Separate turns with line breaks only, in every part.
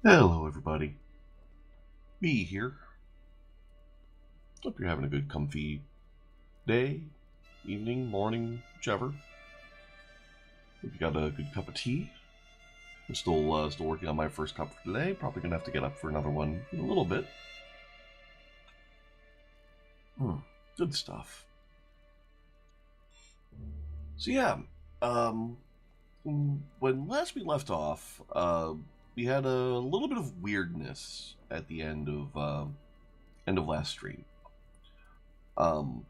Hello, everybody. Me here. Hope you're having a good, comfy day, evening, morning, whichever. Hope you got a good cup of tea. I'm still working on my first cup for today. Probably gonna have to get up for another one in a little bit. Good stuff. So yeah, um, when last we left off, we had a little bit of weirdness at the end of last stream. Um,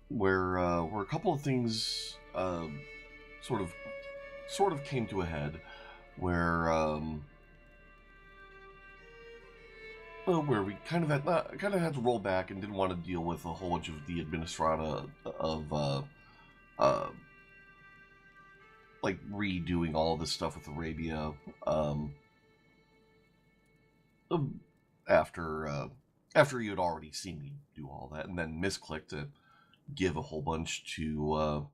where a couple of things sort of came to a head, where where we kind of had to roll back and didn't want to deal with a whole bunch of the administrata of uh, like redoing all of this stuff with Arabia um, um, after after you had already seen me do all that, and then misclick to give a whole bunch to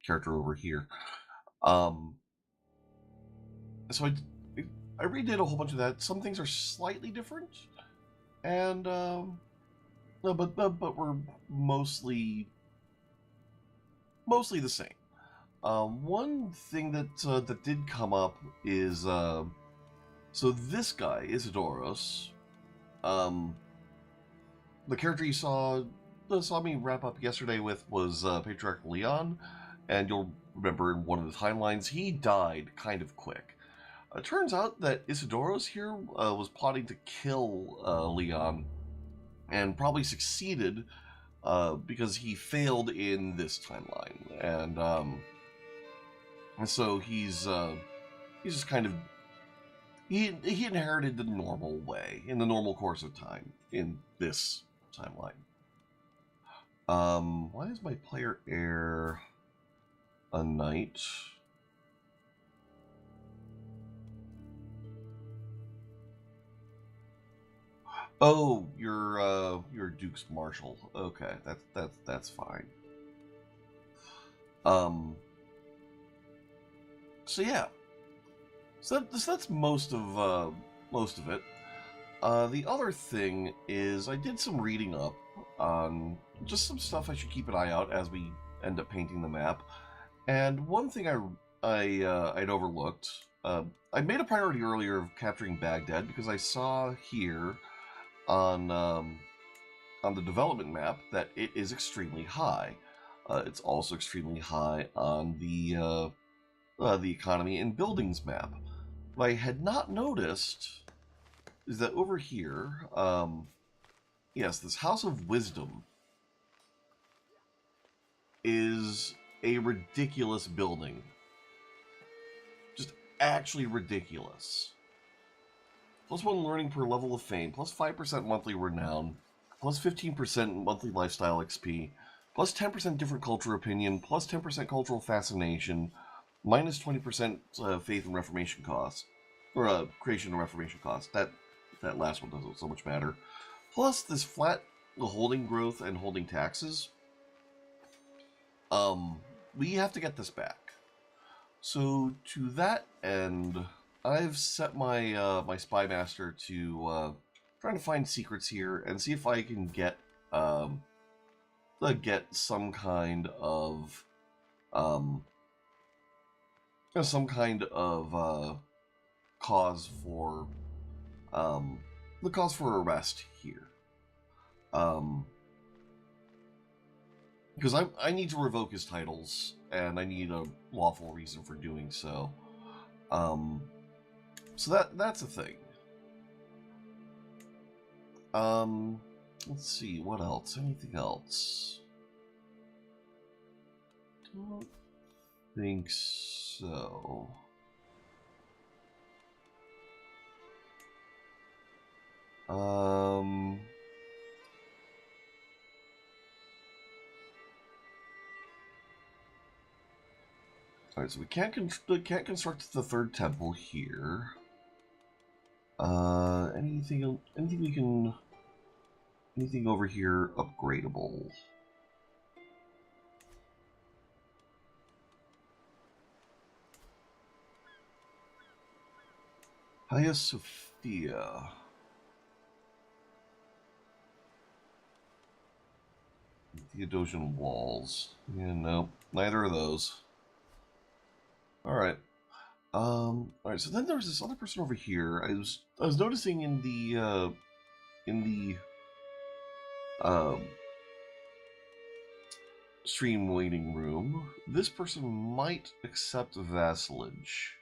character over here. Um, so I redid a whole bunch of that. Some things are slightly different, and no, but we're mostly the same. One thing that did come up is so this guy Isidoros, um, the character you saw me wrap up yesterday with was Patriarch Leon, and you'll remember in one of the timelines he died kind of quick. It turns out that Isidoros here was plotting to kill Leon, and probably succeeded because he failed in this timeline, and so he's just kind of he inherited the normal way in the normal course of time in this timeline. Why is my player heir a knight? Oh, you're Duke's Marshal. Okay, that's fine. Um, so yeah, that's most of it. The other thing is I did some reading up on just some stuff I should keep an eye out as we end up painting the map. And one thing I'd overlooked. I made a priority earlier of capturing Baghdad because I saw here on on the development map that it is extremely high. It's also extremely high on the economy and buildings map. What I had not noticed is that over here, yes, this House of Wisdom is a ridiculous building. Just actually ridiculous. Plus 1 learning per level of fame, plus 5% monthly renown, plus 15% monthly lifestyle XP, plus 10% different culture opinion, plus 10% cultural fascination, minus 20% faith and reformation costs, or creation and reformation costs. That last one doesn't so much matter. Plus this flat holding growth and holding taxes. We have to get this back. So to that end, I've set my spy master to trying to find secrets here and see if I can get um, some kind of cause for the cause for arrest here. Um, because I need to revoke his titles and I need a lawful reason for doing so. Um, so that's a thing. Let's see, what else? Anything else? Don't think so. Alright, so we can't construct the third temple here. Anything over here upgradable? Hagia Sophia. Theodosian walls. Yeah, no, neither of those. Alright. Alright, so then there's this other person over here. I was noticing in the stream waiting room, this person might accept vassalage.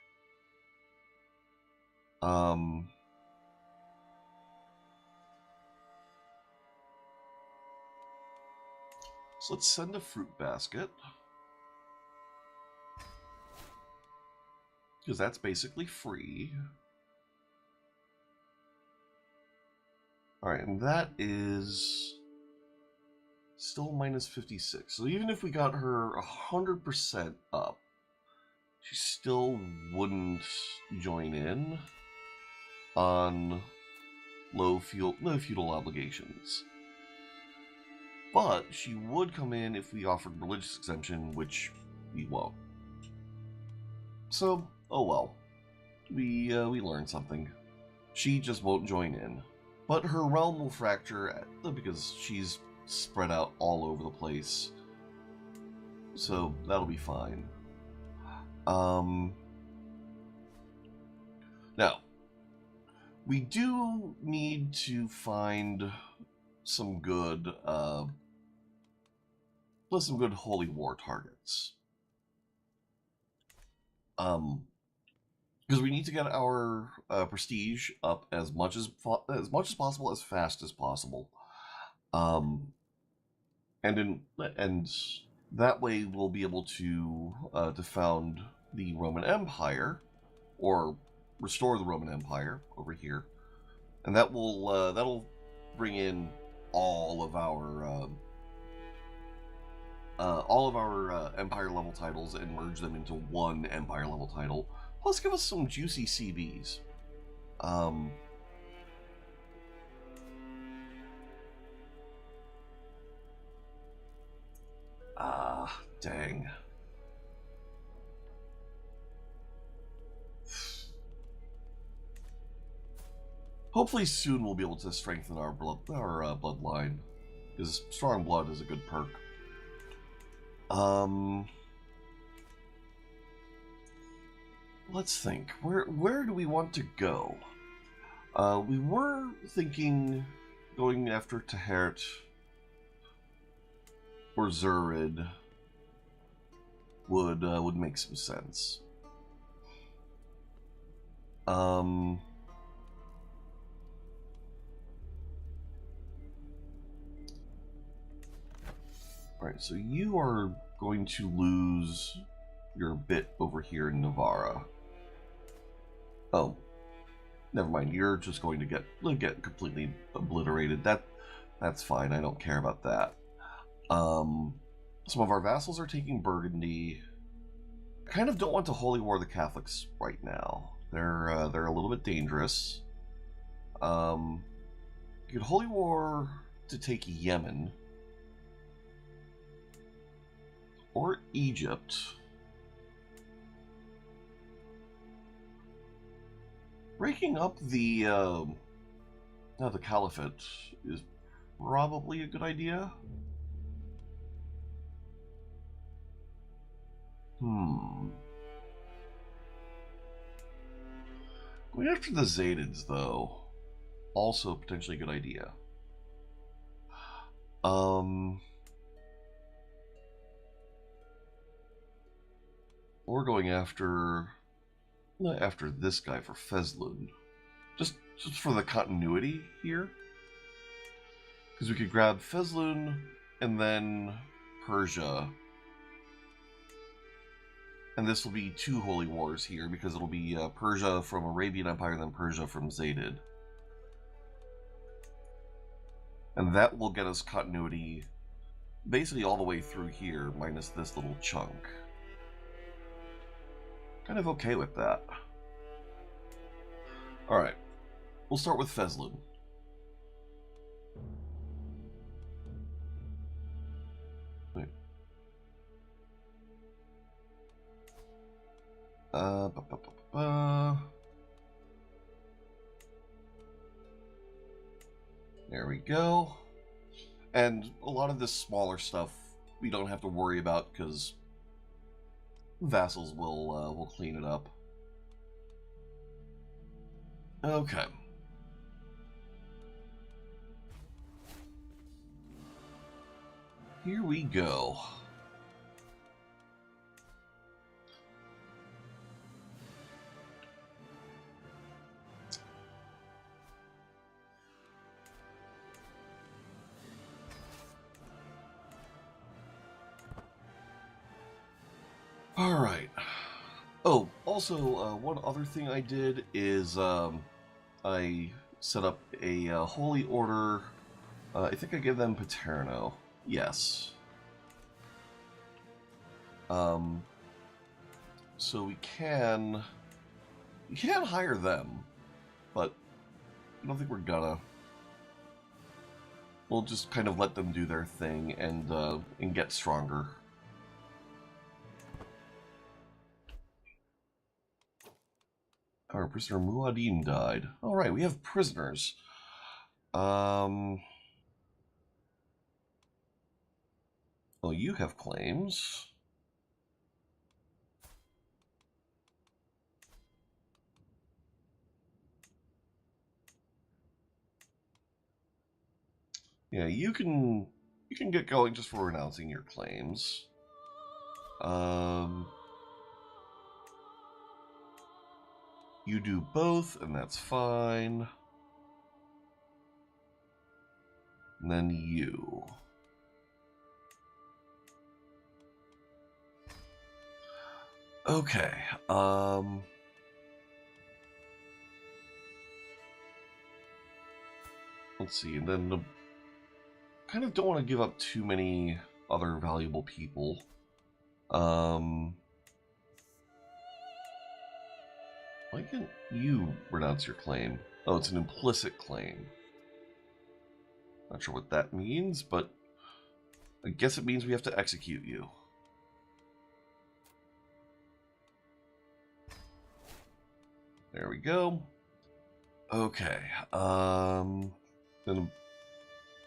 So let's send a fruit basket. Because that's basically free. Alright, and that is still minus 56. So even if we got her 100% up, she still wouldn't join in on low feudal obligations. But she would come in if we offered religious exemption, which we won't. So, oh well. We learned something. She just won't join in. But her realm will fracture because she's spread out all over the place. So that'll be fine. Now, we do need to find some good holy war targets. Because we need to get our prestige up as much as possible, as fast as possible, and that way we'll be able to found the Roman Empire, or restore the Roman Empire over here, and that will that'll bring in all of our Empire level titles and merge them into one Empire level title. Plus, give us some juicy CBs. Dang. Hopefully soon we'll be able to strengthen our bloodline, because strong blood is a good perk. Let's think. Where do we want to go? We were thinking going after Tahert or Zurid would make some sense. Alright, so you are going to lose your bit over here in Navarra. Oh, never mind. You're just going to get completely obliterated. That's fine. I don't care about that. Some of our vassals are taking Burgundy. I kind of don't want to holy war the Catholics right now. They're a little bit dangerous. You could holy war to take Yemen or Egypt. Breaking up the Caliphate is probably a good idea. Going after the Zaydids, though, also potentially a good idea. We're going after this guy for Fezlun, just for the continuity here, because we could grab Fezlun and then Persia, and this will be two holy wars here because it'll be Persia from Arabian Empire and then Persia from Zaydid, and that will get us continuity basically all the way through here minus this little chunk. Kind of okay with that. Alright, we'll start with Fezlun. Wait. There we go. And a lot of this smaller stuff we don't have to worry about because vassals will clean it up. Okay. Here we go. All right. Oh, also, one other thing I did is I set up a holy order. I think I gave them Paterno. Yes. So we can hire them, but I don't think we're gonna. We'll just kind of let them do their thing and get stronger. Our prisoner Muad'Din died. All right, we have prisoners. Oh, you have claims. Yeah, you can get going just for renouncing your claims. You do both, and that's fine. And then you. Okay. Let's see, and then kind of don't want to give up too many other valuable people. Why can't you renounce your claim? Oh, it's an implicit claim. Not sure what that means, but I guess it means we have to execute you. There we go. Okay. Then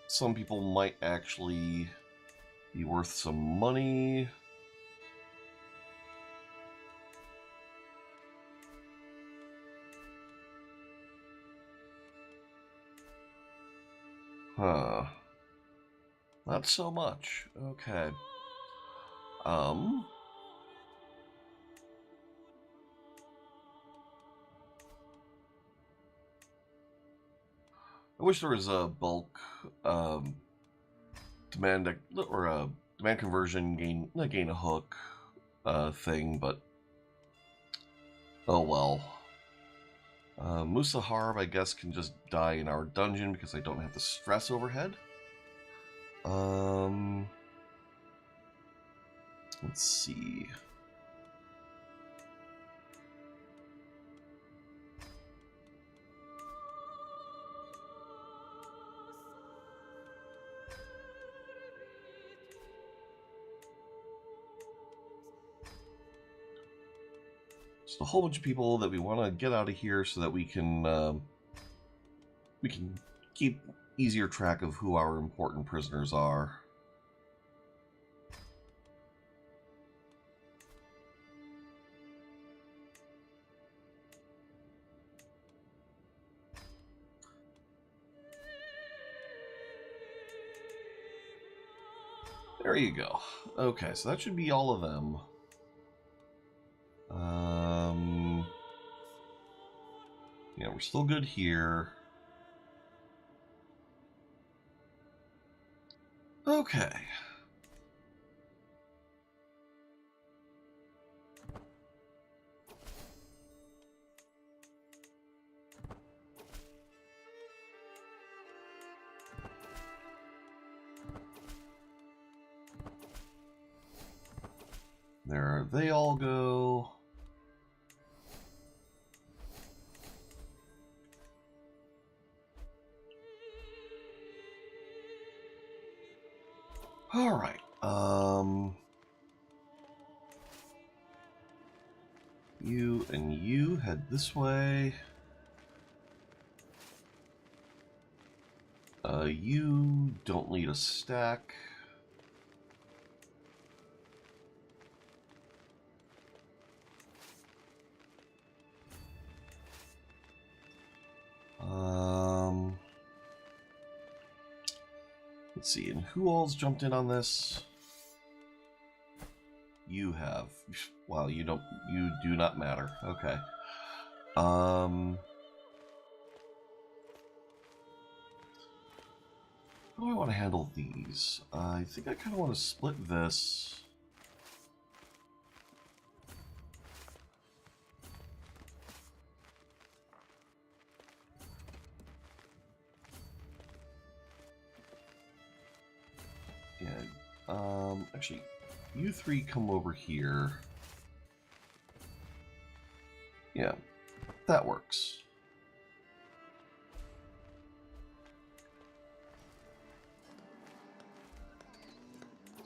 some people might actually be worth some money. Huh. Not so much. Okay. I wish there was a bulk demand or a demand conversion gain a hook thing, but oh well. Musa Harb, I guess, can just die in our dungeon because I don't have the stress overhead. Let's see. Just a whole bunch of people that we want to get out of here so that we can keep easier track of who our important prisoners are. There you go. Okay, so that should be all of them. Yeah, we're still good here. Okay. There they all go. All right. You and you head this way. You don't need a stack. Let's see, and who all's jumped in on this? You have. Wow, you do not matter. Okay. How do I want to handle these? I think I kind of want to split this. Yeah. Actually, you three come over here. Yeah, that works.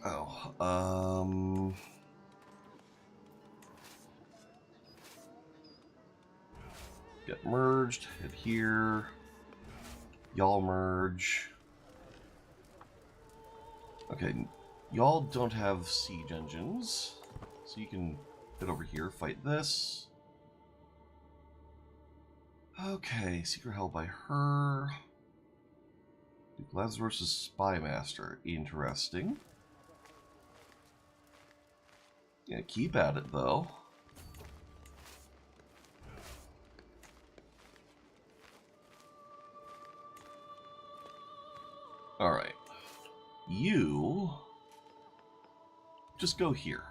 Oh, get merged, hit here. Y'all merge. Okay, y'all don't have siege engines, so you can hit over here, fight this. Okay, secret held by her. Duke Lazarus' Spymaster. Interesting. Yeah, keep at it, though. Alright. You... just go here.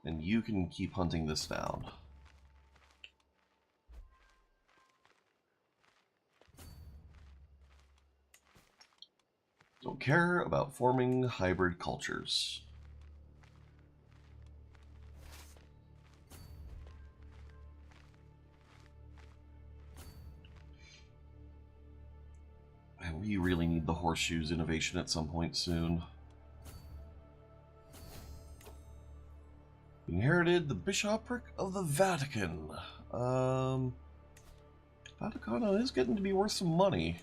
And you can keep hunting this down. Don't care about forming hybrid cultures. And we really need the horseshoes innovation at some point soon. Inherited the bishopric of the Vatican. Vaticano is getting to be worth some money.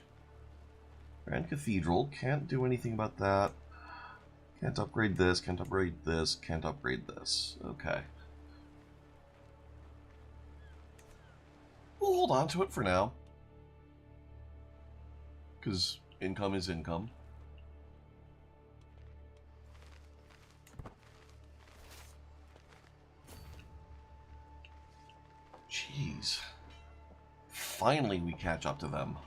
Grand Cathedral, can't do anything about that. Can't upgrade this, can't upgrade this, can't upgrade this. Okay. We'll hold on to it for now. Because income is income. Jeez. Finally we catch up to them.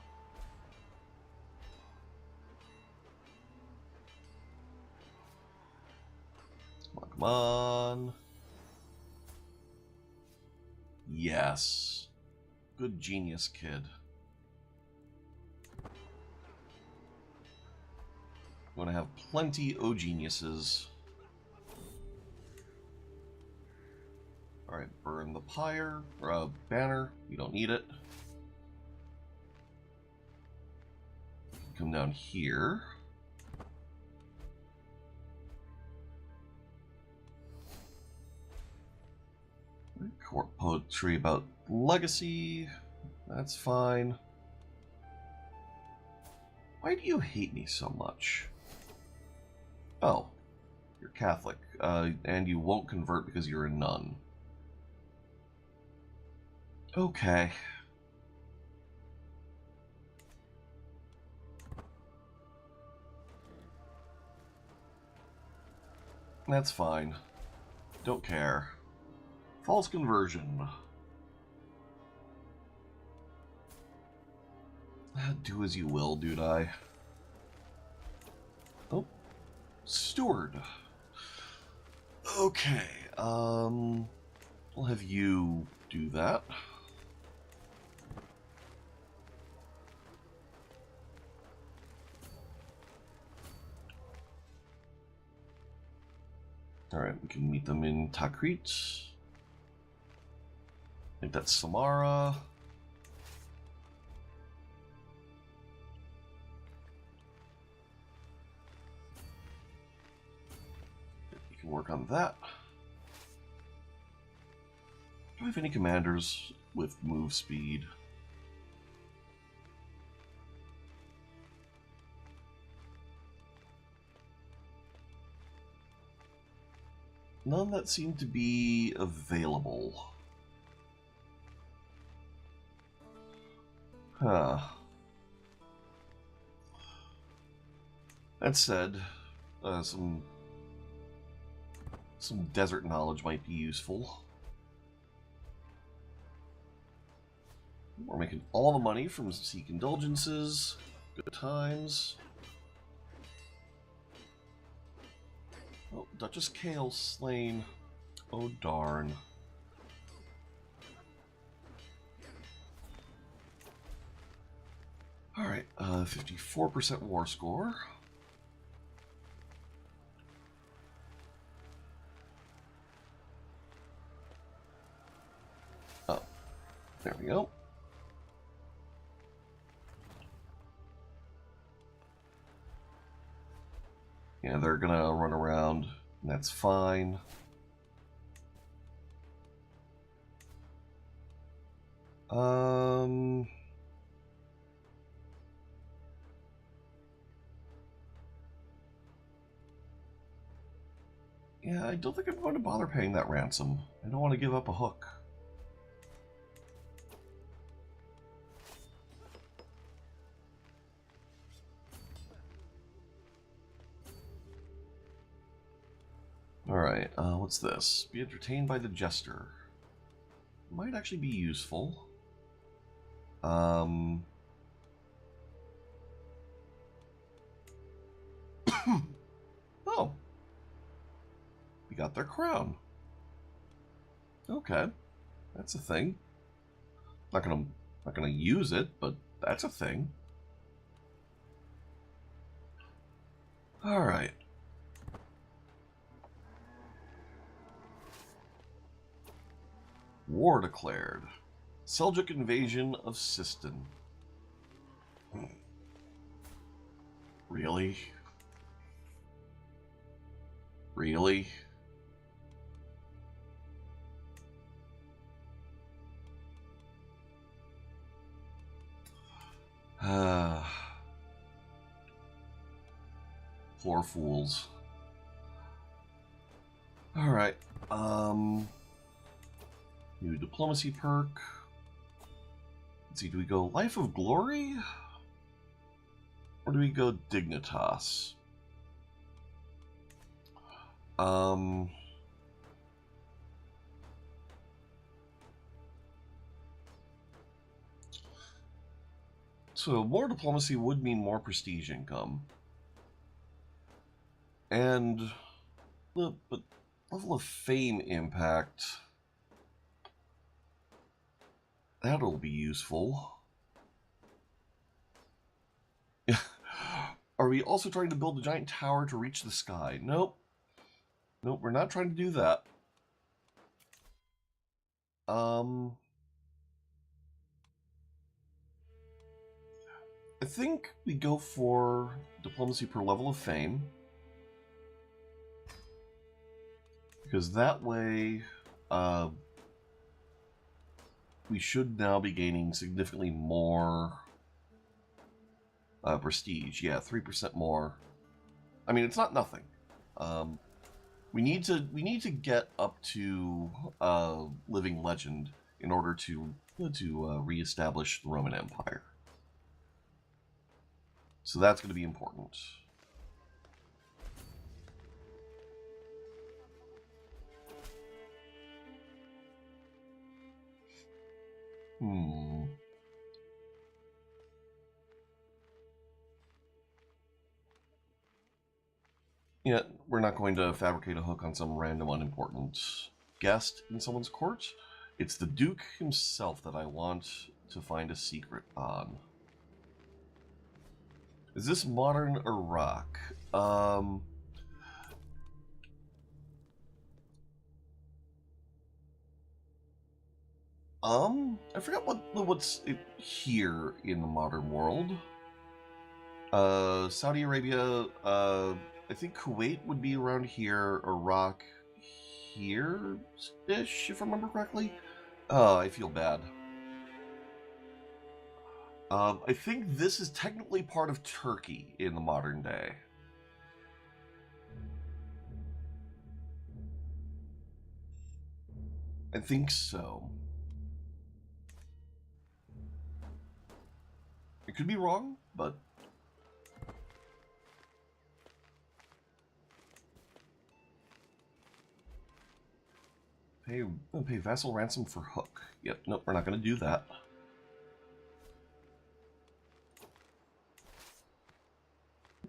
Come on, come on. Yes. Good genius, kid. You want to have plenty of geniuses. Alright, burn the pyre, or banner. You don't need it. Come down here. Court poetry about legacy. That's fine. Why do you hate me so much? Oh, you're Catholic, and you won't convert because you're a nun. Okay. That's fine. Don't care. False conversion. Do as you will, dude. Oh, steward. Okay. We'll have you do that. Alright, we can meet them in Takrit. I think that's Samara. You can work on that. Do I have any commanders with move speed? none that seem to be available. Huh. That said, some desert knowledge might be useful. We're making all the money from Sikh indulgences. Good times. Oh, Duchess Kale slain. Oh, darn. Alright, 54% war score. Oh, there we go. Yeah, they're gonna run around, and that's fine. Yeah, I don't think I'm going to bother paying that ransom. I don't want to give up a hook. Alright, what's this? Be entertained by the jester. Might actually be useful. Oh. We got their crown. Okay. That's a thing. Not gonna use it, but that's a thing. Alright. War declared. Seljuk invasion of Sistan. Really? Really? Poor fools. Alright, new diplomacy perk. Let's see, do we go Life of Glory? Or do we go Dignitas? So more diplomacy would mean more prestige income. And but level of fame impact, that'll be useful. Are we also trying to build a giant tower to reach the sky? Nope. Nope, we're not trying to do that. I think we go for diplomacy per level of fame. Because that way, we should now be gaining significantly more prestige. Yeah, 3% more. I mean, it's not nothing. We need to get up to living legend in order to reestablish the Roman Empire. So that's going to be important. Yeah, we're not going to fabricate a hook on some random unimportant guest in someone's court. It's the Duke himself that I want to find a secret on. Is this modern Iraq? I forgot what's here in the modern world. Saudi Arabia, I think Kuwait would be around here, Iraq here-ish, if I remember correctly. Oh, I feel bad. I think this is technically part of Turkey in the modern day. I think so. It could be wrong, but... Pay vassal ransom for Hook. Yep, nope, we're not going to do that.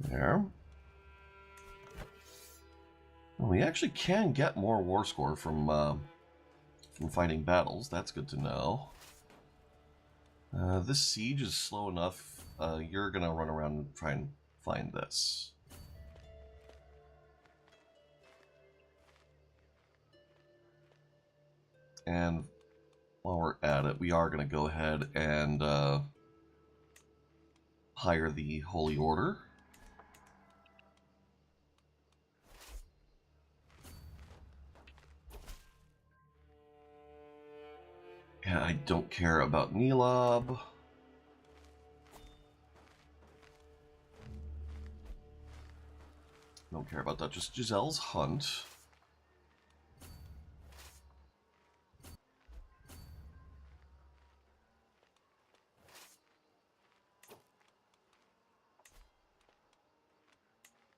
There. Well, we actually can get more war score from fighting battles. That's good to know. This siege is slow enough. You're gonna run around and try and find this. And while we're at it, we are gonna go ahead and hire the Holy Order. And I don't care about Nelob. Don't care about Duchess Giselle's hunt.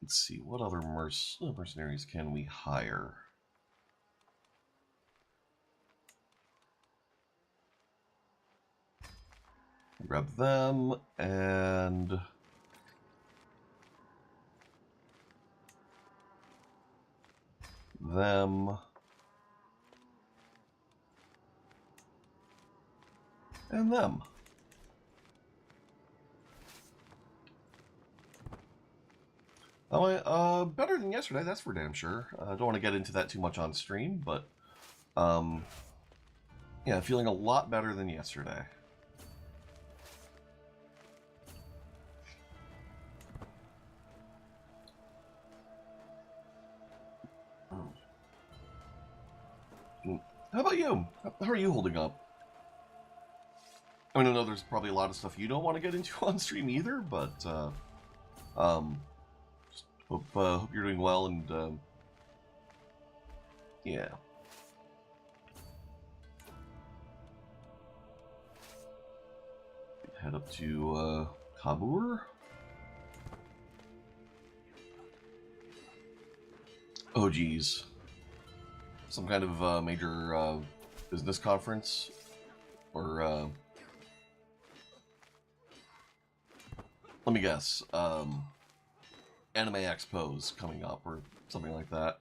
Let's see, what other mercenaries can we hire? Grab them, and... them... and them. Oh, better than yesterday, that's for damn sure. I don't want to get into that too much on stream, but... yeah, feeling a lot better than yesterday. How about you? How are you holding up? I mean, I know there's probably a lot of stuff you don't want to get into on stream either, but just hope you're doing well, and yeah. Head up to Kabur. Oh geez, some kind of major business conference, or let me guess, Anime Expo's coming up, or something like that.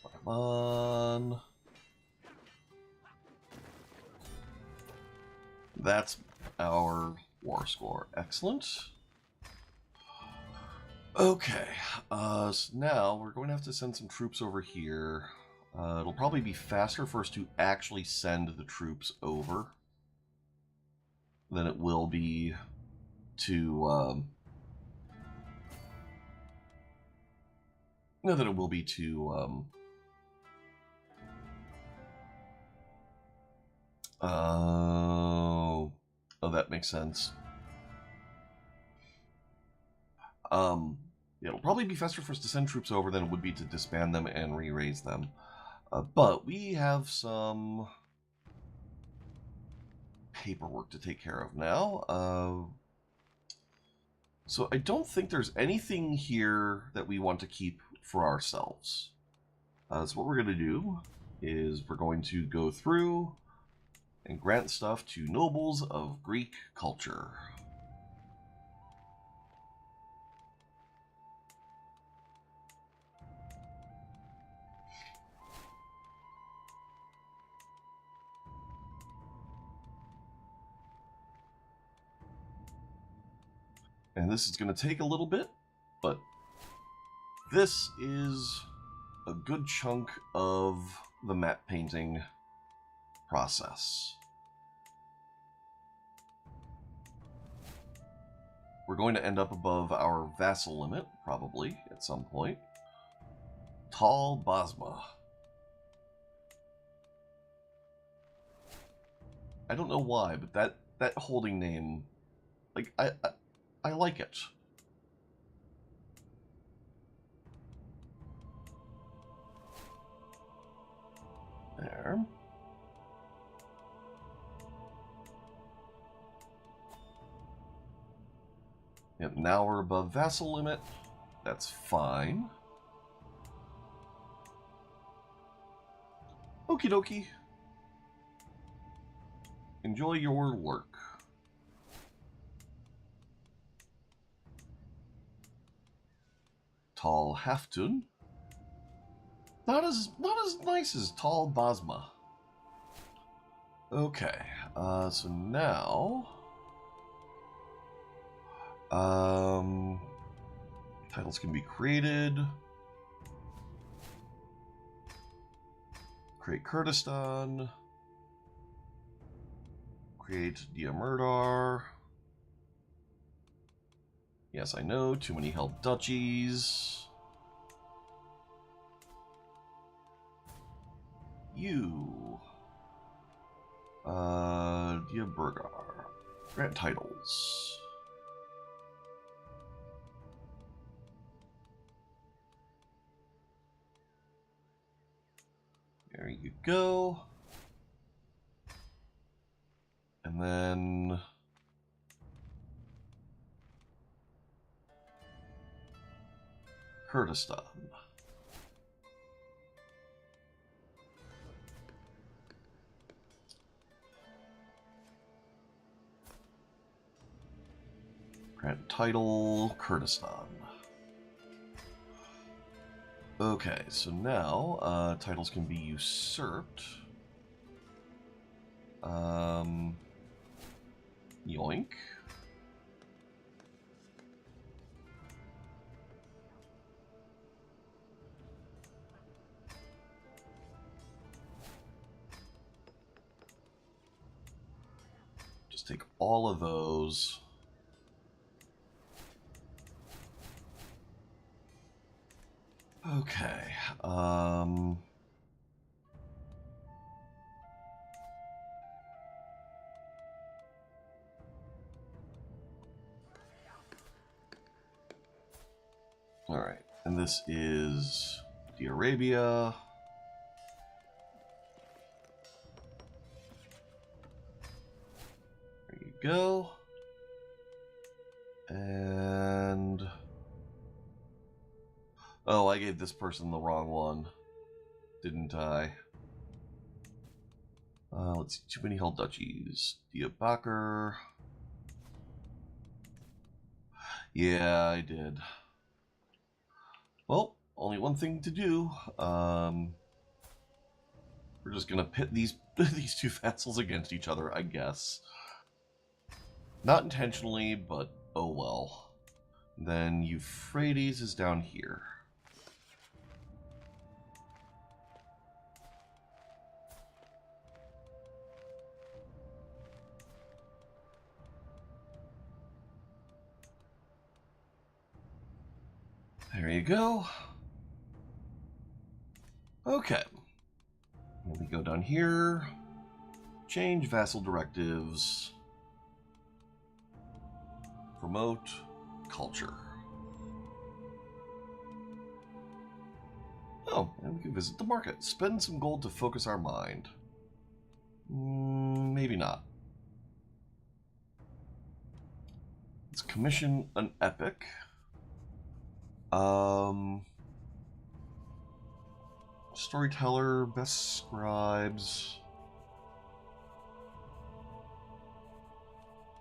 Come on. That's our war score. Excellent. Okay, so now we're going to have to send some troops over here. It'll probably be faster for us to actually send the troops over than it will be to oh, that makes sense. Yeah, it'll probably be faster for us to send troops over than it would be to disband them and re-raise them. But we have some paperwork to take care of now. So I don't think there's anything here that we want to keep for ourselves. So what we're going to do is we're going to go through and grant stuff to nobles of Greek culture. And this is going to take a little bit, but this is a good chunk of the map painting process. We're going to end up above our vassal limit, probably, at some point. Tal Basma. I don't know why, but that holding name, like, I like it. There. Yep, now we're above vassal limit. That's fine. Okie dokie. Enjoy your work. Tall Haftun. Not as nice as Tall Basma. Okay, so now titles can be created. Create Kurdistan. Create Dia Murdar. Yes, I know, too many held duchies. You. Dia Burgar. Grant titles. There you go. And then Kurdistan. Grant title Kurdistan. Okay, so now titles can be usurped. Yoink. Just take all of those. Okay. All right, and this is the Arabia. There you go. And oh, I gave this person the wrong one, didn't I? Let's see, too many held duchies. Diyarbakir. Yeah, I did. Well, only one thing to do. We're just gonna pit these these two vassals against each other, I guess. Not intentionally, but oh well. Then Euphrates is down here. There you go. Okay. Let me go down here. Change vassal directives. Promote culture. Oh, and we can visit the market. Spend some gold to focus our mind. Maybe not. Let's commission an epic. Storyteller, best scribes.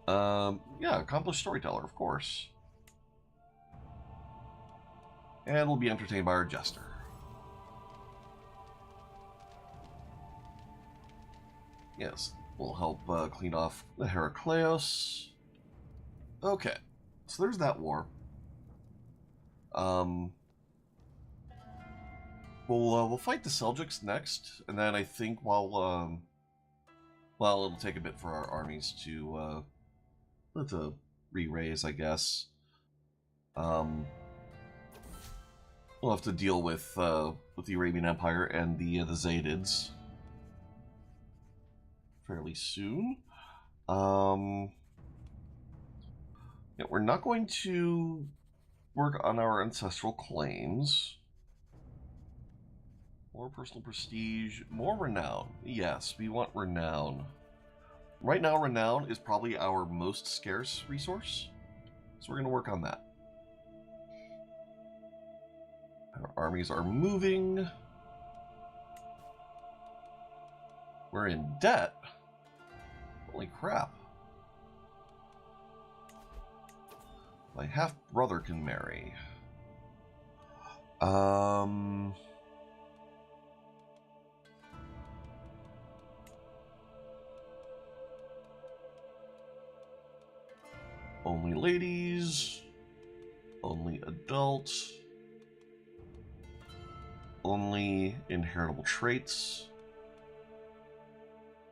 Yeah, accomplished storyteller, of course. And we'll be entertained by our jester. Yes, we'll help clean off the Heracleos. Okay, so there's that war. We'll fight the Seljuks next, and then I think well, it'll take a bit for our armies to re-raise, I guess. We'll have to deal with the Arabian Empire and the Zaydids fairly soon. Yeah, we're not going to work on our ancestral claims. More personal prestige, more renown. Yes, we want renown. Right now, renown is probably our most scarce resource, so we're going to work on that. Our armies are moving. We're in debt. Holy crap. My half-brother can marry. Only ladies. Only adults. Only inheritable traits.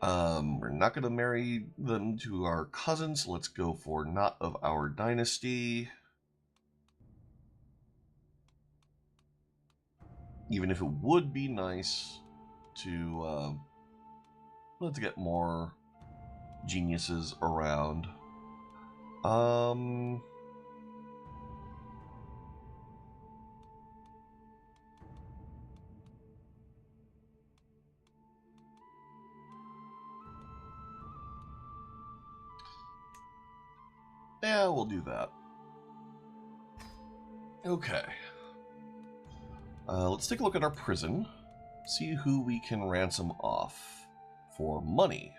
We're not going to marry them to our cousins, so let's go for not of our dynasty. Even if it would be nice to let's get more geniuses around. Yeah, we'll do that. Okay. Let's take a look at our prison. See who we can ransom off for money.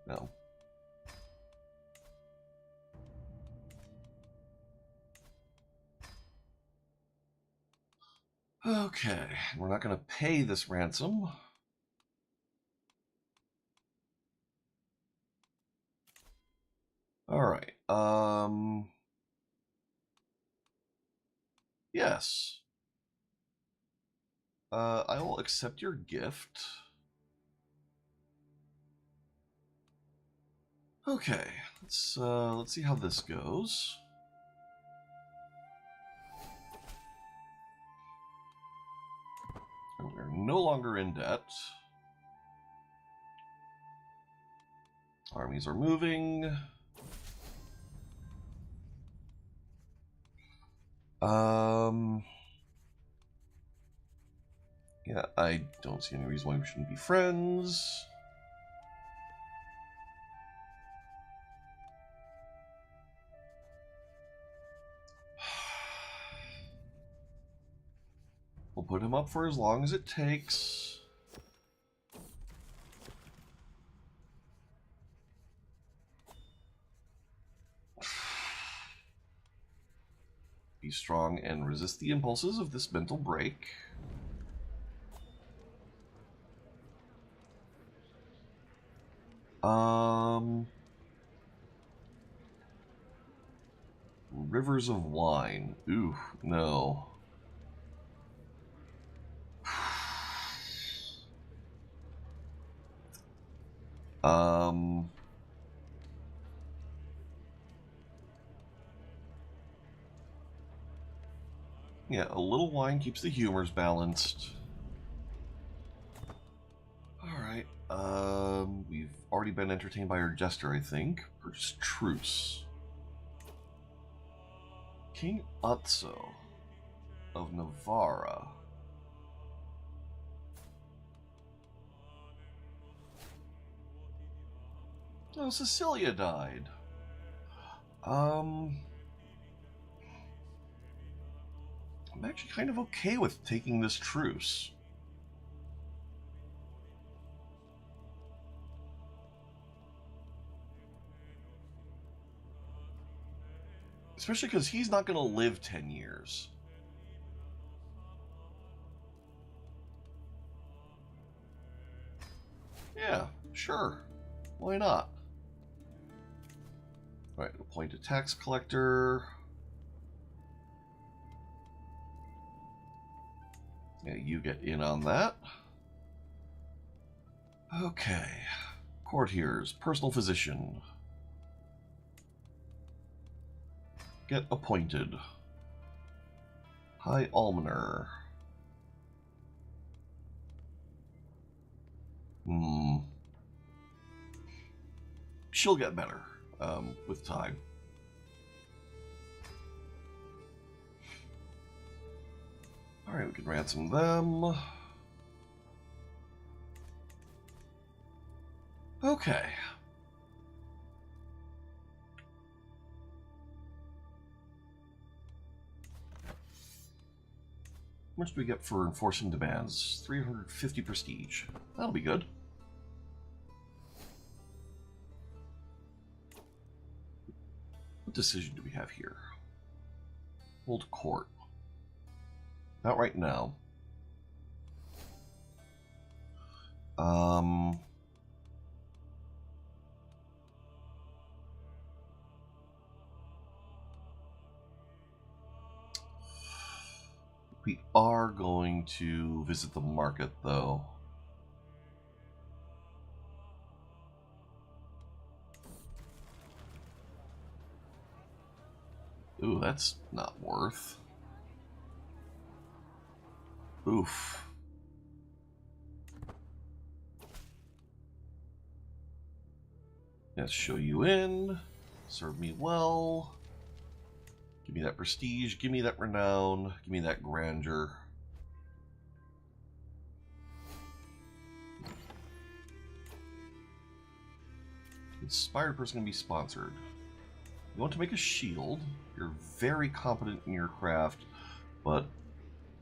No. Okay, we're not going to pay this ransom. All right. Yes. I will accept your gift. Okay, let's see how this goes. We're no longer in debt. Armies are moving. Yeah, I don't see any reason why we shouldn't be friends. We'll put him up for as long as it takes. Be strong and resist the impulses of this mental break. Rivers of wine. Ooh, no. Yeah, a little wine keeps the humors balanced. Alright, we've already been entertained by our jester, I think. Purchase truce. King Utso of Navarra. Oh, Cecilia died. I'm actually kind of okay with taking this truce. Especially because he's not going to live 10 years. Yeah, sure. Why not? Alright, appoint a tax collector. Yeah, you get in on that. Okay. Courtiers, personal physician. Get appointed. High Almoner. She'll get better with time. Alright, we can ransom them. Okay. How much do we get for enforcing demands? 350 prestige. That'll be good. What decision do we have here? Hold court. Not right now. We are going to visit the market, though. Ooh, that's not worth. Oof. Let's show you in. Serve me well. Give me that prestige. Give me that renown. Give me that grandeur. Inspired person can be sponsored. You want to make a shield. You're very competent in your craft, but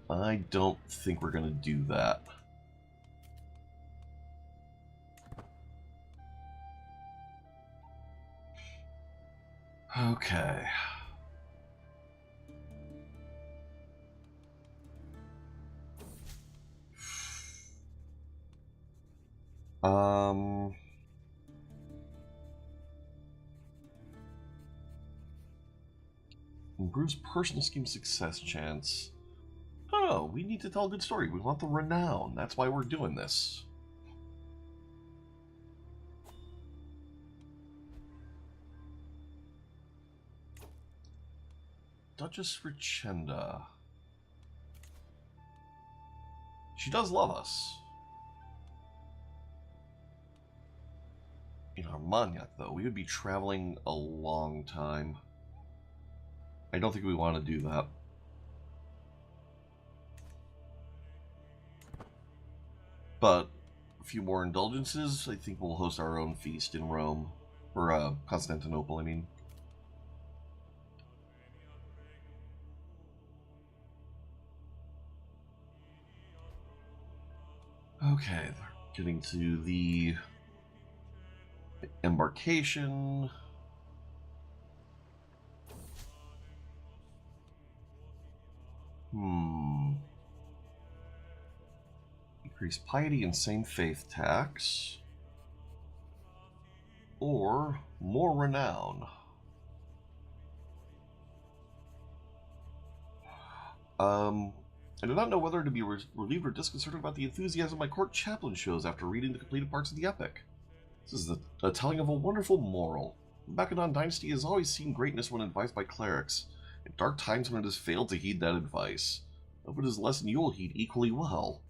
I don't think we're going to do that. Okay. Improves personal scheme success chance. Oh, we need to tell a good story. We want the renown. That's why we're doing this. Duchess Richenda. She does love us. In Armagnac, though, we would be traveling a long time. I don't think we want to do that. But a few more indulgences, I think we'll host our own feast in Rome. Or Constantinople, I mean. Okay, getting to the embarkation. Increase piety and same faith tax. Or more renown. I do not know whether to be relieved or disconcerted about the enthusiasm my court chaplain shows after reading the completed parts of the epic. This is the telling of a wonderful moral. The Macedon dynasty has always seen greatness when advised by clerics, in dark times when it has failed to heed that advice. Hope it is a lesson you will heed equally well.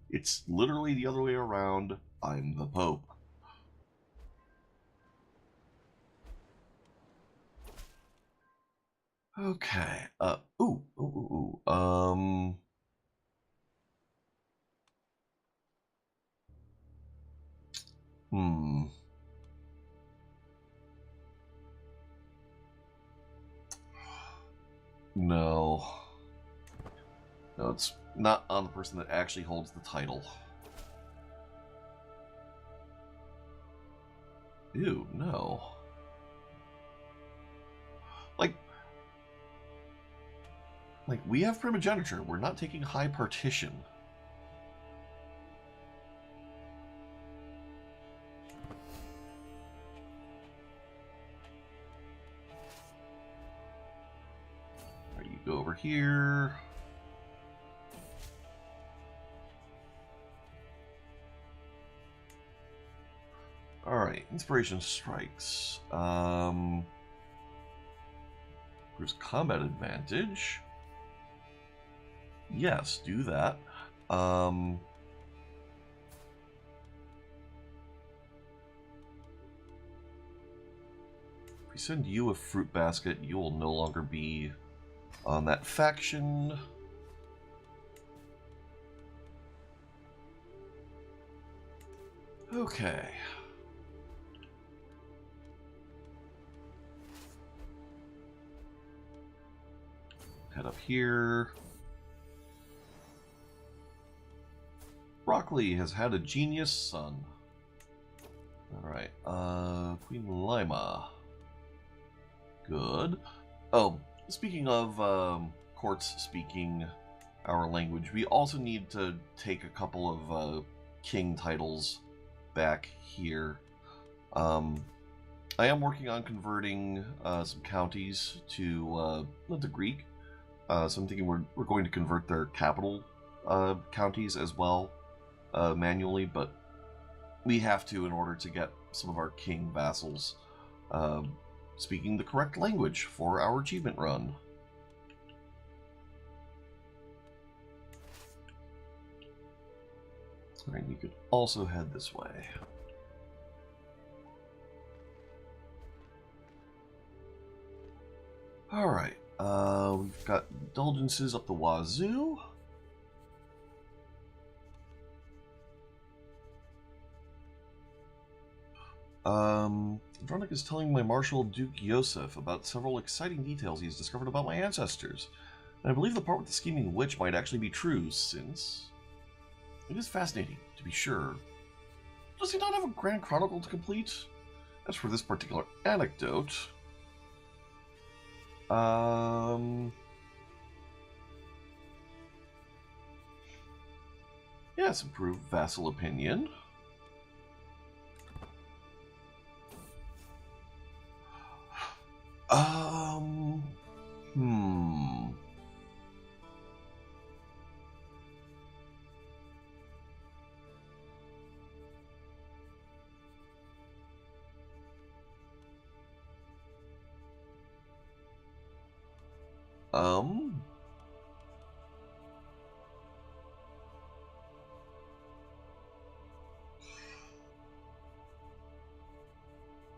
It's literally the other way around. I'm the Pope. Okay. No. No, it's not on the person that actually holds the title. Ew, no. Like, we have primogeniture. We're not taking high partition. Alright, you go over here. Alright, inspiration strikes. There's combat advantage. Yes, do that. If we send you a fruit basket, you will no longer be on that faction. Okay. Head up here. Broccoli has had a genius son. Alright, Queen Lima. Good. Oh, speaking of courts speaking our language, we also need to take a couple of king titles back here. I am working on converting some counties to Greek. So I'm thinking we're going to convert their capital counties as well manually, but we have to in order to get some of our king vassals speaking the correct language for our achievement run. Alright, you could also head this way. Alright, we've got indulgences up the wazoo. Andronic is telling my Marshal Duke Yosef about several exciting details he's discovered about my ancestors. And I believe the part with the scheming witch might actually be true, since it is fascinating, to be sure. Does he not have a grand chronicle to complete? As for this particular anecdote, yes, improved vassal opinion. Hmm.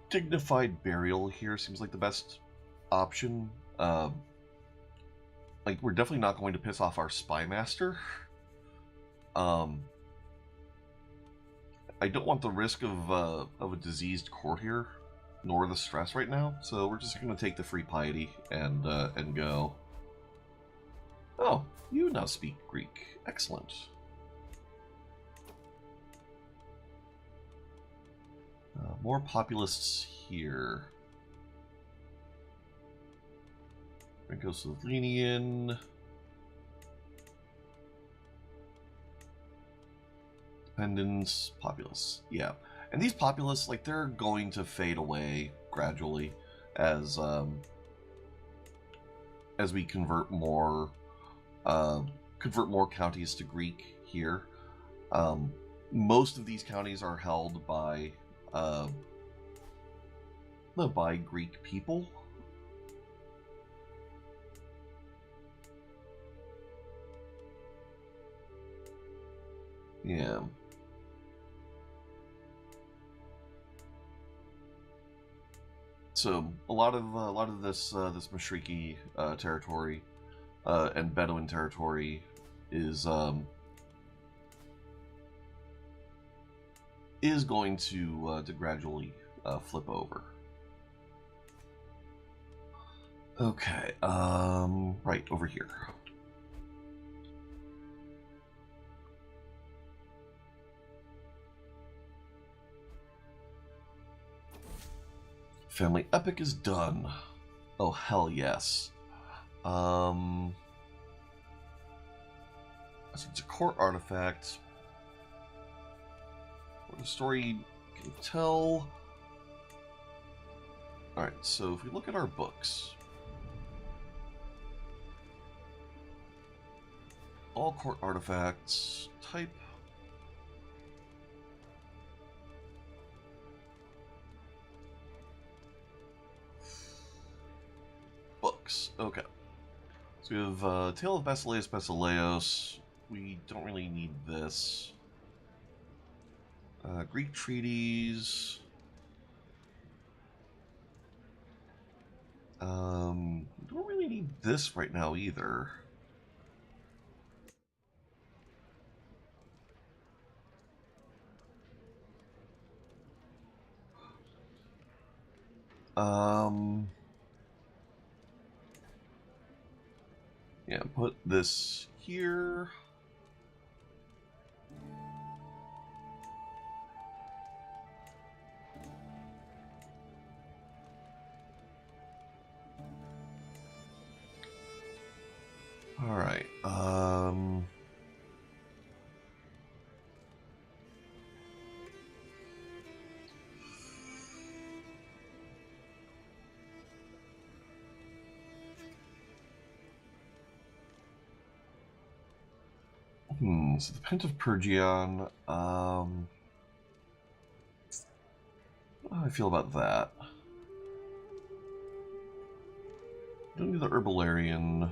Dignified burial here seems like the best option. Like, we're definitely not going to piss off our spy master. I don't want the risk of a diseased court here, nor the stress right now. So we're just going to take the free piety and go. Oh, you now speak Greek. Excellent. More populists here. Franco-Slovenian. Dependents, populace. Yeah. And these populists, like, they're going to fade away gradually as we convert more counties to Greek here. Most of these counties are held by Greek people. Yeah. So a lot of this Mashriki territory and Bedouin territory is going to gradually flip over. Okay, right over here. Family epic is done. Oh, hell yes. It's a court artifact. What the story can tell. Alright, so if we look at our books, all court artifacts, type. Books. Okay. So we have Tale of Basileus Basileus. We don't really need this. Greek treaties. We don't really need this right now either. Yeah, put this here. All right. So the Pent of Pergion. How do I feel about that? Don't do the Herbalarian.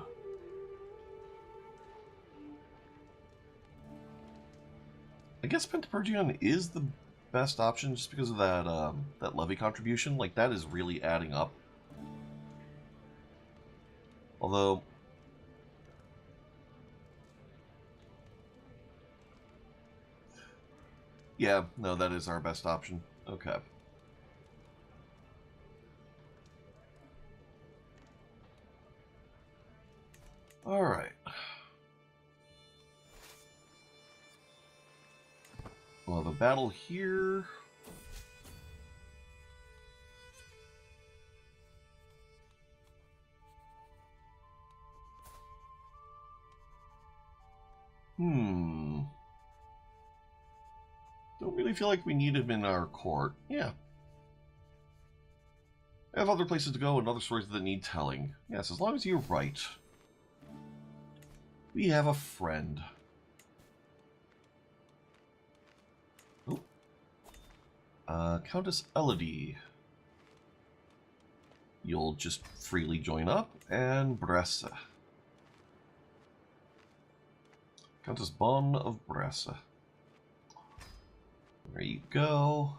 I guess Pent of Pergion is the best option just because of that that levy contribution. Like, that is really adding up. Although, yeah, no, that is our best option. Okay. All right. We'll have a battle here. Don't really feel like we need him in our court. Yeah. I have other places to go and other stories that need telling. Yes, as long as you're right. We have a friend. Oh. Countess Elodie. You'll just freely join up, and Bresse. Countess Bonne of Bresse. There you go.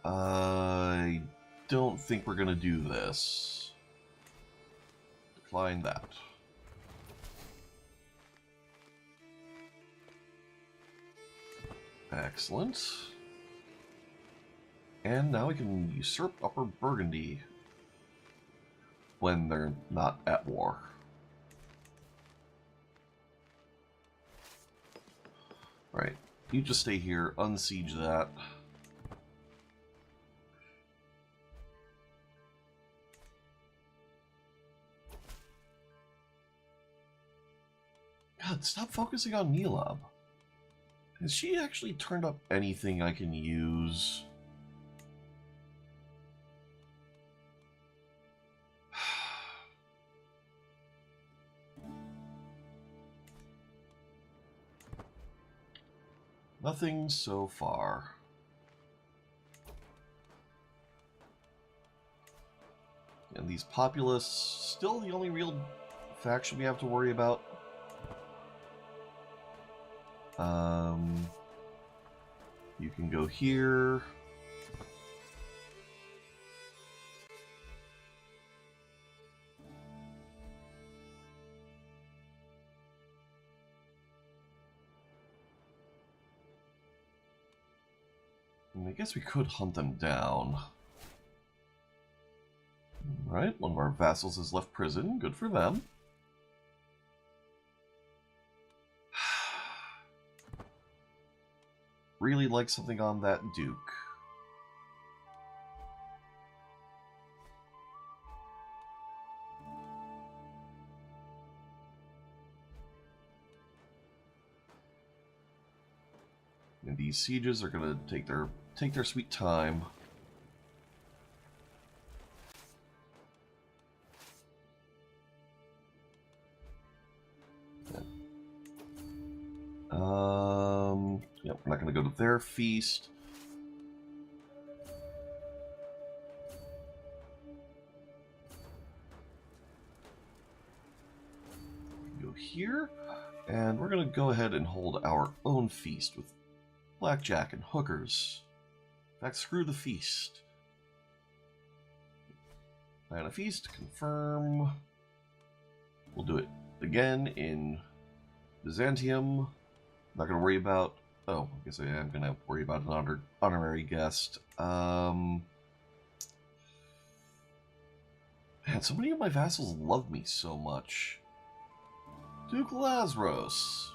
I don't think we're going to do this. Decline that. Excellent. And now we can usurp Upper Burgundy when they're not at war. Right. You just stay here, unsiege that. God, stop focusing on Nelob. Has she actually turned up anything I can use? Nothing so far. And these populists, still the only real faction we have to worry about. You can go here. And I guess we could hunt them down. Right, one of our vassals has left prison. Good for them. Really like something on that Duke. And these sieges are gonna take their sweet time. Yep, we're not gonna go to their feast. Go here, and we're gonna go ahead and hold our own feast with blackjack and hookers. In fact, screw the feast. Plan a feast, confirm. We'll do it again in Byzantium. Not going to worry about... Oh, I guess I am going to worry about an honorary guest. Man, so many of my vassals love me so much. Duke Lazarus.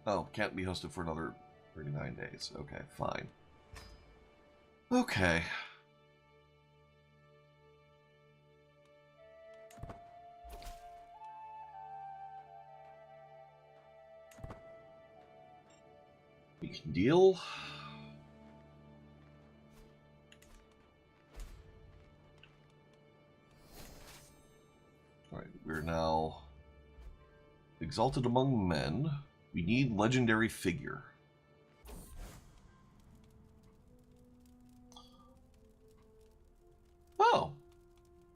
Oh, can't be hosted for another 39 days. Okay, fine. Okay. We can deal. Alright, we're now exalted among men. We need legendary figure. Oh!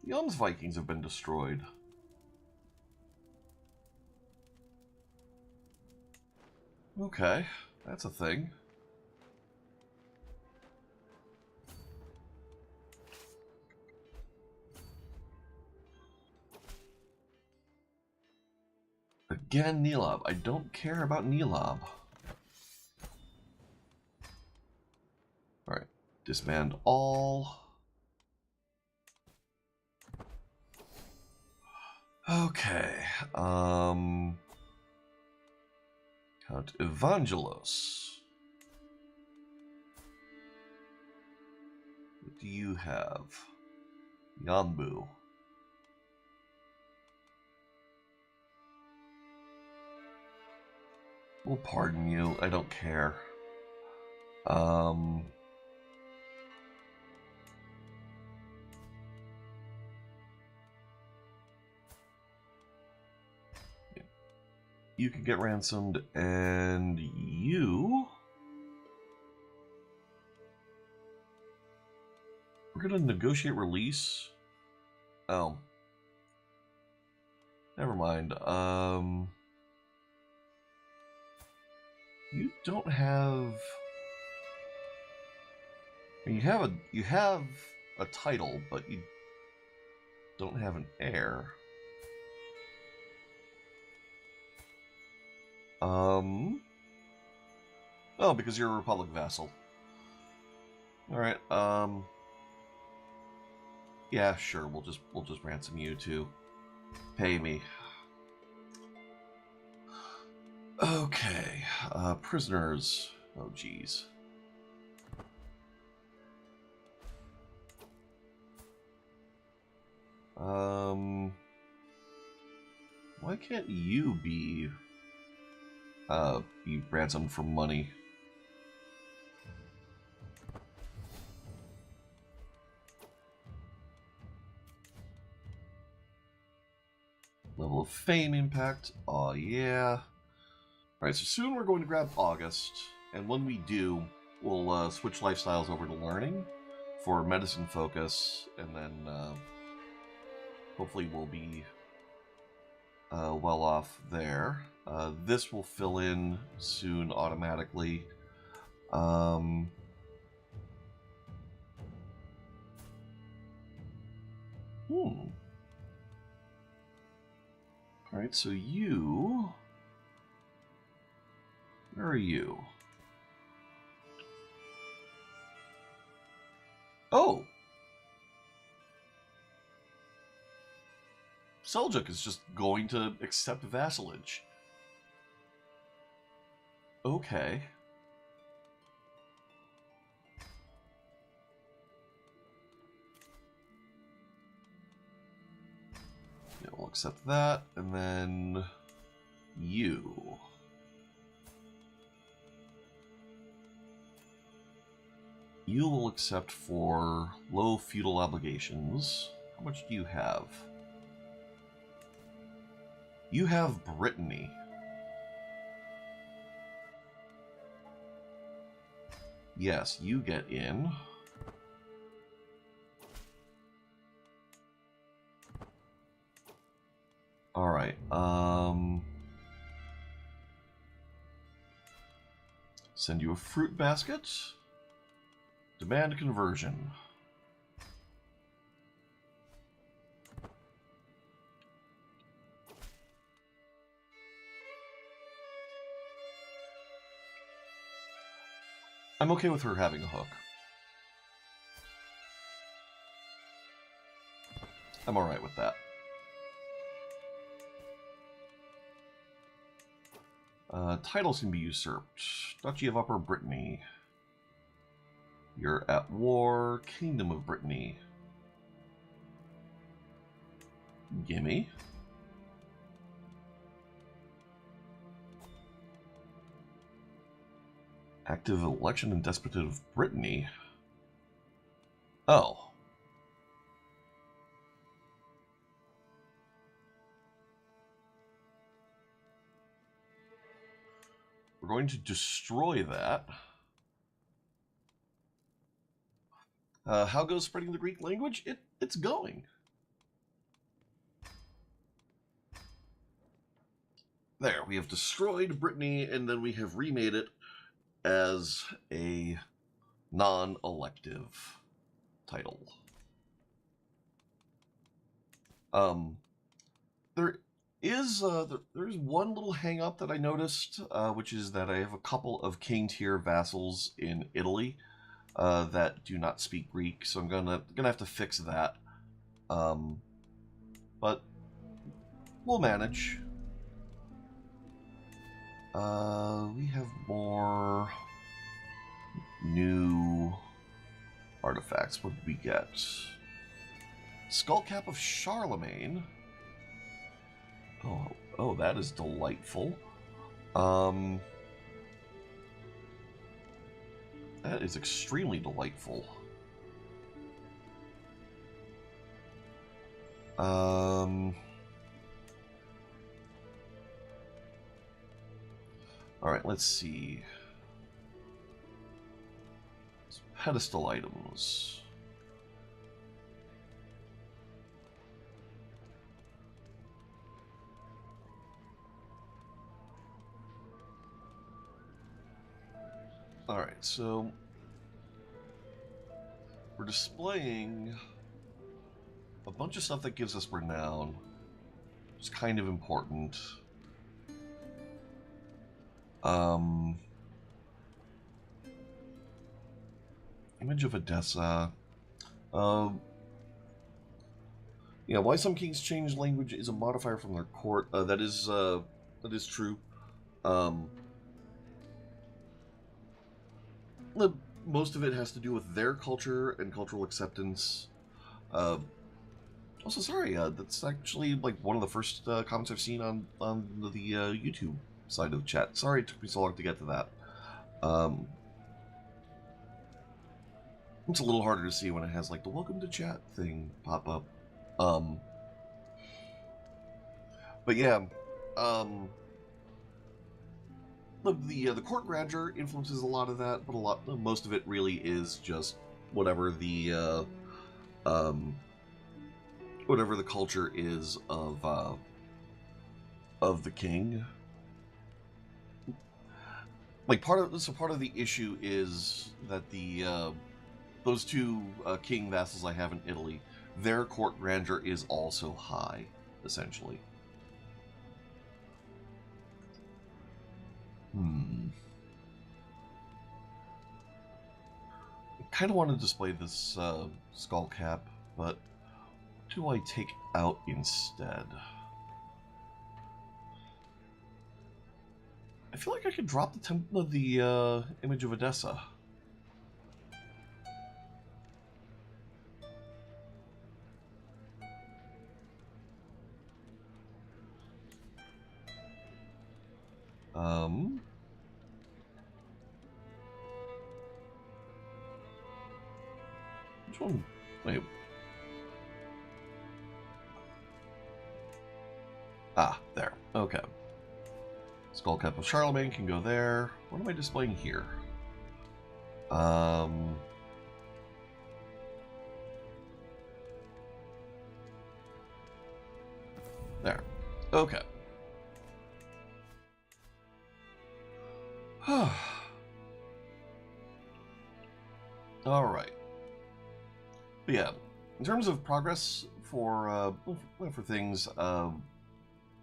The Jans Vikings have been destroyed. Okay, that's a thing. Again, Nilob. I don't care about Nilob. Alright, disband all. Okay, Count Evangelos. What do you have? Yanbu. We'll pardon you, I don't care. You can get ransomed, and you... We're gonna negotiate release? Oh. Never mind. You don't have... I mean, you have a title, but you don't have an heir. Oh, because you're a Republic vassal. Alright, yeah, sure, we'll just ransom you to pay me. Okay, prisoners. Oh, geez. Why can't you be ransomed for money? Level of fame impact. Oh, yeah. Alright, so soon we're going to grab August, and when we do, we'll switch lifestyles over to learning for medicine focus, and then hopefully we'll be well off there. This will fill in soon automatically. Alright, so you... Where are you? Oh! Seljuk is just going to accept vassalage. Okay. Yeah, we'll accept that, and then... you... You will accept for low feudal obligations. How much do you have? You have Brittany. Yes, you get in. Alright, send you a fruit basket. Demand conversion. I'm okay with her having a hook. I'm alright with that. Titles can be usurped. Duchy of Upper Brittany. You're at war. Kingdom of Brittany. Gimme. Active election and Despotate of Brittany. Oh. We're going to destroy that. How goes spreading the Greek language? It's going. There, we have destroyed Brittany, and then we have remade it as a non-elective title. There's one little hang-up that I noticed, which is that I have a couple of king-tier vassals in Italy that do not speak Greek, so I'm gonna have to fix that. But we'll manage. We have more new artifacts. What did we get? Skullcap of Charlemagne. Oh, that is delightful. That is extremely delightful. Alright, let's see. Pedestal items. Alright, so we're displaying a bunch of stuff that gives us renown. It's kind of important. Image of Edessa. Yeah, why some kings change language is a modifier from their court. That is true. Most of it has to do with their culture and cultural acceptance. Also, sorry, that's actually like one of the first comments I've seen on the YouTube side of the chat. Sorry it took me so long to get to that. It's a little harder to see when it has like the welcome to chat thing pop up. But yeah, the court grandeur influences a lot of that, but most of it really is just whatever the culture is of the king. Like part of the issue is that those two king vassals I have in Italy, their court grandeur is also high, essentially. I kind of want to display this skull cap, but what do I take out instead? I feel like I could drop the image of Edessa. Which one? Wait. Ah, there. Okay. Skullcap of Charlemagne can go there. What am I displaying here? There. Okay. All right. But yeah, in terms of progress for things,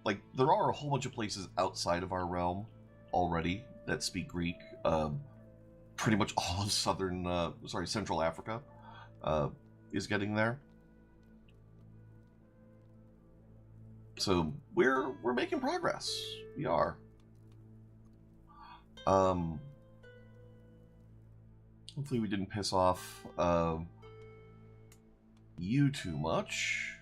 like there are a whole bunch of places outside of our realm already that speak Greek. Pretty much all of Central Africa is getting there. So we're making progress. We are. Hopefully we didn't piss off you too much.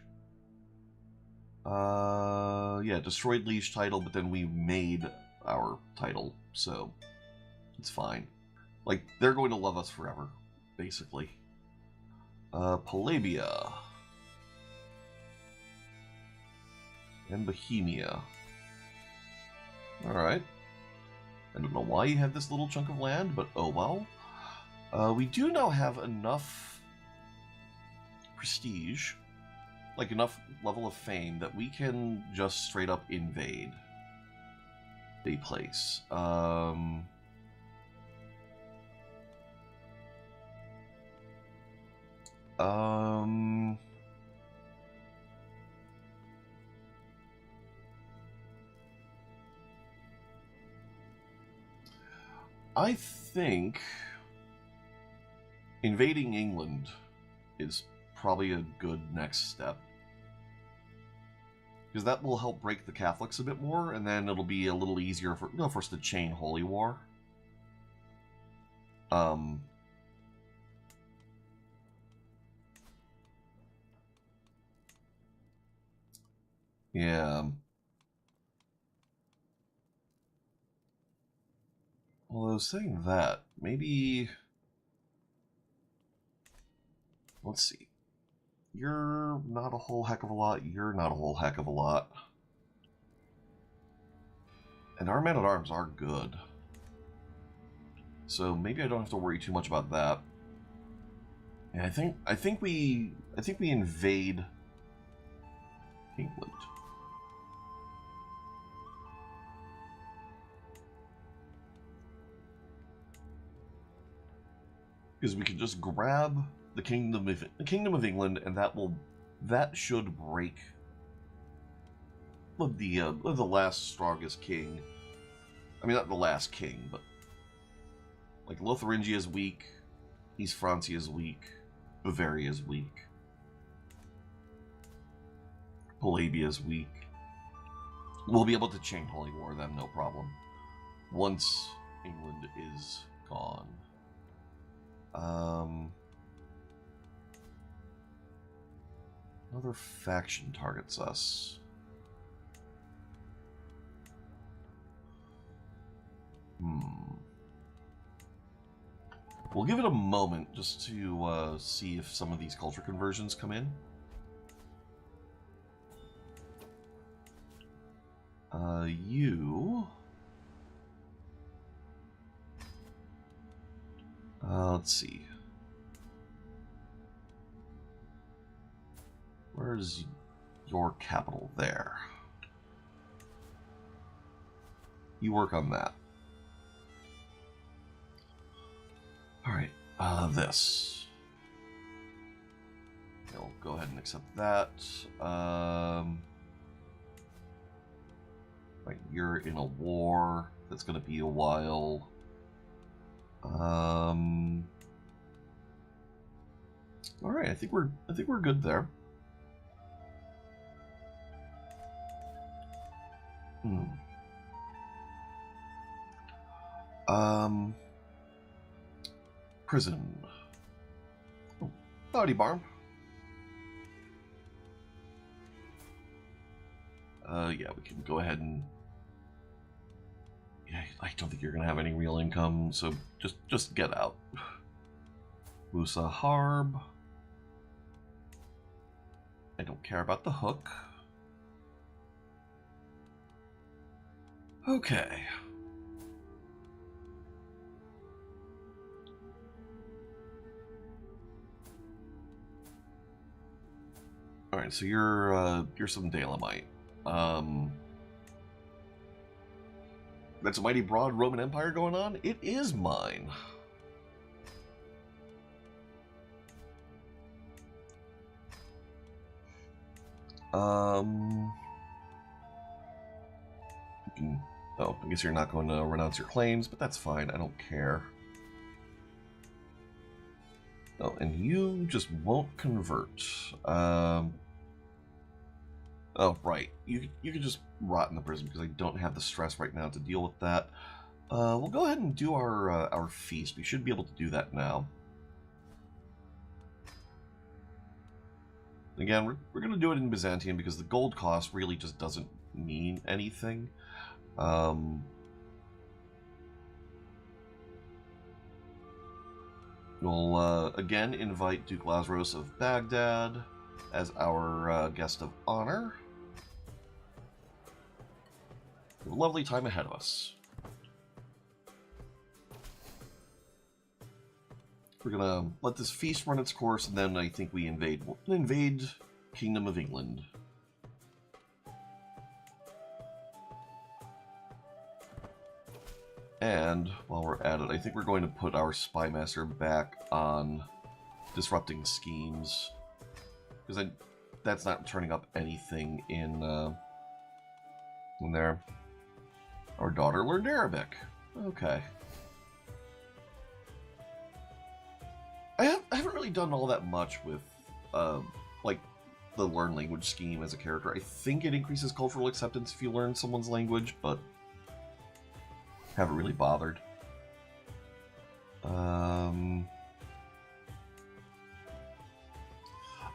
Yeah, destroyed Liege title, but then we made our title, so it's fine. Like, they're going to love us forever, basically. Polabia. And Bohemia. Alright. I don't know why you have this little chunk of land, but oh well. We do now have enough prestige, like enough level of fame, that we can just straight up invade a place. I think invading England is probably a good next step, because that will help break the Catholics a bit more, and then it'll be a little easier for us to chain Holy War. Yeah. Although saying that, maybe... Let's see. You're not a whole heck of a lot. You're not a whole heck of a lot. And our men-at-arms are good. So maybe I don't have to worry too much about that. And I think we invade England. Because we can just grab the Kingdom of England, and that should break the last strongest king. I mean, not the last king, but like Lotharingia is weak, East Francia is weak, Bavaria is weak, Polabia is weak. We'll be able to chain Holy War them, no problem, once England is gone. Another faction targets us. We'll give it a moment just to see if some of these culture conversions come in. Let's see. Where's your capital? There. You work on that. Alright, this. I'll go ahead and accept that. Right, you're in a war. That's gonna be a while. Alright, I think we're good there. Prison. Oh, howdy, Barn. Yeah, we can go ahead and... Yeah, I don't think you're gonna have any real income, so just get out. Musa Harb. I don't care about the hook. Okay. All right, so you're some Dalamite. That's a mighty broad Roman Empire going on. It is mine. You can, oh, I guess you're not going to renounce your claims, but that's fine. I don't care. Oh, and you just won't convert. Oh, right. You can just rot in the prison because I don't have the stress right now to deal with that. We'll go ahead and do our feast. We should be able to do that now. Again, we're going to do it in Byzantium because the gold cost really just doesn't mean anything. We'll again invite Duke Lazarus of Baghdad as our guest of honor. A lovely time ahead of us. We're gonna let this feast run its course, and then I think we invade Kingdom of England. And while we're at it, I think we're going to put our spy master back on disrupting schemes, because that's not turning up anything in there. Our daughter learned Arabic. Okay. I haven't really done all that much with, like, the learn language scheme as a character. I think it increases cultural acceptance if you learn someone's language, but haven't really bothered. I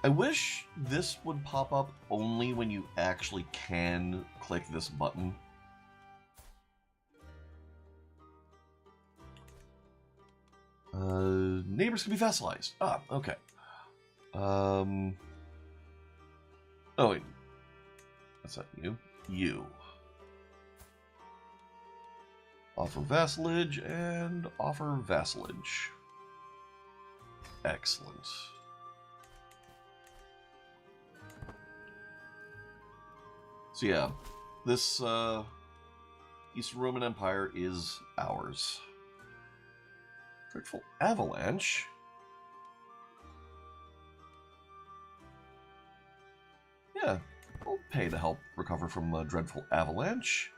wish this would pop up only when you actually can click this button. Neighbors can be vassalized. Ah, okay. Oh, wait. That's not you. You. Offer vassalage and offer vassalage. Excellent. So yeah, this Eastern Roman Empire is ours. Dreadful avalanche? Yeah, we'll pay to help recover from a dreadful avalanche.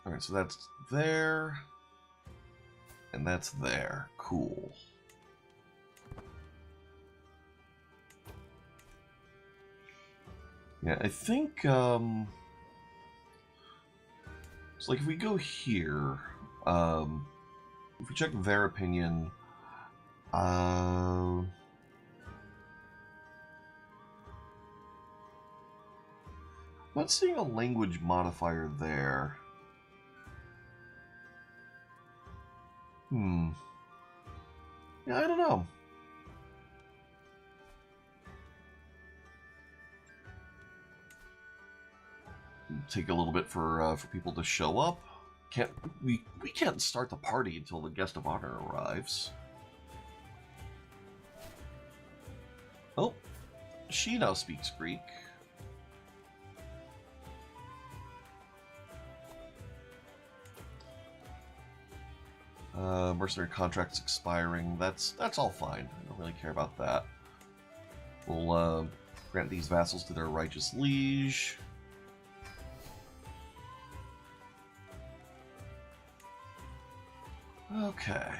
Alright, so that's there. And that's there. Cool. Yeah, I think, so like if we go here, if we check their opinion, I'm not seeing a language modifier there. Yeah, I don't know. Take a little bit for people to show up. We can't start the party until the guest of honor arrives. Oh, she now speaks Greek. Mercenary contracts expiring. That's all fine. I don't really care about that. We'll grant these vassals to their righteous liege. Okay.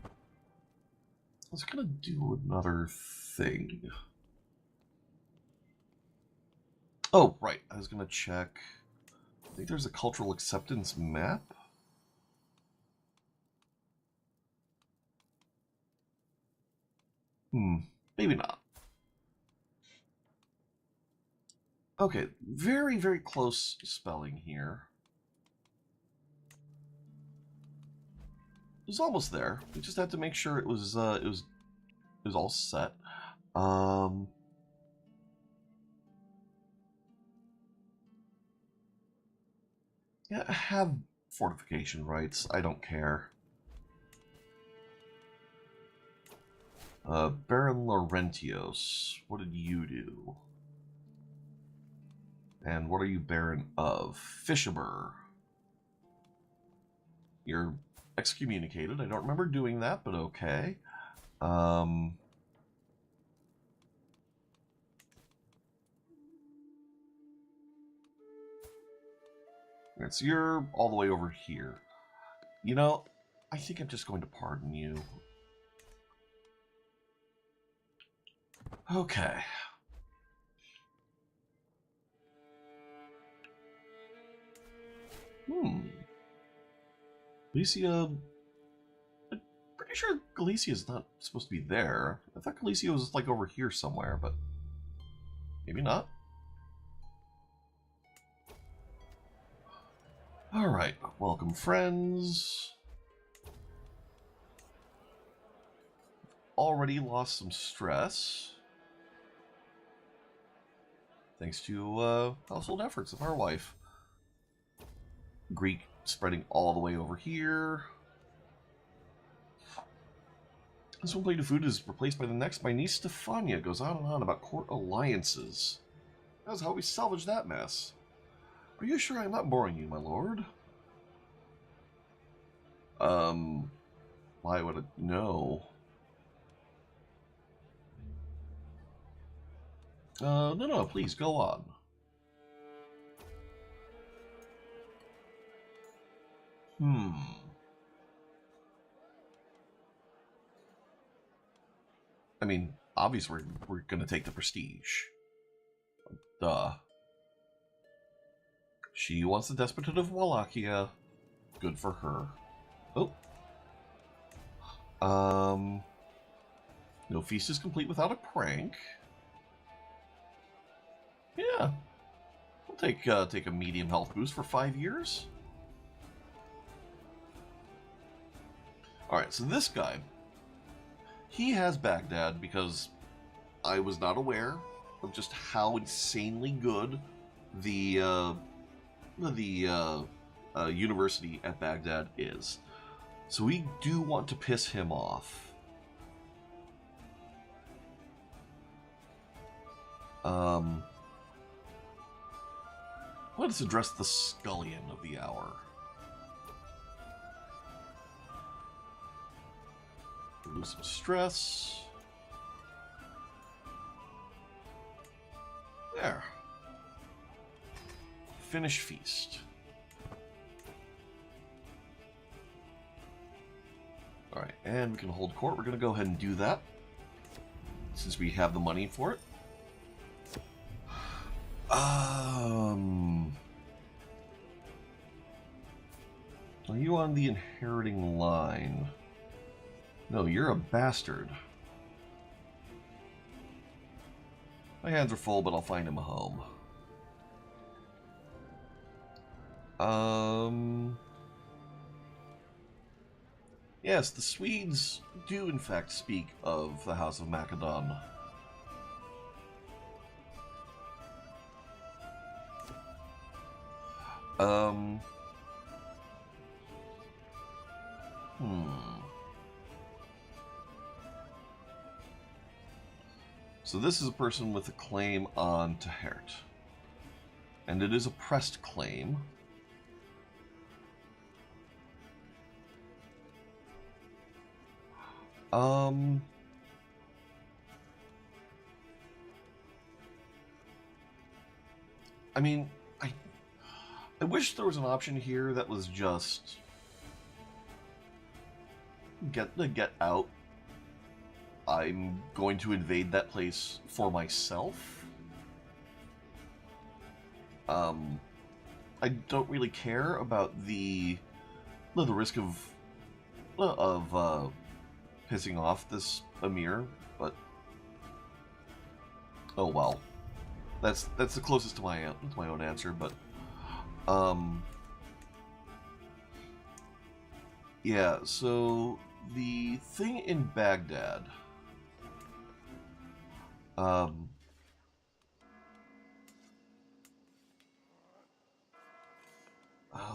I was gonna do another thing. Oh, right. I was gonna check. I think there's a cultural acceptance map. Maybe not. Okay, very, very close spelling here. It was almost there. We just had to make sure it was all set. Yeah, I have fortification rights. I don't care. Baron Laurentios, what did you do? And what are you Baron of? Fishaber. You're excommunicated. I don't remember doing that, but okay. Um, so you're all the way over here. You know, I think I'm just going to pardon you. Okay. Galicia... I'm pretty sure Galicia's not supposed to be there. I thought Galicia was like over here somewhere, but maybe not. Alright, welcome friends. Already lost some stress. Thanks to household efforts of our wife. Greek spreading all the way over here. This one plate of food is replaced by the next. My niece Stefania goes on and on about court alliances. That's how we salvage that mess. Are you sure I'm not boring you, my lord? Why would it? No. No, please, go on. I mean, obviously we're gonna take the prestige. Duh. She wants the Despotate of Wallachia. Good for her. Oh. No feast is complete without a prank. Yeah. We'll take a medium health boost for 5 years. Alright, so this guy, he has Baghdad because I was not aware of just how insanely good the university at Baghdad is. So we do want to piss him off. Let us address the scullion of the hour. Lose some stress. There. Finish feast. Alright, and we can hold court. We're going to go ahead and do that, since we have the money for it. Are you on the inheriting line? No, you're a bastard. My hands are full, but I'll find him a home. Yes, the Swedes do in fact speak of the House of Macedon. So this is a person with a claim on Tahert. And it is a pressed claim. I mean, I wish there was an option here that was just get out. I'm going to invade that place for myself. I don't really care about the risk of pissing off this Emir, but oh well. That's the closest to my own answer, but yeah, so the thing in Baghdad,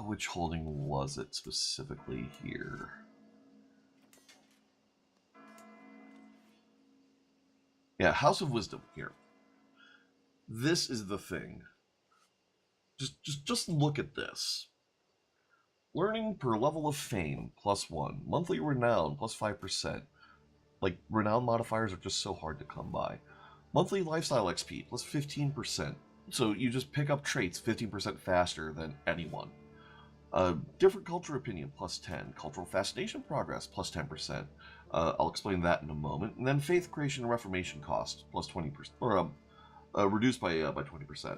which holding was it specifically here? Yeah, House of Wisdom here. This is the thing. Just look at this. Learning per level of fame, +1. Monthly renown, +5%. Like, renown modifiers are just so hard to come by. Monthly lifestyle XP, plus 15%. So you just pick up traits 15% faster than anyone. Different culture opinion, plus 10. Cultural fascination progress, plus 10%. I'll explain that in a moment. And then faith creation and reformation cost, plus 20%. Or reduced by 20%.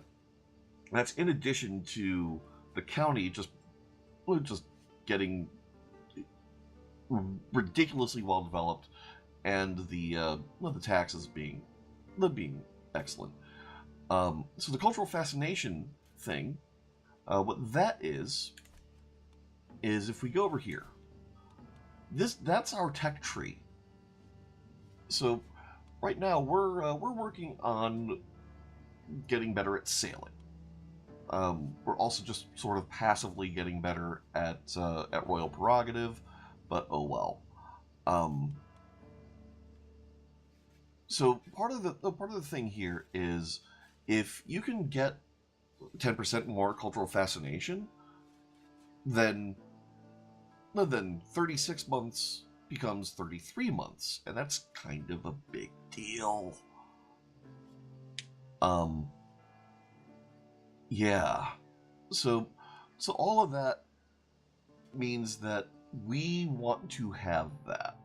That's in addition to the county just getting ridiculously well developed, and the taxes being excellent. So the cultural fascination thing, what that is if we go over here, that's our tech tree. So right now we're working on getting better at sailing. We're also just sort of passively getting better at royal prerogative, but oh well. So part of the thing here is, if you can get 10% more cultural fascination, then 36 months becomes 33 months, and that's kind of a big deal. Yeah. So all of that means that we want to have that,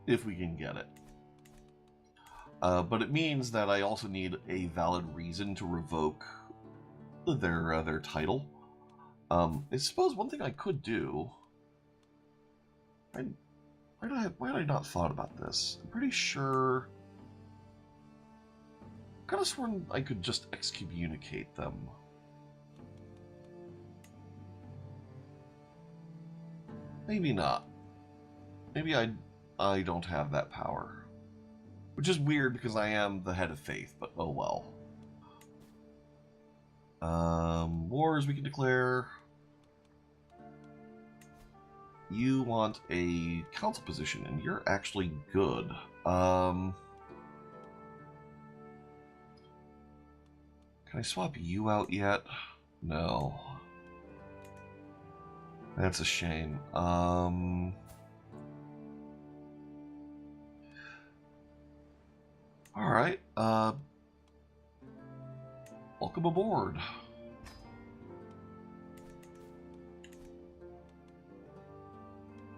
if we can get it. But it means that I also need a valid reason to revoke their title. I suppose one thing I could do... Why had I not thought about this? I'm pretty sure... I could have sworn I could just excommunicate them. Maybe not. Maybe I don't have that power. Which is weird, because I am the head of faith, but oh well. Wars we can declare. You want a council position, and you're actually good. Can I swap you out yet? No. That's a shame. Alright, welcome aboard.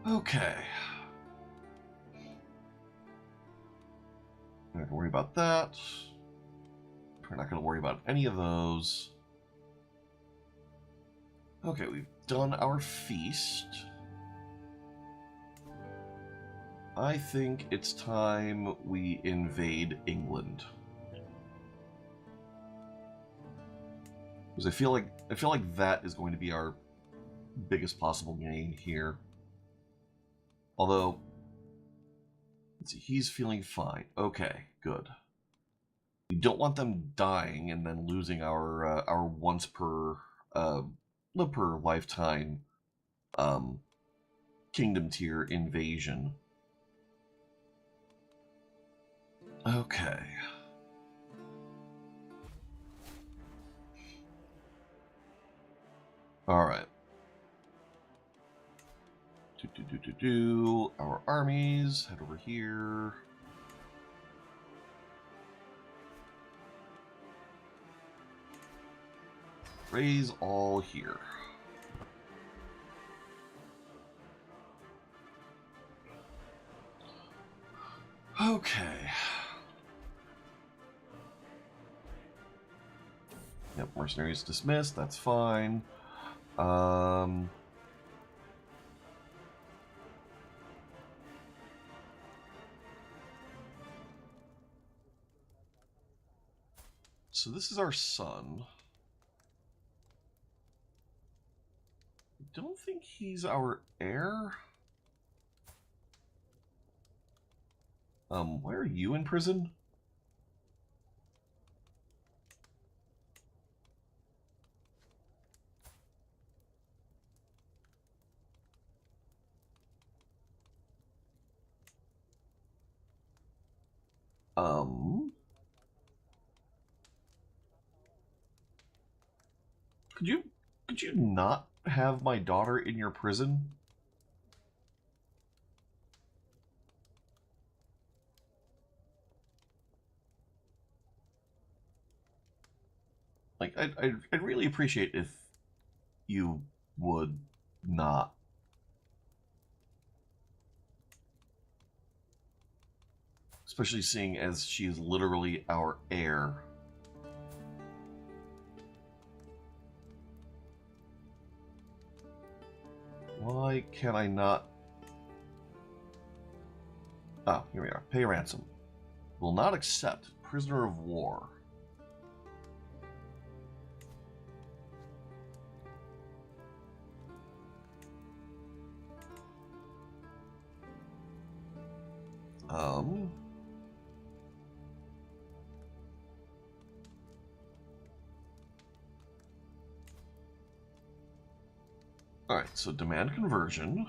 Okay. I'm not going to worry about that. We're not going to worry about any of those. Okay, we've done our feast. I think it's time we invade England. Because I feel like that is going to be our biggest possible gain here. Although, let's see, he's feeling fine. Okay, good. We don't want them dying and then losing our once per lifetime kingdom tier invasion. Okay. All right. Our armies head over here. Raise all here. Okay. Yep, mercenaries dismissed. That's fine. So this is our son. I don't think he's our heir. Why are you in prison? Could you not have my daughter in your prison? Like, I'd really appreciate if you would not. Especially seeing as she is literally our heir. Why can I not? Ah, here we are. Pay ransom. Will not accept. Prisoner of war. Alright, so demand conversion.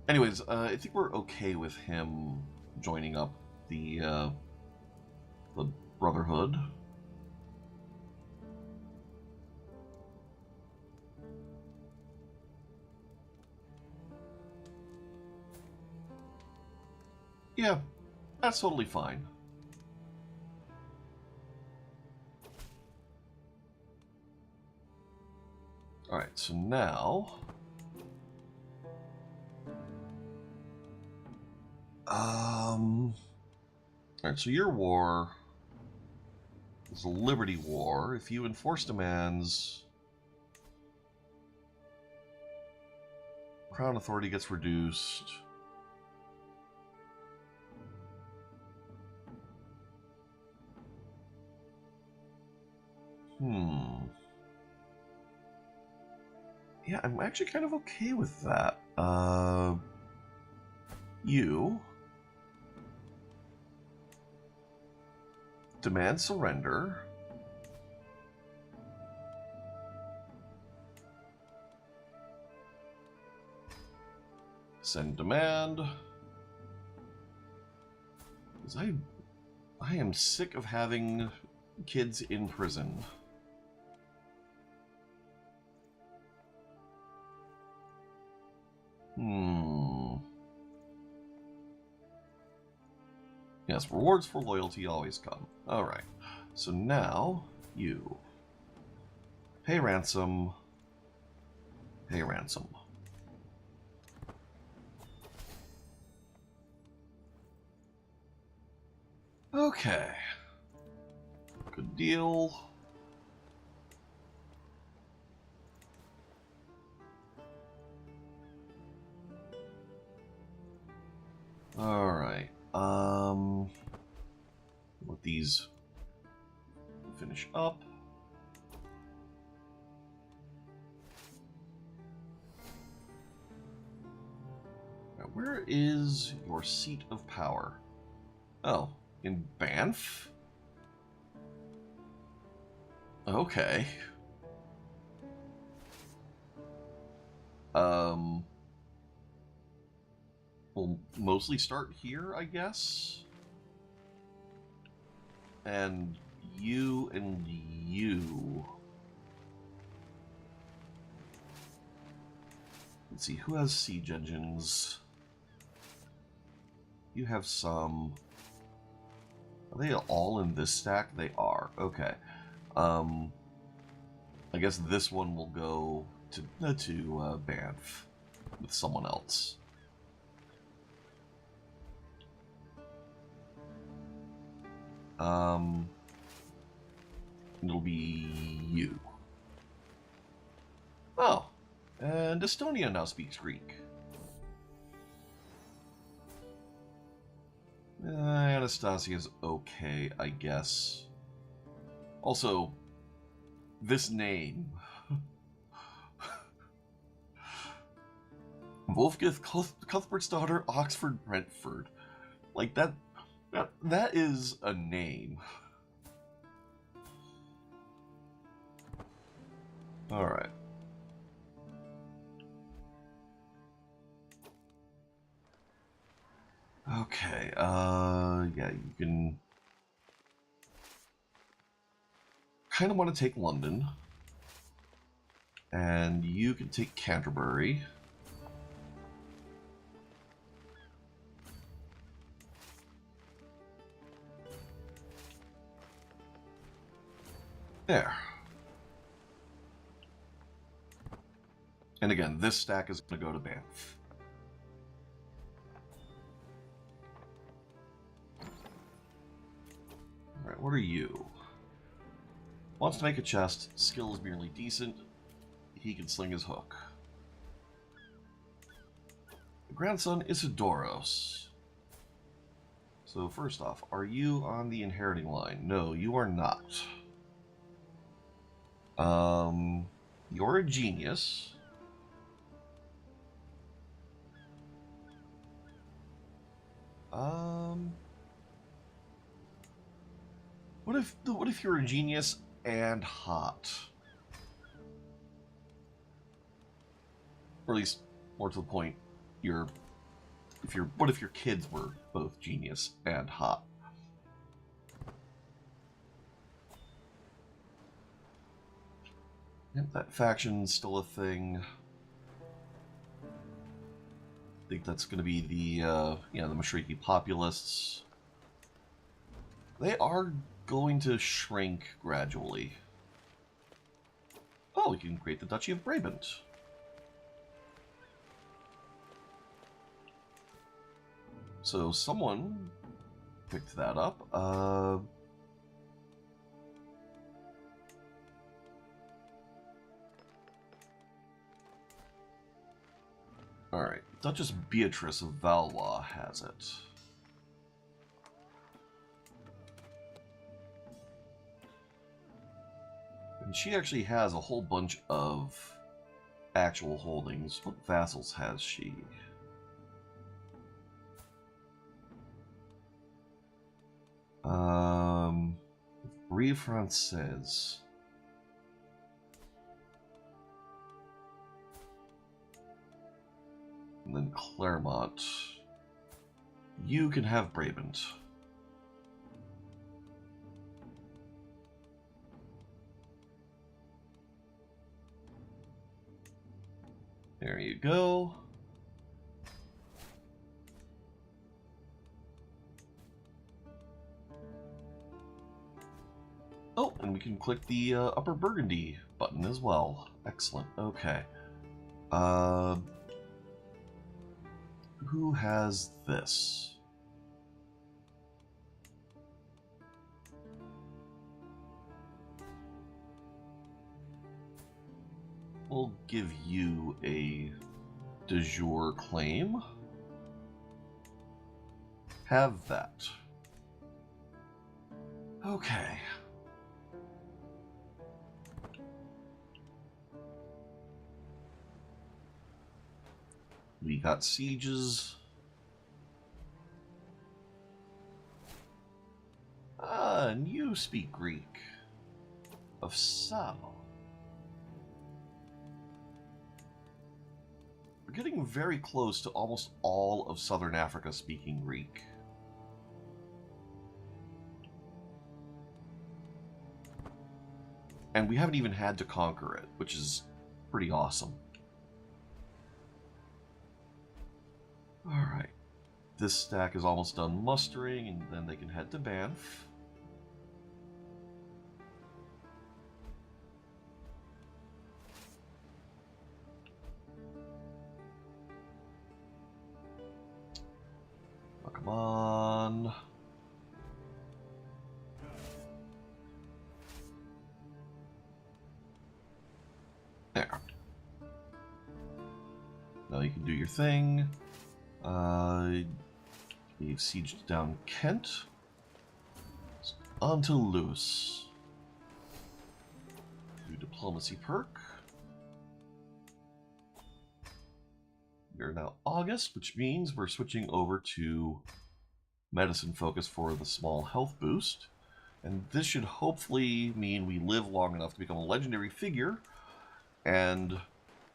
Anyways, I think we're okay with him joining up the Brotherhood. Yeah, that's totally fine. Alright, so now... Alright, so your war is a liberty war. If you enforce demands, Crown authority gets reduced. Yeah, I'm actually kind of okay with that. You demand surrender. Send demand. Because I am sick of having kids in prison. Yes, rewards for loyalty always come. Alright. So now, you. Pay ransom. Pay ransom. Okay. Good deal. Alright. Let these finish up. Now, where is your seat of power? Oh, in Banff? Okay. We'll mostly start here, I guess. And you and you. Let's see, who has siege engines? You have some. Are they all in this stack? They are. Okay. I guess this one will go to Banff with someone else. It'll be you. Oh, and Estonia now speaks Greek. Anastasia's okay, I guess. Also, this name. Wolfgith Cuthbert's daughter, Oxford Brentford. Like, that is a name. Alright. Okay, yeah, you can kind of want to take London. And you can take Canterbury. There. And again, this stack is going to go to Banff. Alright, what are you? Wants to make a chest. Skill is merely decent. He can sling his hook. The grandson Isidoros. So first off, are you on the inheriting line? No, you are not. You're a genius. What if you're a genius and hot? Or at least, more to the point, what if your kids were both genius and hot? Yep, that faction's still a thing. I think that's going to be the the Mashriki populists. They are going to shrink gradually. Oh, we can create the Duchy of Brabant. So someone picked that up. Alright, Duchess Beatrice of Valois has it. And she actually has a whole bunch of actual holdings. What vassals has she? Brie Francaise. And then Claremont. You can have Brabant. There you go. Oh, and we can click the Upper Burgundy button as well. Excellent. Okay. Who has this? We'll give you a de jure claim. Have that. Okay. We got sieges. And you speak Greek. Of Sal. We're getting very close to almost all of Southern Africa speaking Greek. And we haven't even had to conquer it, which is pretty awesome. Alright. This stack is almost done mustering, and then they can head to Banff. Oh, come on. There. Now you can do your thing. We've sieged down Kent. On to Lewis. Do diplomacy perk. We're now August, which means we're switching over to medicine focus for the small health boost. And this should hopefully mean we live long enough to become a legendary figure and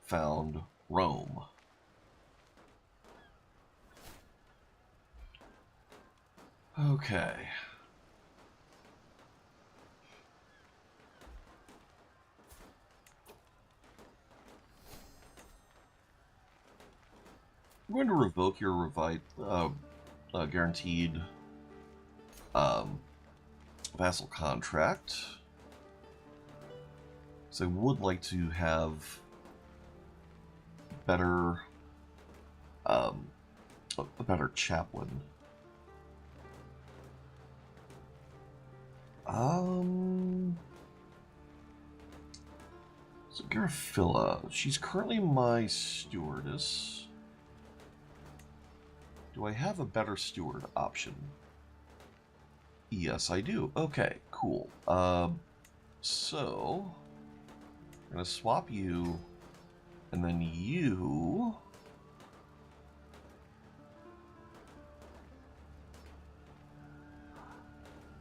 found Rome. Okay. I'm going to revoke your guaranteed vassal contract. So I would like to have better, a better chaplain. So Garafilla, she's currently my stewardess. Do I have a better steward option? Yes, I do. Okay, cool. So I'm gonna swap you, and then you.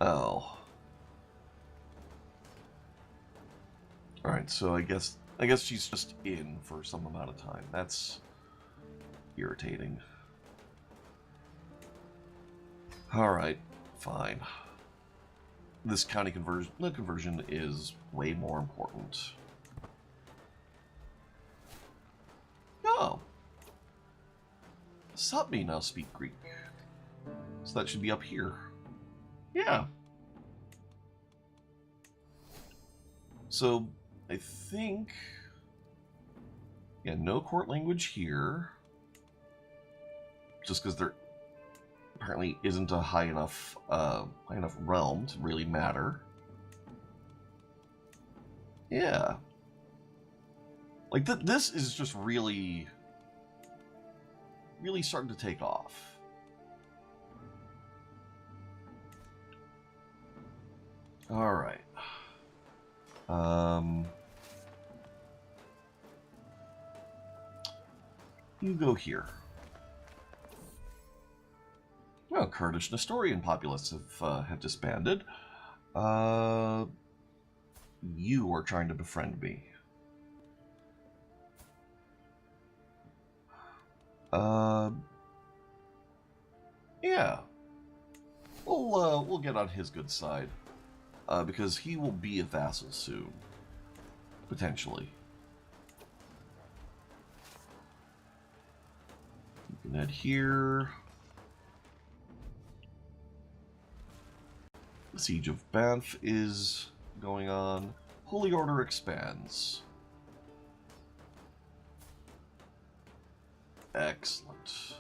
Oh. Alright, so I guess she's just in for some amount of time. That's irritating. Alright, fine. This county conversion is way more important. Oh. Sapmi now speak Greek. So that should be up here. Yeah. So I think, yeah, no court language here, just because there apparently isn't a high enough realm to really matter. Yeah, like this is just really starting to take off. All right. You go here. Well, Kurdish Nestorian populace have disbanded. You are trying to befriend me. Yeah. We'll get on his good side. Because he will be a vassal soon. Potentially. You can head here. The Siege of Banff is going on. Holy Order expands. Excellent.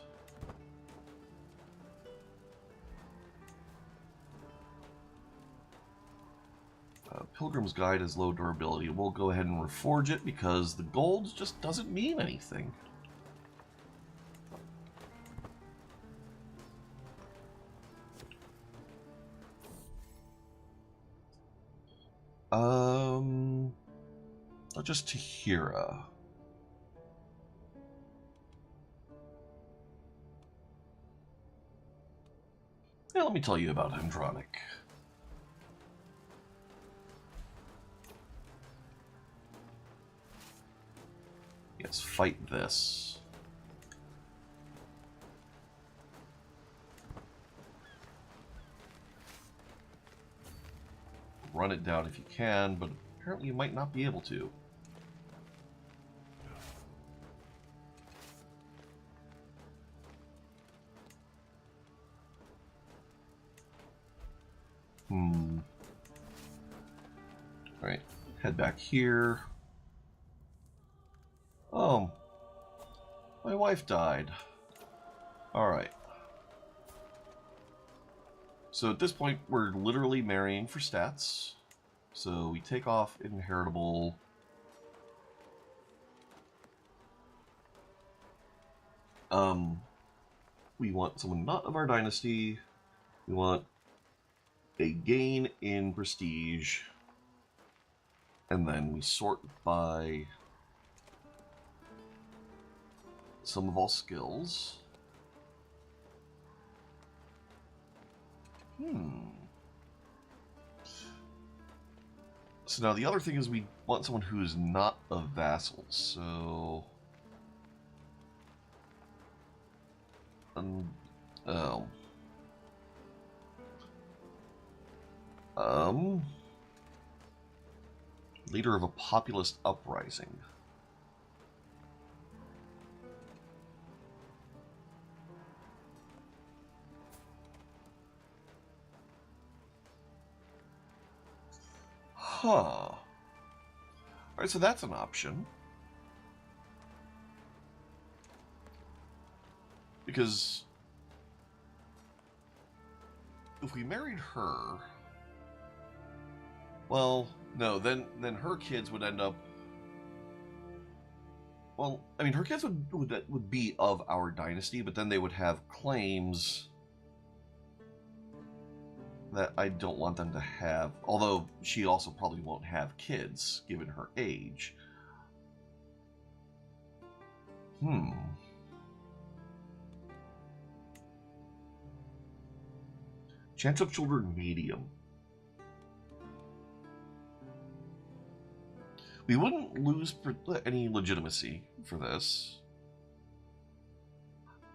Pilgrim's Guide is low durability. We'll go ahead and reforge it because the gold just doesn't mean anything. Just Tahira. Yeah, let me tell you about Hendronic. Yes, fight this. Run it down if you can, but apparently you might not be able to. Alright, head back here. Oh, my wife died. Alright. So at this point, we're literally marrying for stats. So we take off inheritable. We want someone not of our dynasty. We want a gain in prestige. And then we sort by sum of all skills. So now the other thing is we want someone who is not a vassal. So leader of a populist uprising. Huh. Alright, so that's an option. Because if we married her, well, no, then her kids would end up. Well, I mean, her kids would be of our dynasty, but then they would have claims that I don't want them to have. Although she also probably won't have kids, given her age. Chance of children medium. We wouldn't lose any legitimacy for this.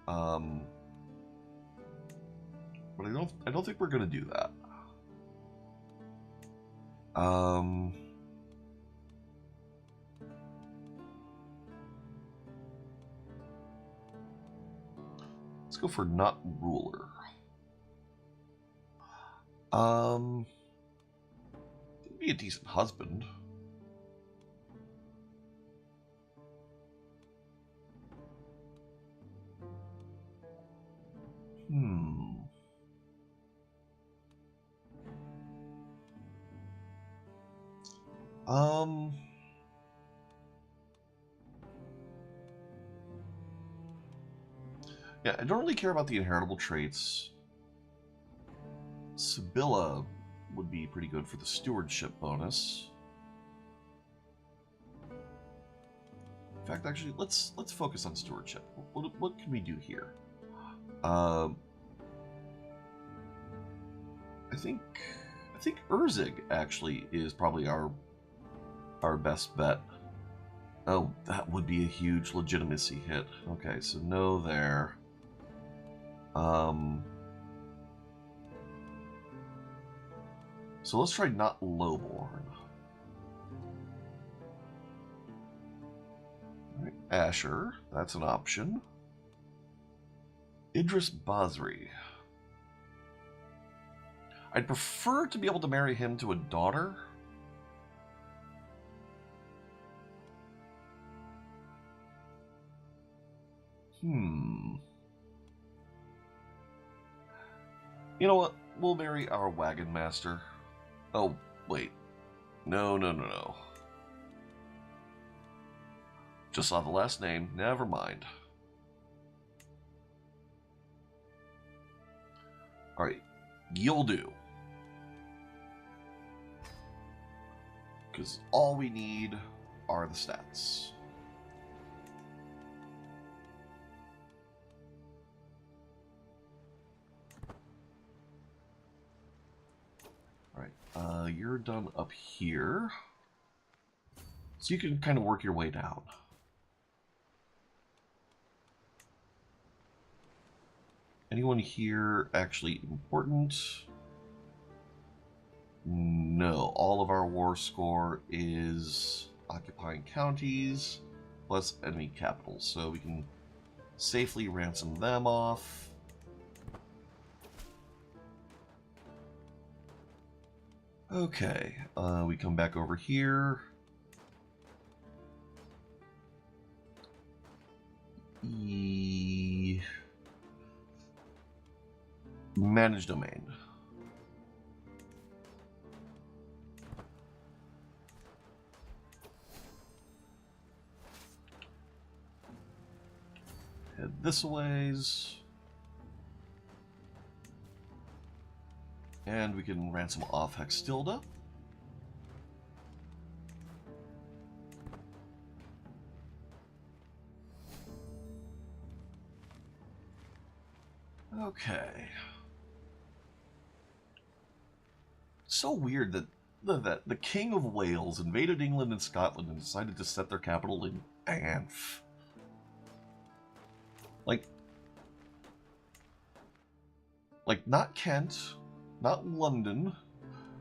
But I don't think we're gonna do that. Let's go for not ruler. Be a decent husband. Yeah, I don't really care about the inheritable traits. Sibylla would be pretty good for the stewardship bonus. In fact, actually, let's focus on stewardship. What can we do here? I think Urzig actually is probably our best bet. Oh, that would be a huge legitimacy hit. Okay, so no there. So let's try not lowborn. Right, Asher, that's an option. Idris Basri. I'd prefer to be able to marry him to a daughter. You know what? We'll marry our wagon master. Oh, wait. No. Just saw the last name. Never mind. Alright. You'll do. Because all we need are the stats. Alright, you're done up here. So you can kind of work your way down. Anyone here actually important? No, all of our war score is occupying counties plus enemy capitals, so we can safely ransom them off. Okay, we come back over here. Manage domain. Head this a ways. And we can ransom off Hextilda. Okay. So weird that the King of Wales invaded England and Scotland and decided to set their capital in Banff. Like not Kent, not London,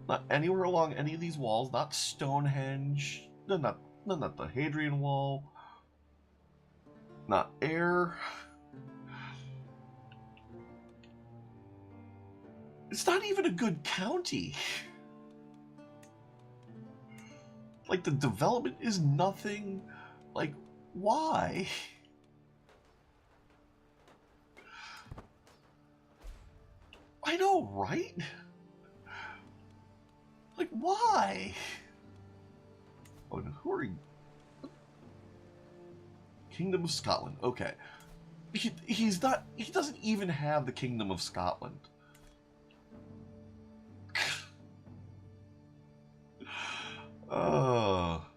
not anywhere along any of these walls, not Stonehenge, not the Hadrian Wall, not Ayr. It's not even a good county. Like, the development is nothing. Like, why? I know, right? Like, why? Oh, and who are you? Kingdom of Scotland. Okay. He's not... He doesn't even have the Kingdom of Scotland.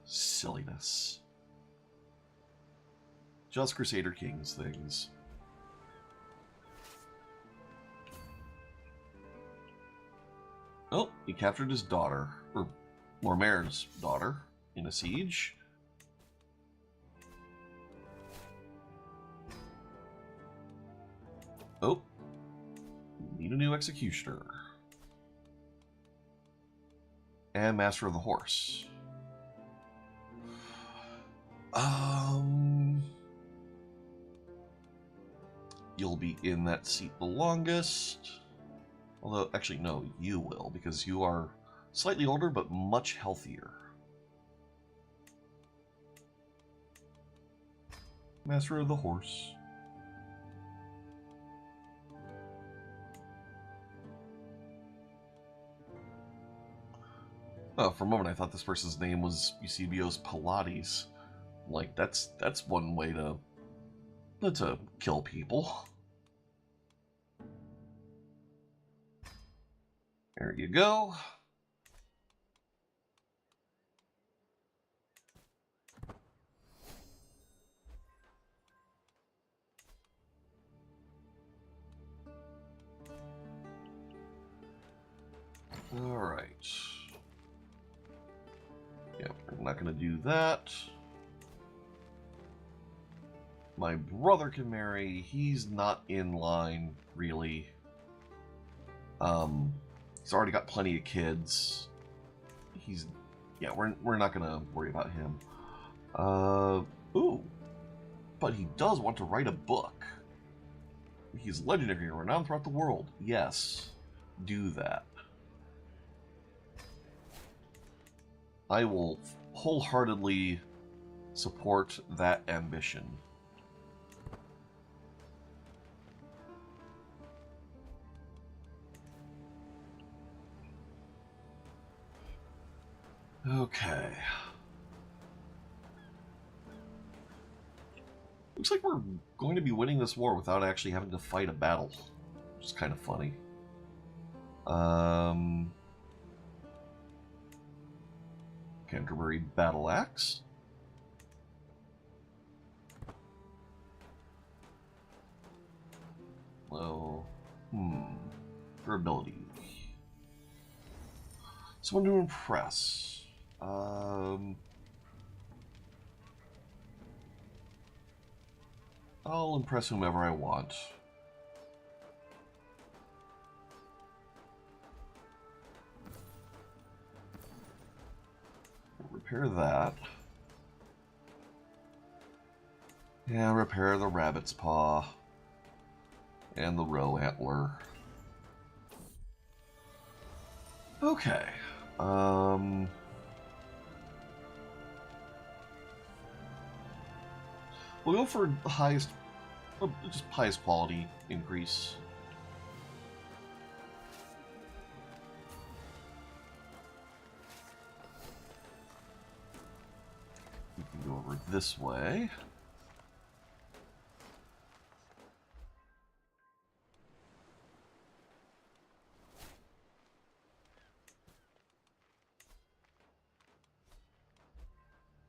Silliness. Just Crusader Kings things. Oh, he captured his daughter, or Lormair's daughter, in a siege. Oh, need a new executioner. And Master of the Horse. You'll be in that seat the longest. Although, actually, no, you will, because you are slightly older, but much healthier. Master of the Horse. Oh, for a moment I thought this person's name was Eusebio's Pilates. Like, that's one way to kill people. There you go. Alright. Yeah, we're not going to do that. My brother can marry. He's not in line, really. He's already got plenty of kids. Yeah, we're not going to worry about him. Ooh. But he does want to write a book. He's legendary and renowned throughout the world. Yes, do that. I will wholeheartedly support that ambition. Okay. Looks like we're going to be winning this war without actually having to fight a battle, which is kind of funny. Canterbury Battle Axe. Well, durability. Someone to impress. I'll impress whomever I want. Repair that. Yeah, repair the rabbit's paw. And the roe antler. Okay. We'll go for the highest, just highest quality increase. We can go over this way.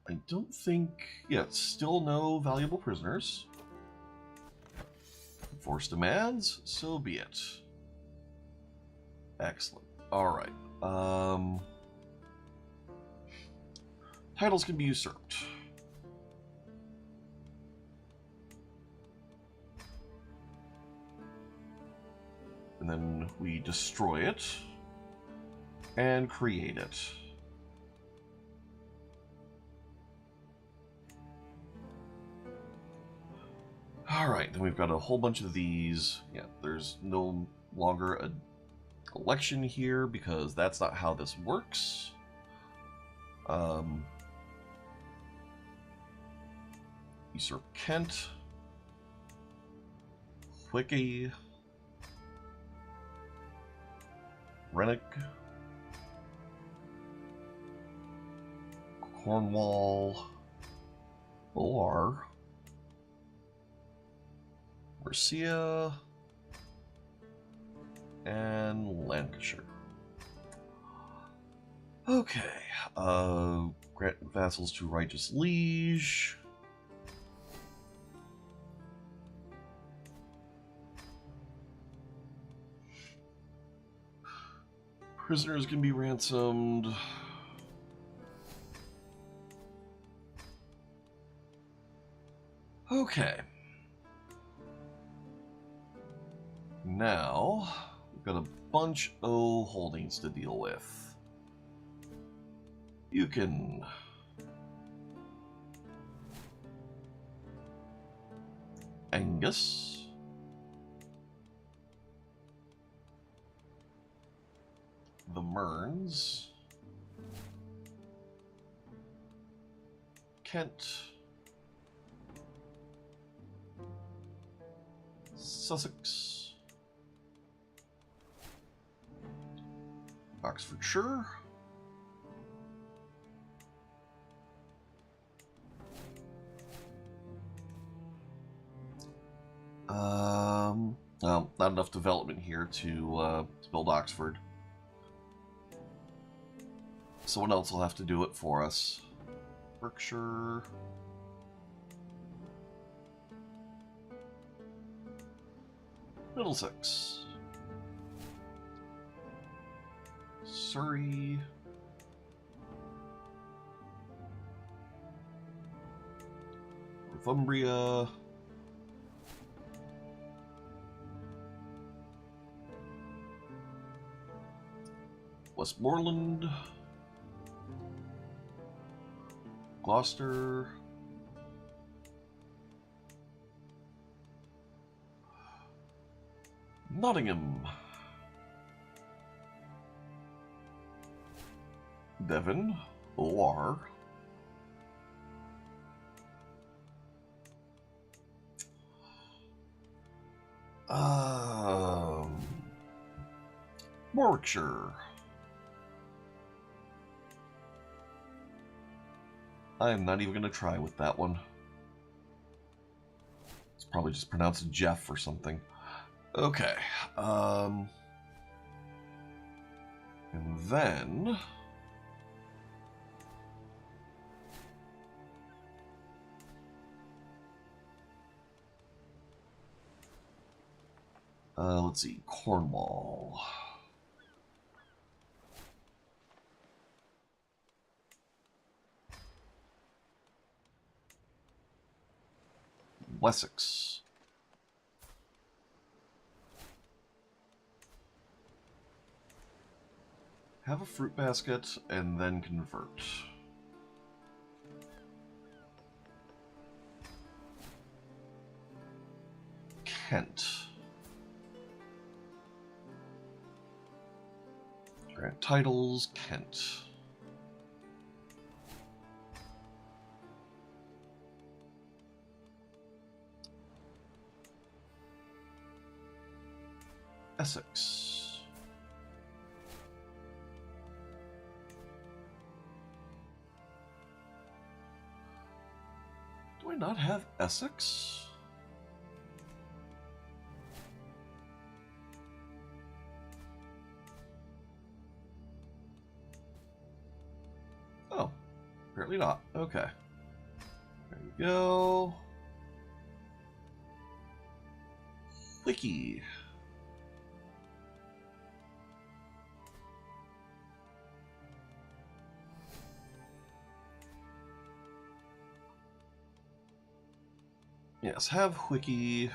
I don't think... Yeah, still no valuable prisoners. Forced demands, so be it. Excellent. Alright. Titles can be usurped. And then we destroy it. And create it. Alright, then we've got a whole bunch of these. Yeah, there's no longer a election here because that's not how this works. usurp Kent, Wiki, Rennick, Cornwall, OR, Mercia, and Lancashire. Okay, grant vassals to righteous liege. Prisoners can be ransomed. Okay. Now, we've got a bunch of holdings to deal with. You can Angus, the Mearns, Kent, Sussex, Oxfordshire, well, not enough development here to build Oxford. Someone else will have to do it for us. Berkshire. Middlesex. Surrey. Northumbria. Westmoreland. Gloucester. Nottingham. Devon. OR. Warwickshire. I am not even going to try with that one. It's probably just pronounced Jeff or something. Okay. And then... let's see. Cornwall. Wessex. Have a fruit basket and then convert. Kent. Grant titles, Kent. Essex. Do I not have Essex? Oh, apparently not. Okay. There you go. Wiki. Yes, have Wiki.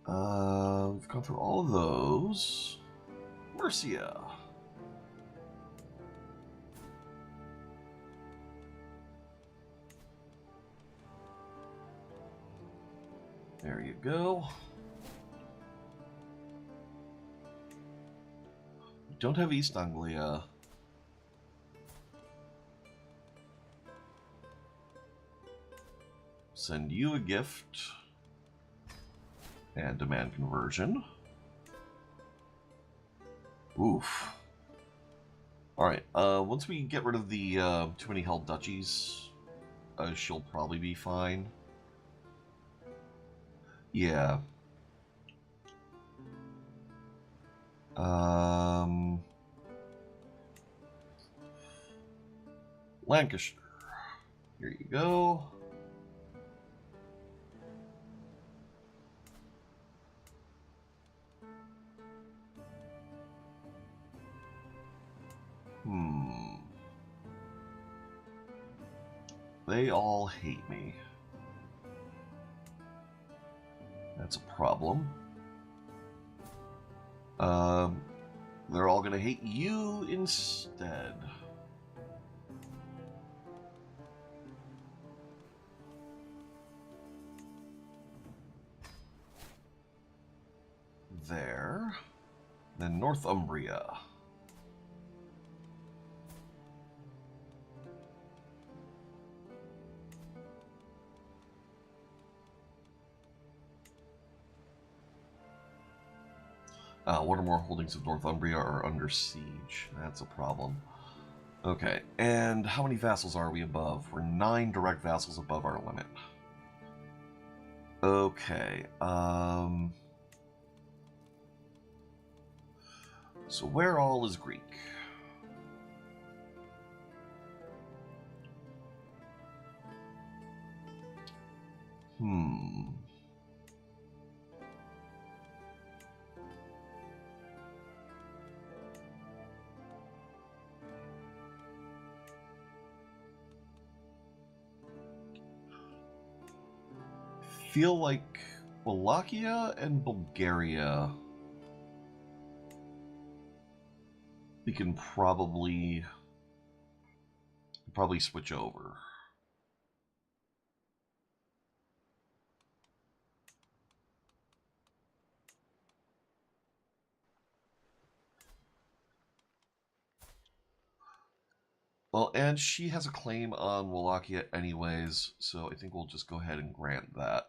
We've gone through all of those. Mercia. There you go. We don't have East Anglia. Send you a gift. And demand conversion. Oof. Alright, once we get rid of the too many held duchies, she'll probably be fine. Yeah. Lancashire. Here you go. They all hate me. That's a problem. They're all gonna hate you instead. There. Then Northumbria. One or more holdings of Northumbria are under siege. That's a problem. Okay, and how many vassals are we above? We're 9 direct vassals above our limit. Okay, so where all is Greek? Feel like Wallachia and Bulgaria we can probably switch over. Well, and she has a claim on Wallachia anyways, so I think we'll just go ahead and grant that.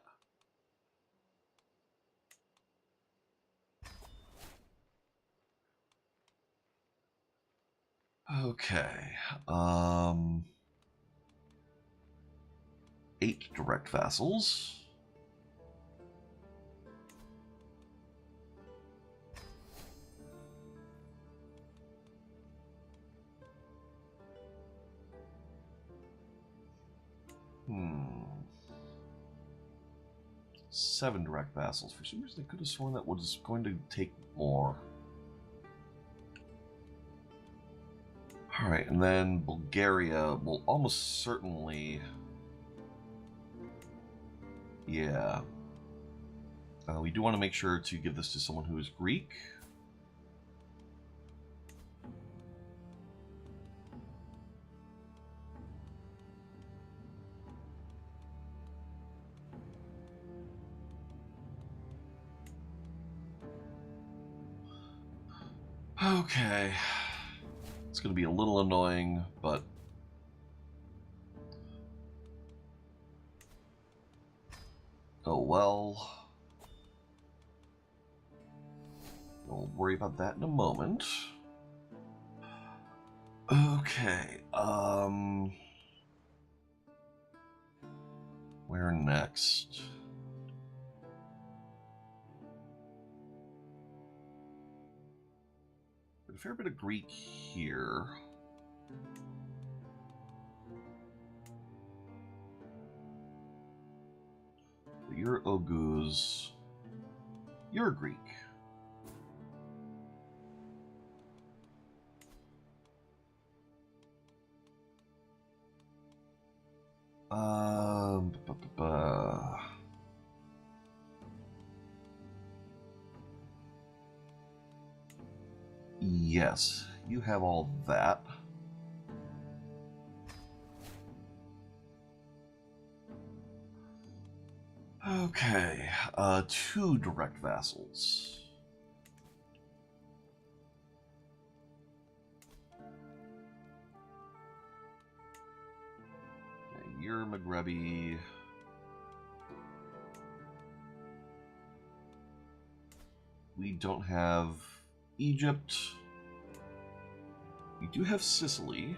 Okay. 8 direct vassals. Hmm. 7 direct vassals. For some reason, I could have sworn that was going to take more. Alright, and then Bulgaria will almost certainly... Yeah. We do want to make sure to give this to someone who is Greek. Okay. It's going to be a little annoying, but... Oh well. We'll worry about that in a moment. Okay, where next? A fair bit of Greek here. You're Oguz. You're Greek. Yes, you have all that. Okay, 2 direct vassals. Okay, you're Magrebi. We don't have Egypt. We do have Sicily.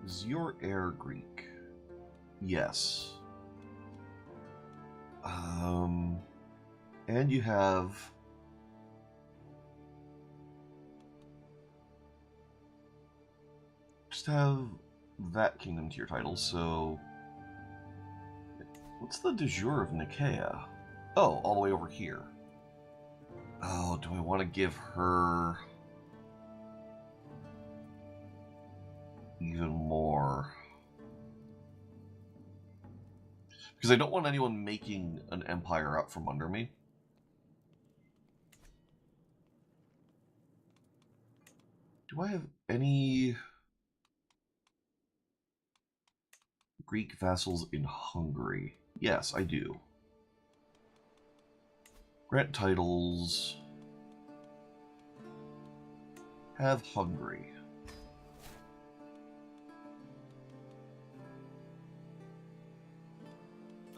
Is your heir Greek? Yes. And you have just have that kingdom to your title, so what's the de jure of Nicaea? Oh, all the way over here. Oh, do I want to give her even more? Because I don't want anyone making an empire out from under me. Do I have any Greek vassals in Hungary? Yes, I do. Grant titles. Have Hungary.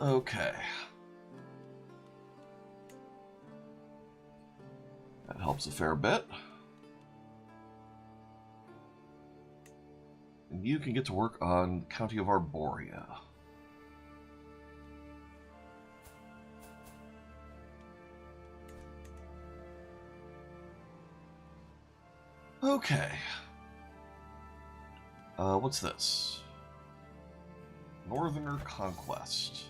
Okay. That helps a fair bit. And you can get to work on the County of Arborea. Okay. What's this? Northerner Conquest.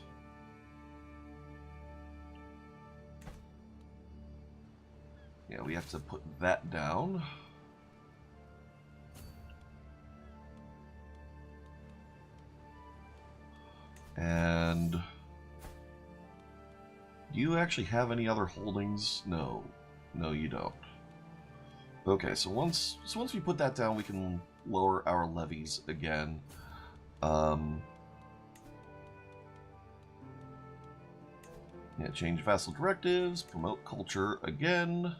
Yeah, we have to put that down. And do you actually have any other holdings? No. No, you don't. Okay, so once we put that down, we can lower our levies again. Yeah, change vassal directives, promote culture again.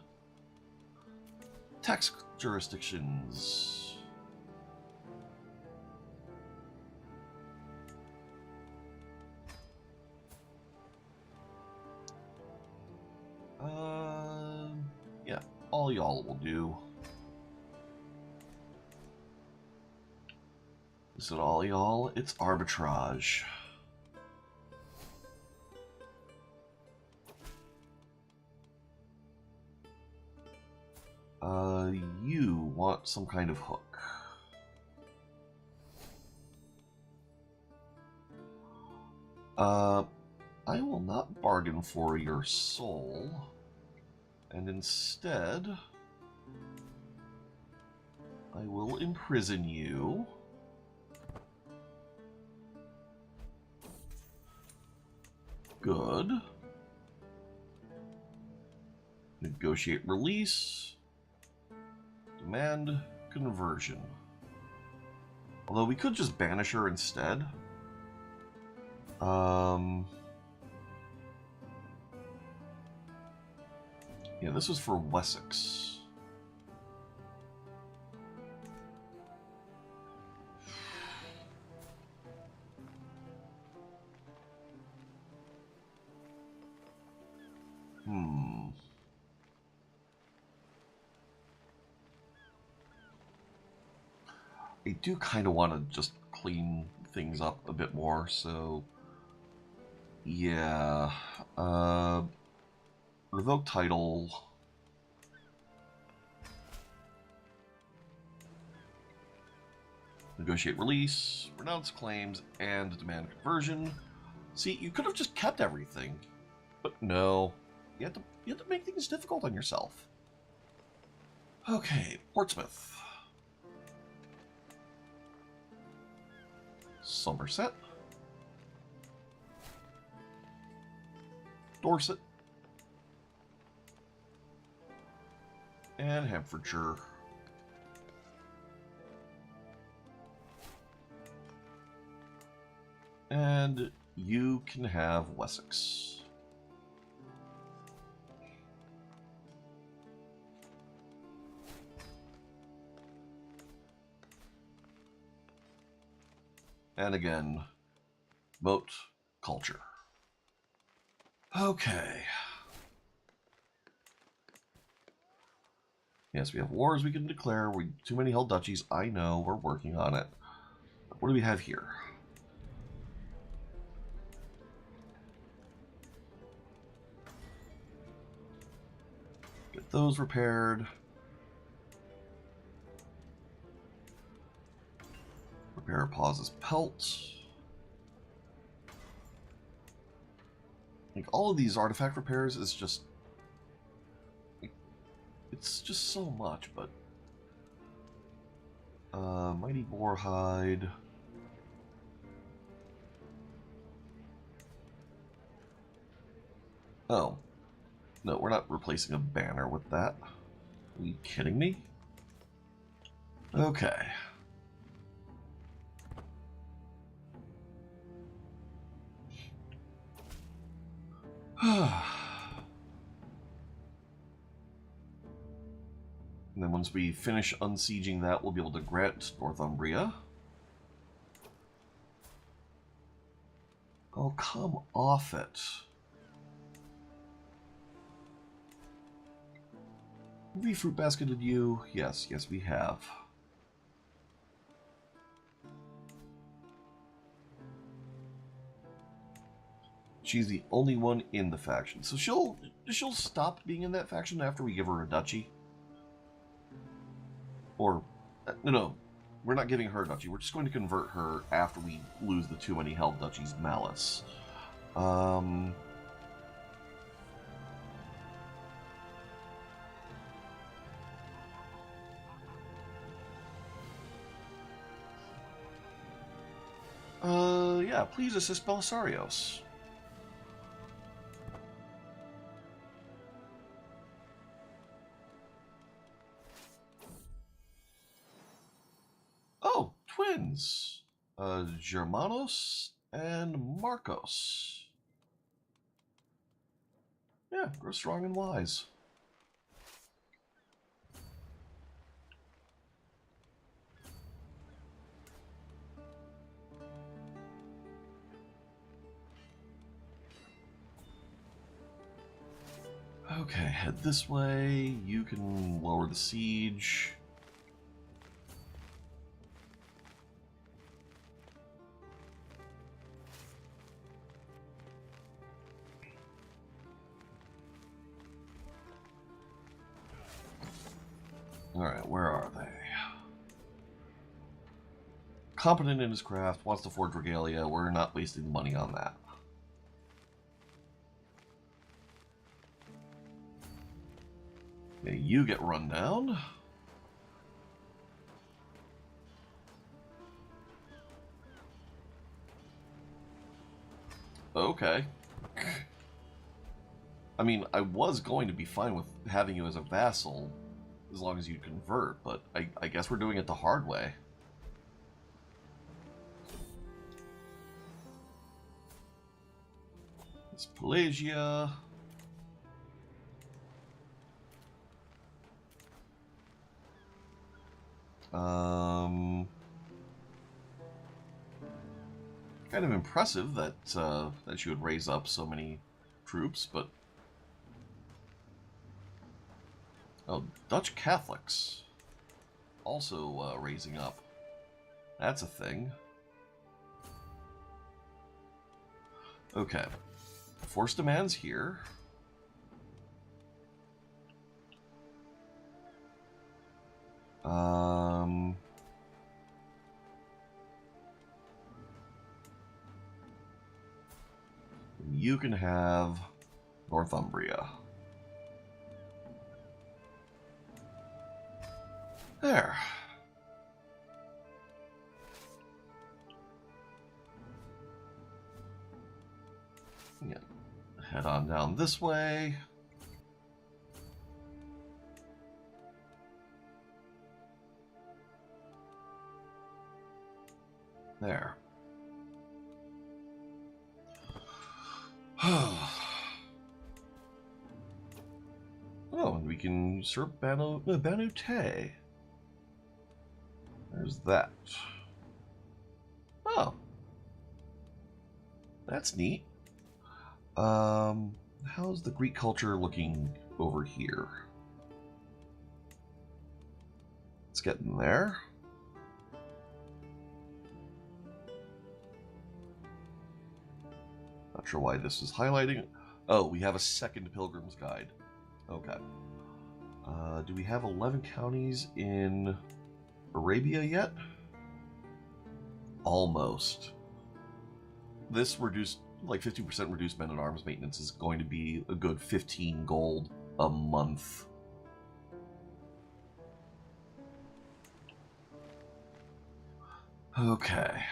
Tax jurisdictions. Yeah, all y'all will do. Is it all y'all? It's arbitrage. You want some kind of hook. I will not bargain for your soul, and instead, I will imprison you. Good. Negotiate release. Demand conversion. Although we could just banish her instead. Yeah, this was for Wessex. I do kind of want to just clean things up a bit more, so yeah. Revoke title. Negotiate release, renounce claims, and demand conversion. See, you could have just kept everything, but no. You have to make things difficult on yourself. Okay, Portsmouth. Somerset. Dorset. And Hertfordshire. And you can have Wessex. And again, vote culture. Okay. Yes, we have wars we can declare. Too many held duchies. I know. We're working on it. What do we have here? Get those repaired. Repair pauses pelt. Like, all of these artifact repairs is just... It's just so much, but... Mighty Boarhide. Oh. No, we're not replacing a banner with that. Are you kidding me? Okay. And then once we finish unsieging that, we'll be able to grant Northumbria. Oh, come off it. Have we fruit basketed you? Yes, yes we have. She's the only one in the faction. So she'll stop being in that faction after we give her a duchy? Or, no, we're not giving her a duchy. We're just going to convert her after we lose the too many held duchies malice. Yeah, please assist Belisarios. Oh, twins. Germanos and Marcos. Yeah, grow strong and wise. Okay, head this way. You can lower the siege. Alright, where are they? Competent in his craft, wants to forge regalia. We're not wasting money on that. Okay, you get run down. Okay. I mean, I was going to be fine with having you as a vassal as long as you convert, but I guess we're doing it the hard way. It's Pelagia. Kind of impressive that that you would raise up so many troops, but oh, Dutch Catholics also raising up. That's a thing. Okay, force demands here. You can have Northumbria. There. Yeah. Head on down this way. There. Oh, and we can usurp Banu Te. There's that. Oh, That's neat. How's the Greek culture looking over here? It's getting there. Not sure why this is highlighting. Oh, we have a second Pilgrim's Guide. Okay. Do we have 11 counties in Arabia yet? Almost. This reduced, like 50% reduced men-at-arms maintenance is going to be a good 15 gold a month. Okay.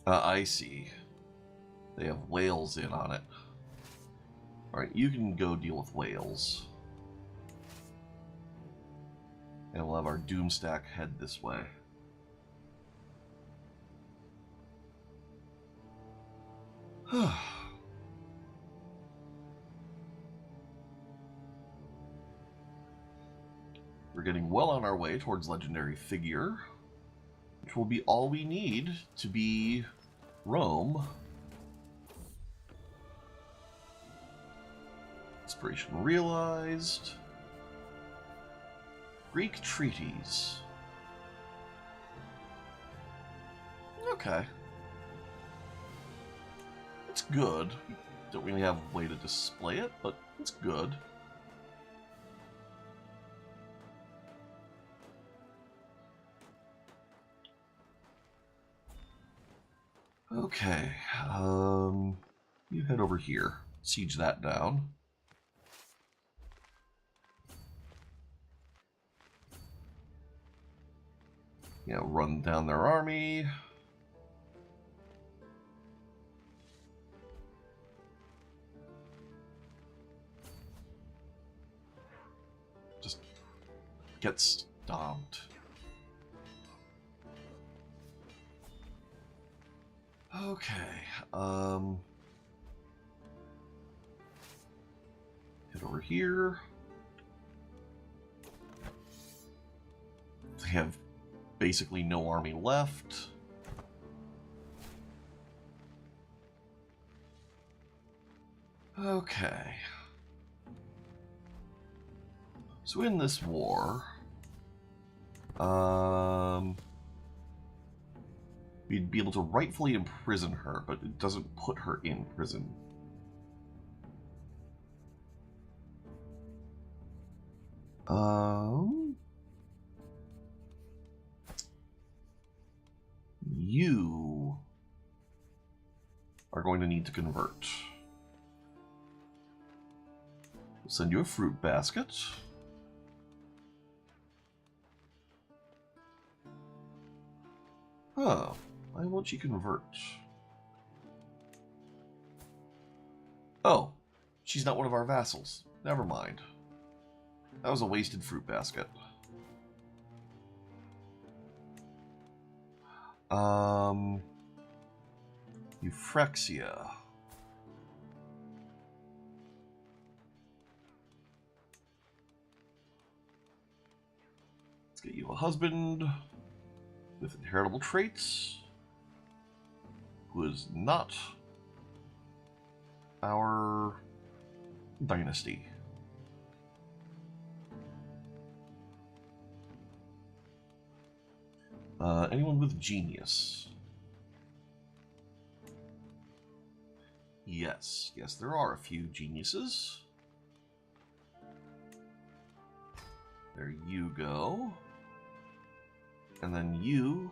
I see. They have whales in on it. Alright, you can go deal with whales. And we'll have our Doomstack head this way. We're getting well on our way towards Legendary Figure, which will be all we need to be Rome. Inspiration realized. Greek treaties. Okay. It's good. Don't really have a way to display it, but it's good. Okay, you head over here. Siege that down. Yeah, run down their army. Just get stomped. Okay, head over here. They have basically no army left. Okay. So in this war, we'd be able to rightfully imprison her, but it doesn't put her in prison. You are going to need to convert. We'll send you a fruit basket. Oh, why won't you convert? Oh, she's not one of our vassals. Never mind. That was a wasted fruit basket. Euphraxia. Let's get you a husband with inheritable traits, who is not our dynasty. Anyone with genius? Yes, there are a few geniuses. There you go. And then you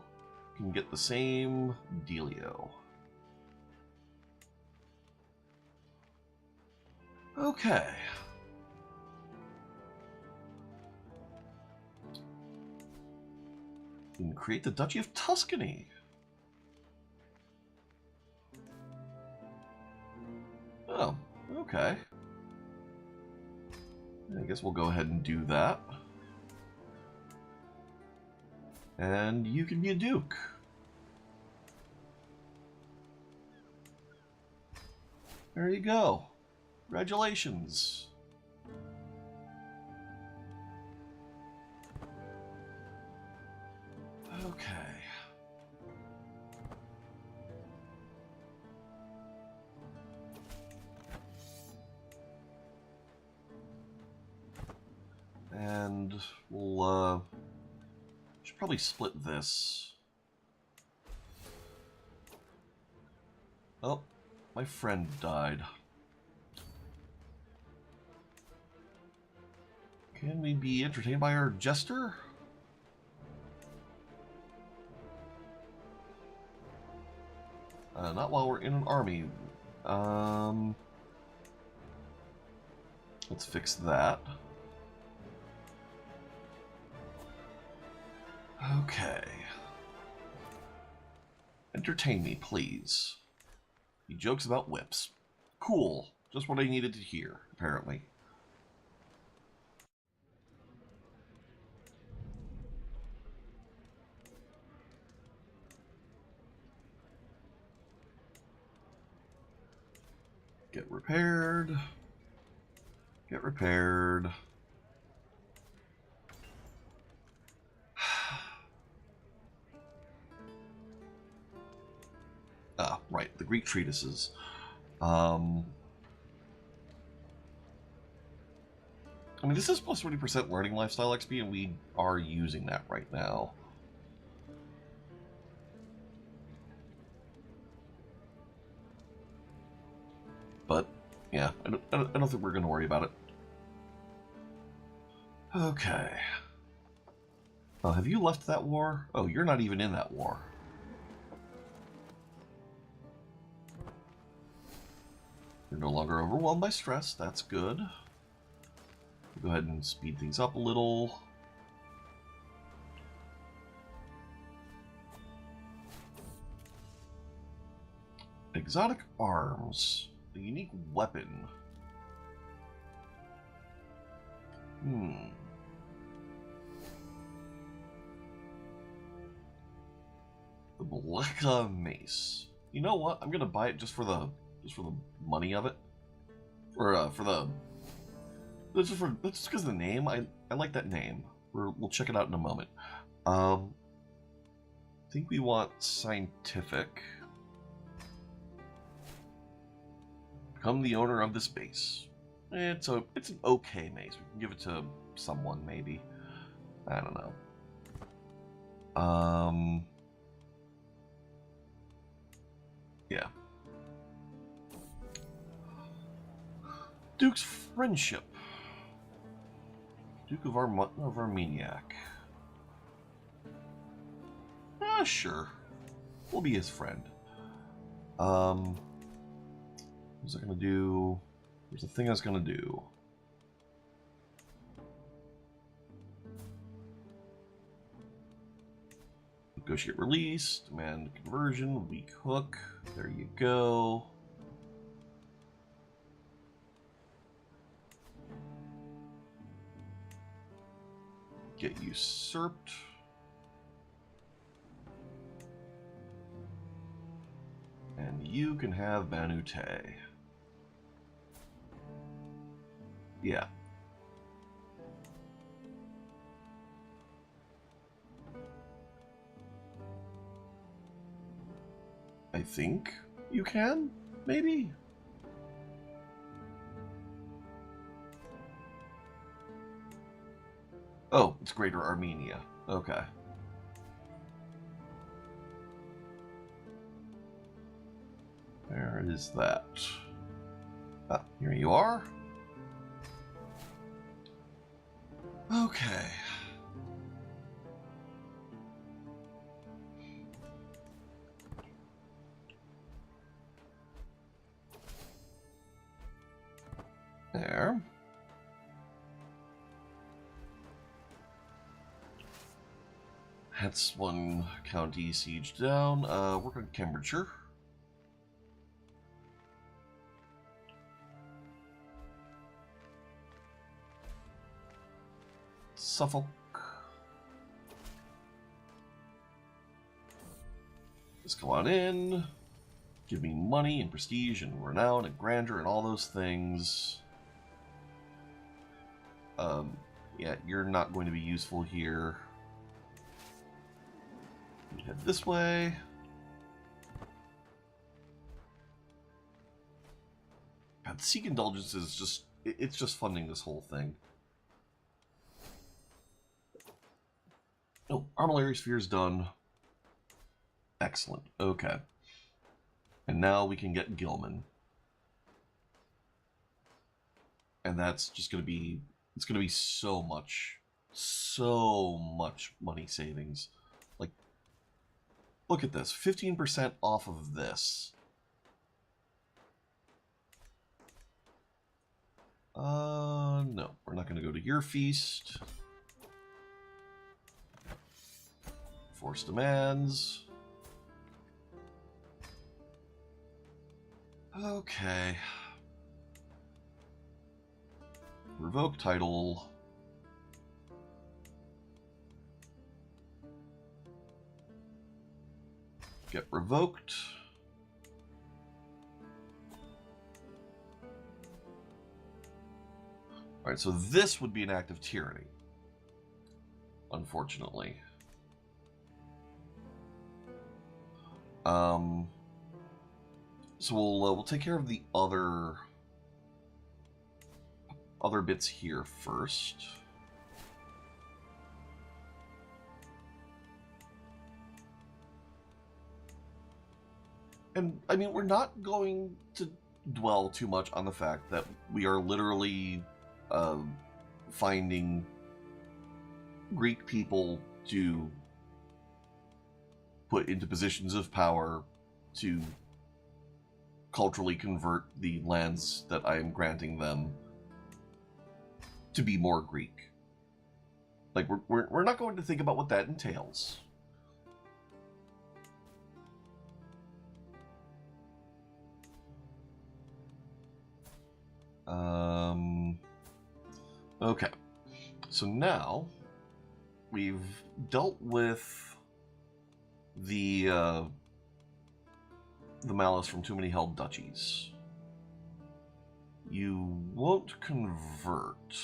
can get the same dealio. Okay. You can create the Duchy of Tuscany. Oh, okay. I guess we'll go ahead and do that. And you can be a duke. There you go. Congratulations. Okay. And should probably split this. Oh, my friend died. Can we be entertained by our jester? Not while we're in an army. Let's fix that. Okay. Entertain me, please. He jokes about whips. Cool. Just what I needed to hear, apparently. Get repaired. Get repaired. Ah, right, the Greek treatises. I mean, this is plus 20% learning lifestyle XP, and we are using that right now. But, yeah, I don't think we're going to worry about it. Okay. Oh, have you left that war? Oh, you're not even in that war. You're no longer overwhelmed by stress. That's good. Go ahead and speed things up a little. Exotic arms. A unique weapon. The Maleka Mace. You know what? I'm gonna buy it just for the money of it. Or just because of the name. I like that name. We'll check it out in a moment. I think we want scientific. Become the owner of this base. It's an okay mace. We can give it to someone, maybe. I don't know. Yeah. Duke's friendship. Duke of Armagnac. Sure. We'll be his friend. What's it gonna do? There's a thing I was gonna do. Negotiate release, demand conversion, weak hook. There you go. Get usurped. And you can have Banute. Yeah. I think you can, maybe? Oh, it's Greater Armenia. Okay. Where is that? Ah, here you are. Okay. There. That's one county siege down. Work on Cambridgeshire. Suffolk. Just go on in. Give me money and prestige and renown and grandeur and all those things. Yeah, you're not going to be useful here. Head this way. God, Seek Indulgence is just, it's just funding this whole thing. Oh, Armillary Sphere's done. Excellent. Okay. And now we can get Gilman. And that's just going to be... It's going to be so much money savings. Like, look at this. 15% off of this. No. We're not going to go to your feast. Force demands. Okay. Revoke title. Get revoked. Alright, so this would be an act of tyranny. Unfortunately. So we'll take care of the other bits here first. And I mean, we're not going to dwell too much on the fact that we are literally finding Greek people to put into positions of power to culturally convert the lands that I am granting them to be more Greek. Like, we're not going to think about what that entails. Okay. So now we've dealt with the malice from too many held duchies. You won't convert.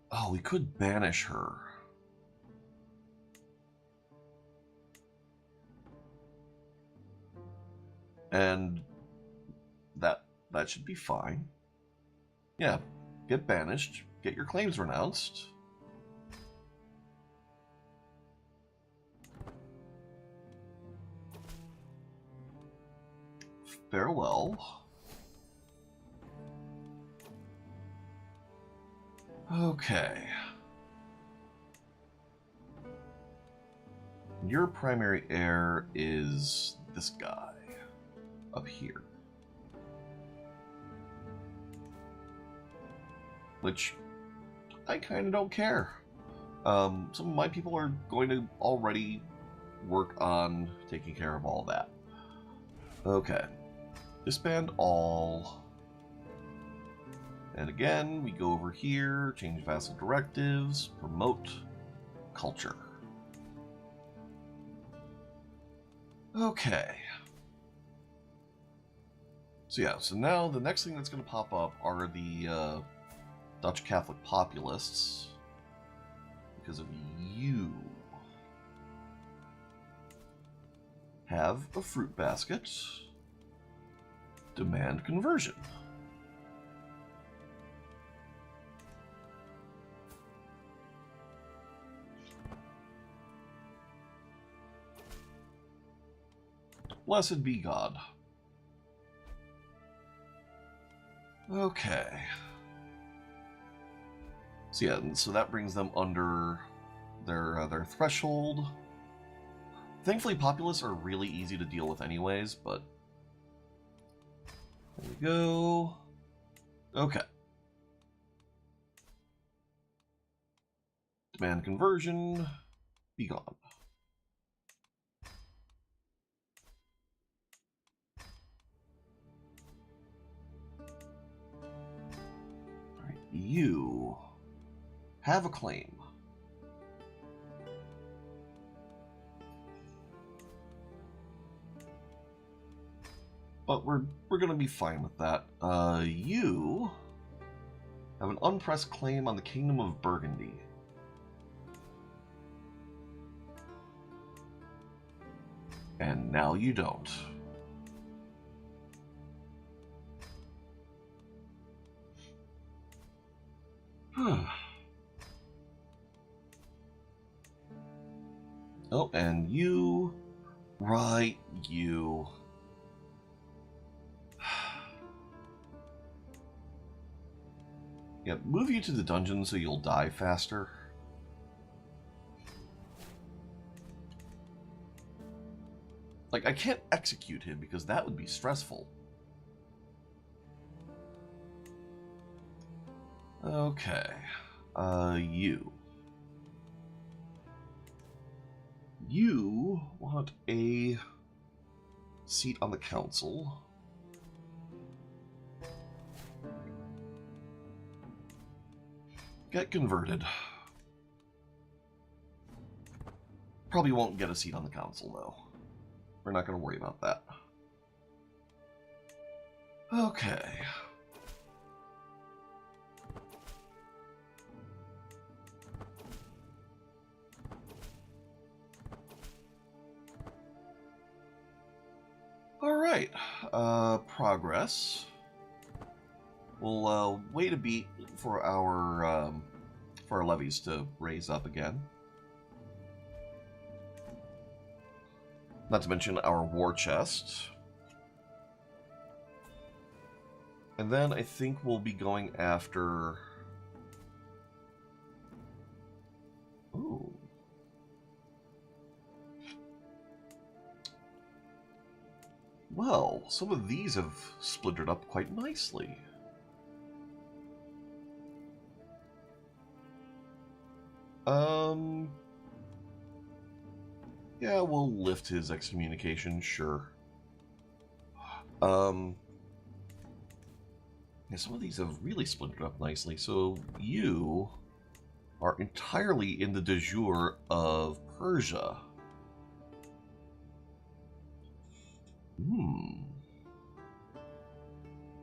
Oh, we could banish her. And that should be fine. Yeah, get banished, get your claims renounced. Farewell. Okay. Your primary heir is this guy up here. Which I kind of don't care. Some of my people are going to already work on taking care of all that. Okay. Disband all. And again, we go over here, change vassal directives, promote culture. Okay. So yeah, so now the next thing that's going to pop up are the Dutch Catholic populists. Because of you. Have a fruit basket. Demand conversion. Blessed be God. Okay. So yeah, so that brings them under their threshold. Thankfully, populists are really easy to deal with anyways, but... There we go. Okay. Demand conversion. Be gone. Alright, you have a claim. But we're going to be fine with that. You have an unpressed claim on the Kingdom of Burgundy. And now you don't. Oh, and you... Right, you... Yeah, move you to the dungeon so you'll die faster. Like, I can't execute him because that would be stressful. Okay. You. You want a seat on the council. Get converted. Probably won't get a seat on the council, though. We're not going to worry about that. Okay. Alright. Progress. We'll wait a beat for our levies to raise up again. Not to mention our war chest. And then I think we'll be going after... Ooh. Well, some of these have splintered up quite nicely. Yeah, we'll lift his excommunication, sure. Yeah, some of these have really splintered up nicely. So you are entirely in the de jure of Persia.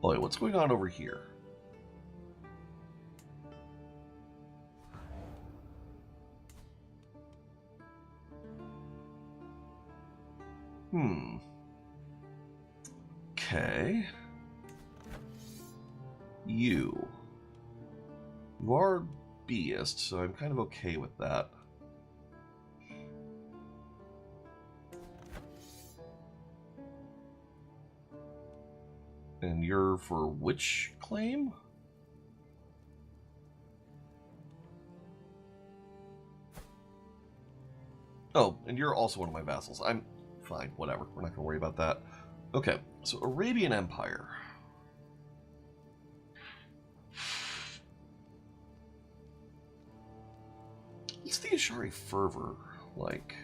Boy, what's going on over here? Okay. You are Beist, so I'm kind of okay with that. And you're for which claim? Oh, and you're also one of my vassals. I'm fine, whatever. We're not going to worry about that. Okay, so Arabian Empire. What's the Ashari fervor like?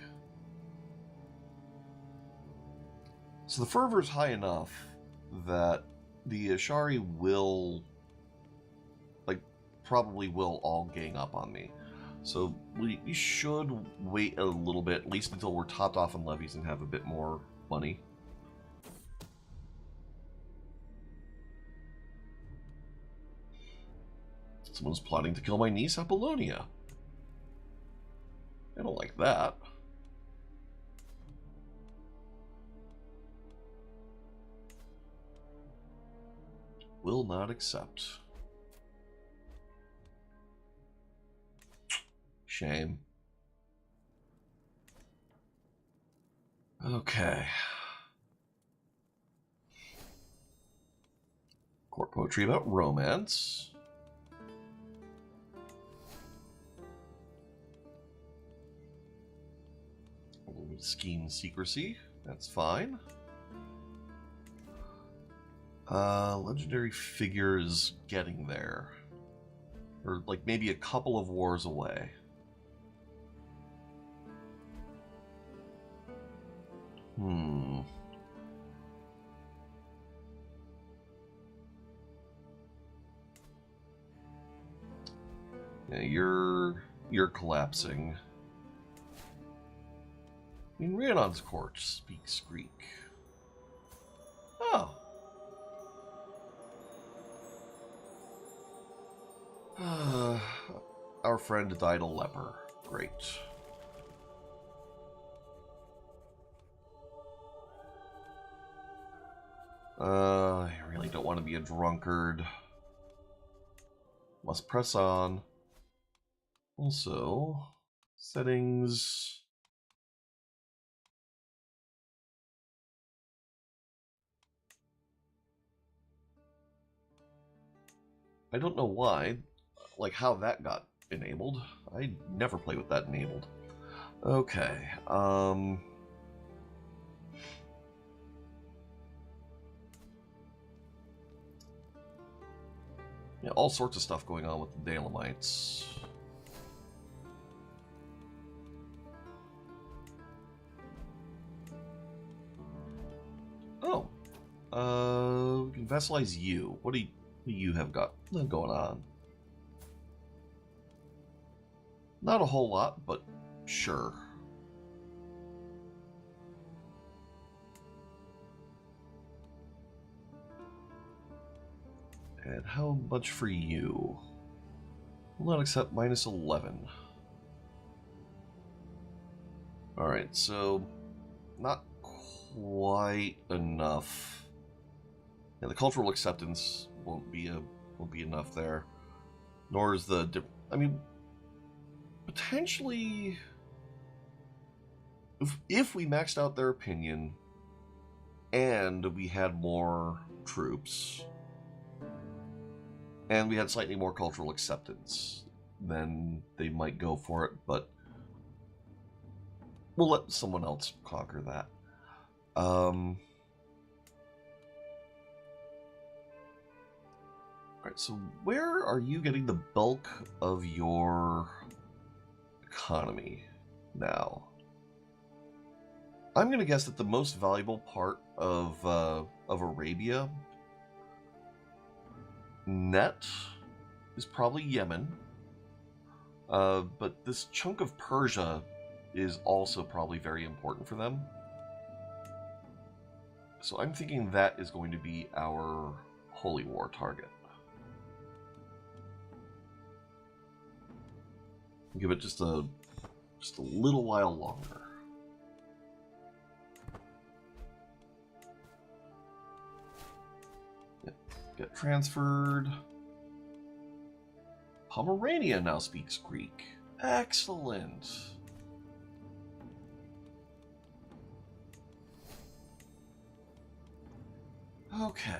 So the fervor is high enough that the Ashari will, like, probably will all gang up on me. So we should wait a little bit, at least until we're topped off on levies and have a bit more money. Someone's plotting to kill my niece Apollonia. I don't like that. Will not accept. Shame. Okay. Court poetry about romance. Scheme secrecy. That's fine. Legendary figures getting there. Or like maybe a couple of wars away. Yeah, you're collapsing. I mean, Rhiannon's court speaks Greek. Oh. Our friend died a leper. Great. I really don't want to be a drunkard. Must press on. Also, settings. I don't know why, like how that got enabled. I never play with that enabled. Okay, yeah, all sorts of stuff going on with the Dalemites. Oh, we can vassalize you. What do you have got going on? Not a whole lot, but sure. And how much for you? Will not accept minus 11. Alright, so not quite enough. Yeah, the cultural acceptance won't be enough there. Nor is the I mean, potentially if we maxed out their opinion and we had more troops and we had slightly more cultural acceptance, then they might go for it, but we'll let someone else conquer that. Alright, so where are you getting the bulk of your economy now? I'm going to guess that the most valuable part of Arabia net is probably Yemen, but this chunk of Persia is also probably very important for them. So I'm thinking that is going to be our holy war target. Give it just a little while longer. Get transferred. Pomerania now speaks Greek. Excellent. Okay.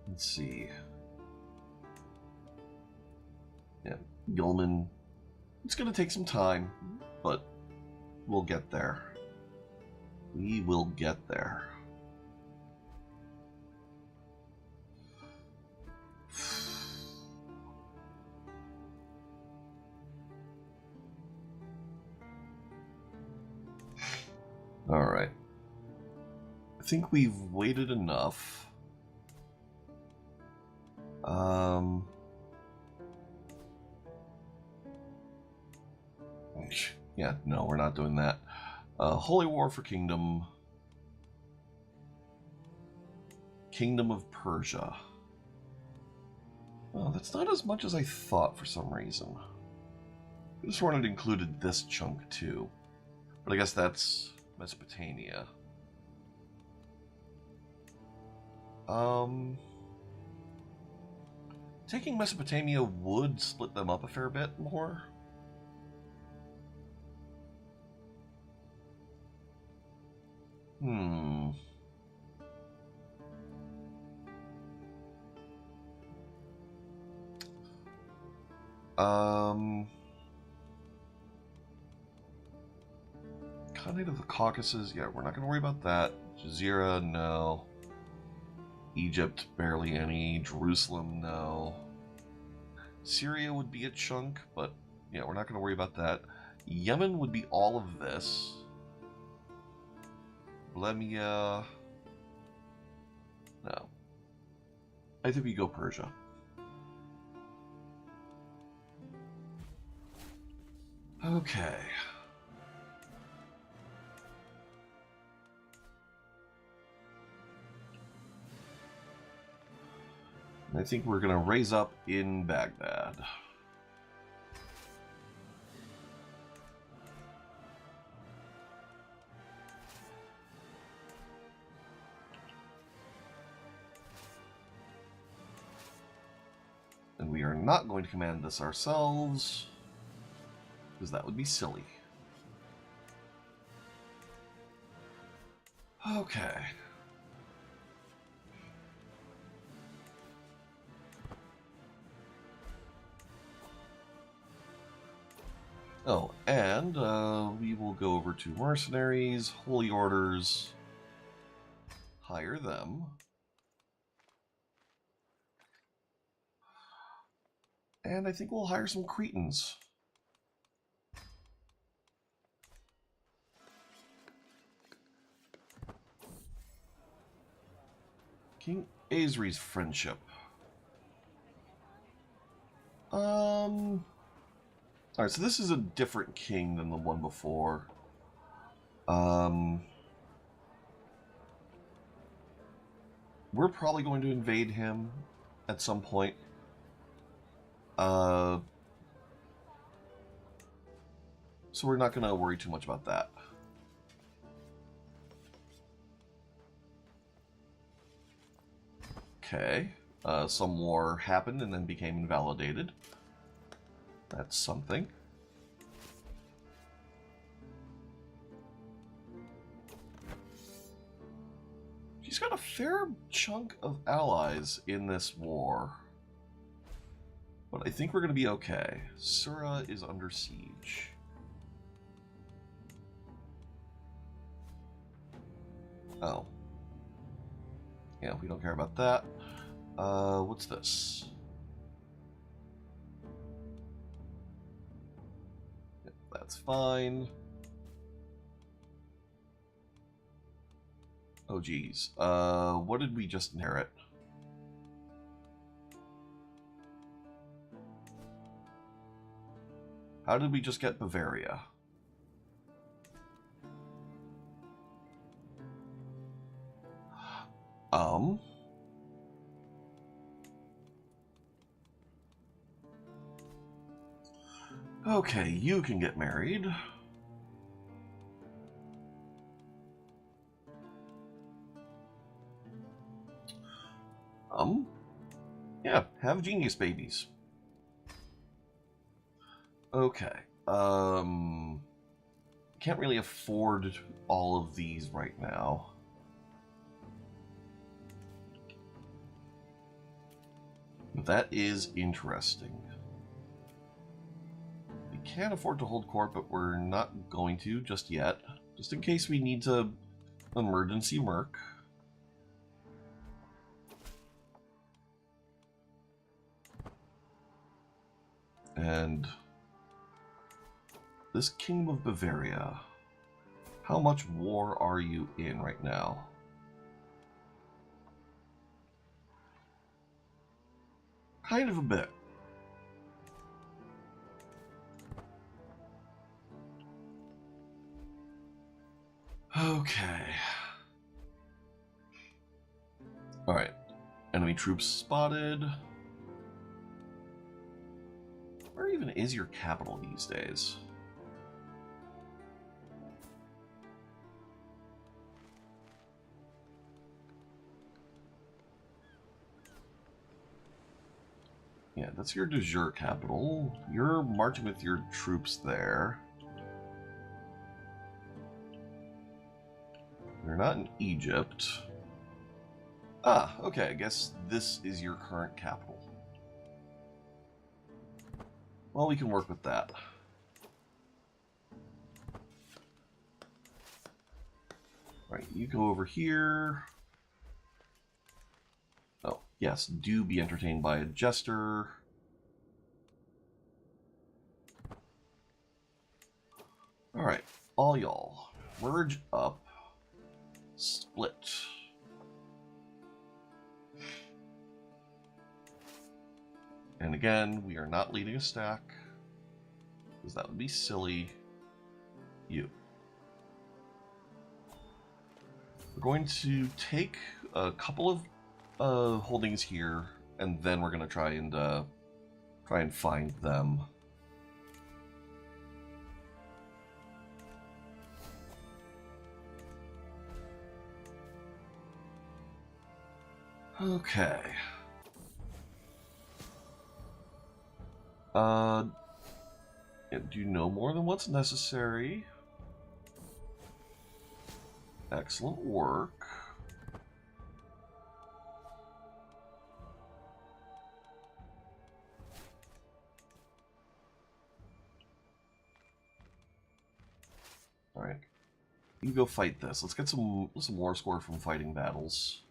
Let's see. Yeah, Gilman. It's going to take some time, but we'll get there. We will get there. All right. I think we've waited enough. Yeah, no, we're not doing that. Holy War for Kingdom. Kingdom of Persia. Oh, that's not as much as I thought for some reason. I just wanted it included this chunk too. But I guess that's Mesopotamia. Taking Mesopotamia would split them up a fair bit more. Khanate of the Caucasus, yeah, we're not going to worry about that. Jazeera, no. Egypt, barely any. Jerusalem, no. Syria would be a chunk, but yeah, we're not going to worry about that. Yemen would be all of this. Lemia, no. I think we go Persia. Okay. I think we're going to raise up in Baghdad. we are not going to command this ourselves, because that would be silly. Okay. Oh, and we will go over to mercenaries, holy orders, hire them. And I think we'll hire some Cretans. King Azri's friendship. Alright, so this is a different king than the one before. We're probably going to invade him at some point. So we're not going to worry too much about that. Okay. Some war happened and then became invalidated. That's something. She's got a fair chunk of allies in this war. But I think we're going to be okay. Sura is under siege. Oh. Yeah, we don't care about that. What's this? Yep, that's fine. Oh, geez. What did we just inherit? How did we just get Bavaria? Okay, you can get married. Yeah, have genius babies. Okay, can't really afford all of these right now. But that is interesting. We can't afford to hold court, but we're not going to just yet. Just in case we need to emergency merc. And this Kingdom of Bavaria, how much war are you in right now? Kind of a bit. Okay. Alright. Enemy troops spotted. Where even is your capital these days? Yeah, that's your de jure capital. You're marching with your troops there. You're not in Egypt. Ah, okay, I guess this is your current capital. Well, we can work with that. Right, you go over here. Oh, yes, do be entertained by a jester. Alright, all y'all, merge up, split. And again, we are not leading a stack, because that would be silly. You. We're going to take a couple of holdings here, and then we're going to try and find them. Okay. And do no more than what's necessary. Excellent work. All right, you go fight this. Let's get some war score from fighting battles.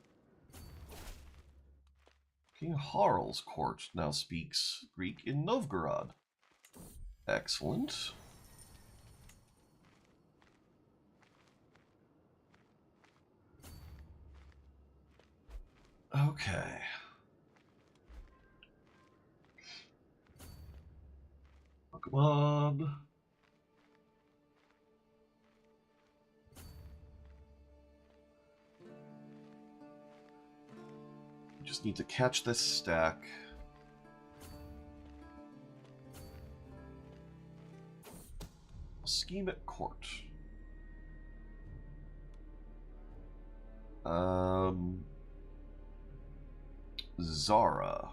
King Harl's court now speaks Greek in Novgorod. Excellent. Okay. Come on. Just need to catch this stack. Scheme at court. Zara.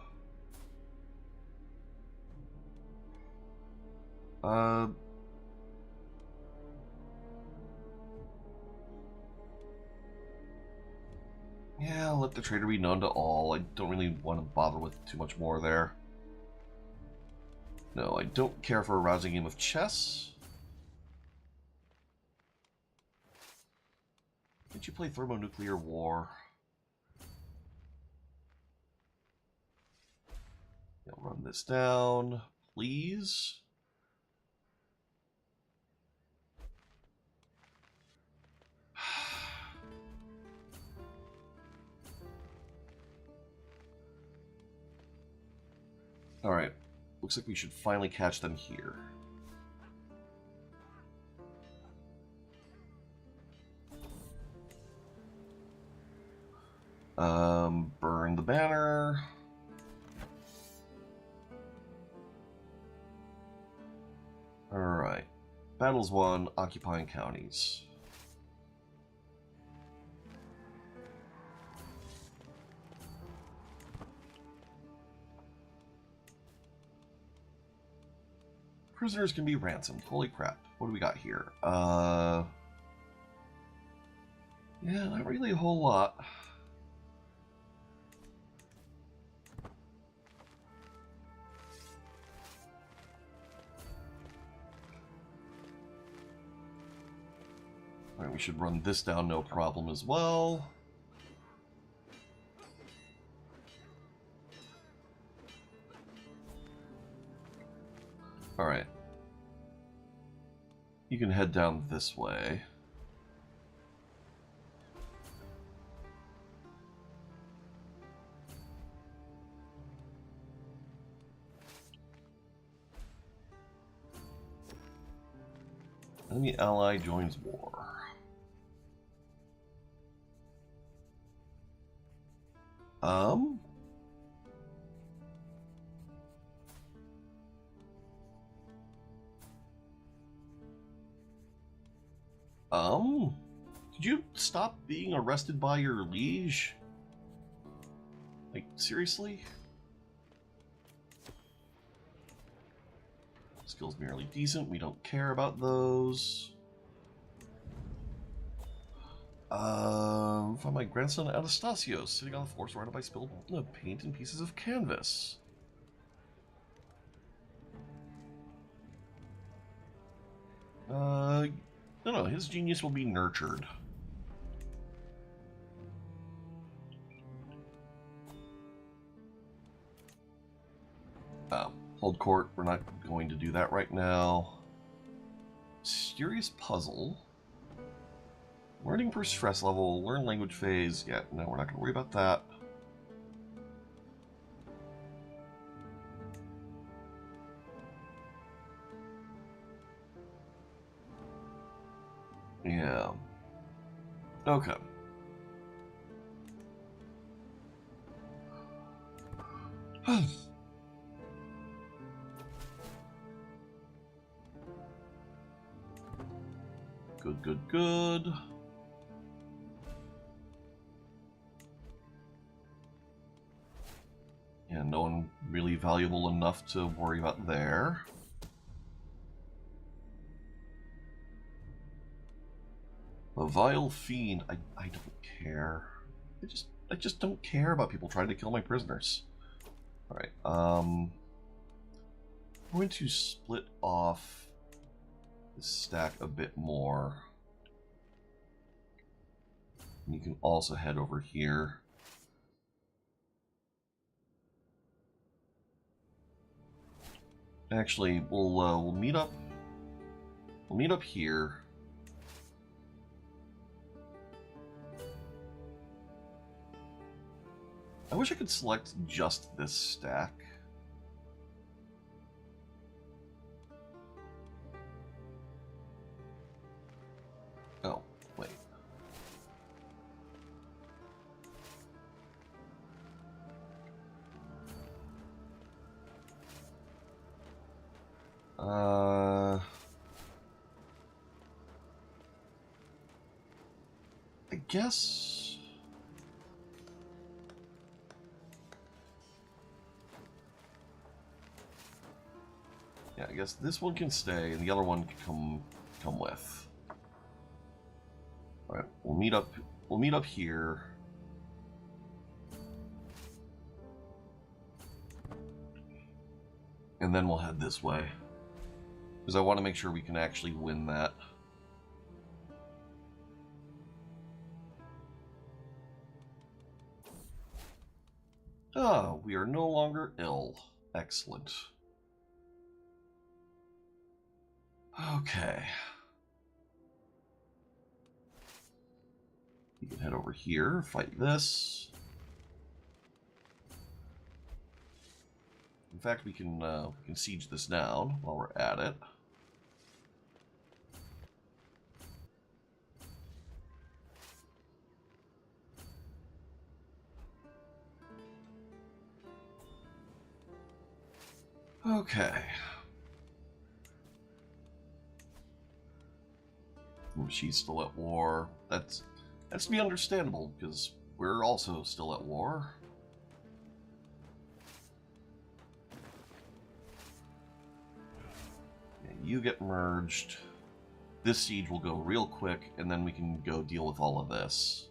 Yeah, let the trader be known to all. I don't really want to bother with too much more there. No, I don't care for a rousing game of chess. Did you play Thermonuclear War? I'll run this down, please. Alright, looks like we should finally catch them here. Burn the banner. Alright. Battles won, occupying counties. Prisoners can be ransomed. Holy crap. What do we got here? Yeah, not really a whole lot. Alright, we should run this down no problem as well. Alright. You can head down this way. Enemy ally joins war. Did you stop being arrested by your liege? Like, seriously? Skills merely decent, we don't care about those. Find my grandson Anastasios sitting on the floor surrounded by spilled paint and pieces of canvas. No, his genius will be nurtured. Hold court, we're not going to do that right now. Mysterious puzzle. Learning per stress level, learn language phase. Yeah, no, we're not going to worry about that. Yeah. Okay. Good. And no one really valuable enough to worry about there. A vile fiend. I don't care. I just don't care about people trying to kill my prisoners. Alright, I'm going to split off the stack a bit more. You can also head over here. Actually, we'll meet up. We'll meet up here. I wish I could select just this stack. Oh, wait. I guess... Yeah, I guess this one can stay, and the other one can come with. All right, we'll meet up. We'll meet up here. And then we'll head this way, because I want to make sure we can actually win that. Ah, we are no longer ill. Excellent. Okay. You can head over here, fight this. In fact, we can siege this down while we're at it. Okay. She's still at war. That's to be understandable, because we're also still at war. You get merged. This siege will go real quick, and then we can go deal with all of this.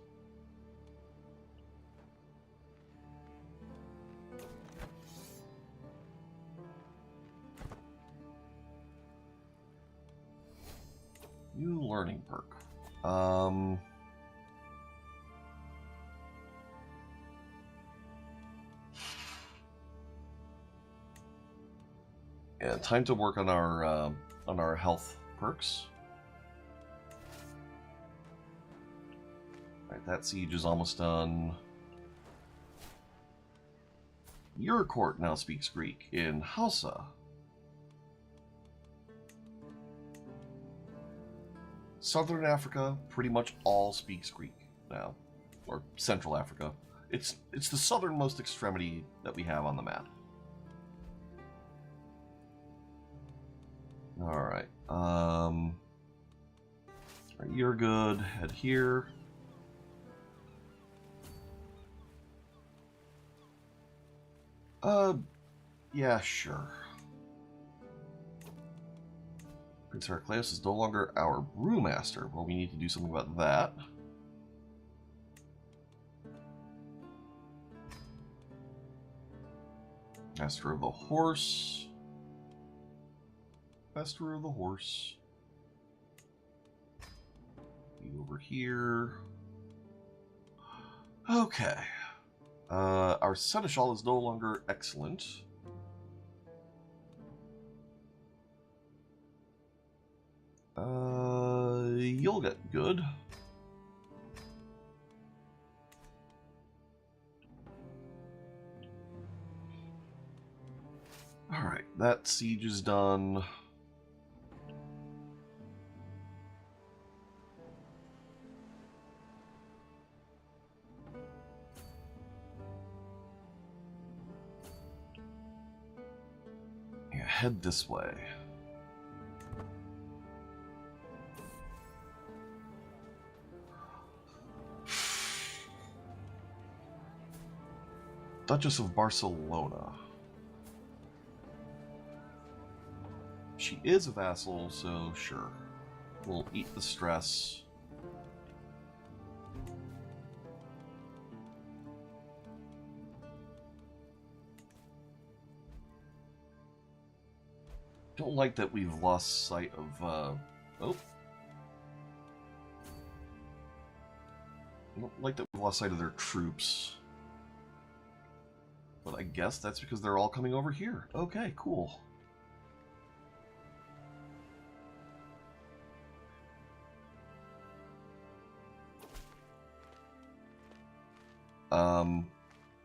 New learning perk. Yeah, time to work on our health perks. Alright, that siege is almost done. Your court now speaks Greek in Hausa. Southern Africa pretty much all speaks Greek now, or Central Africa. It's the southernmost extremity that we have on the map. Alright, you're good. Head here. Yeah, sure. Prince Heracleus is no longer our brewmaster. Well, we need to do something about that. Master of the Horse. Master of the Horse. You over here. Okay. Our Seneschal is no longer excellent. You'll get good. Alright, that siege is done. Yeah, head this way. Duchess of Barcelona. She is a vassal, so sure. We'll eat the stress. Don't like that we've lost sight of, oh. I don't like that we've lost sight of their troops. But I guess that's because they're all coming over here. Okay, cool.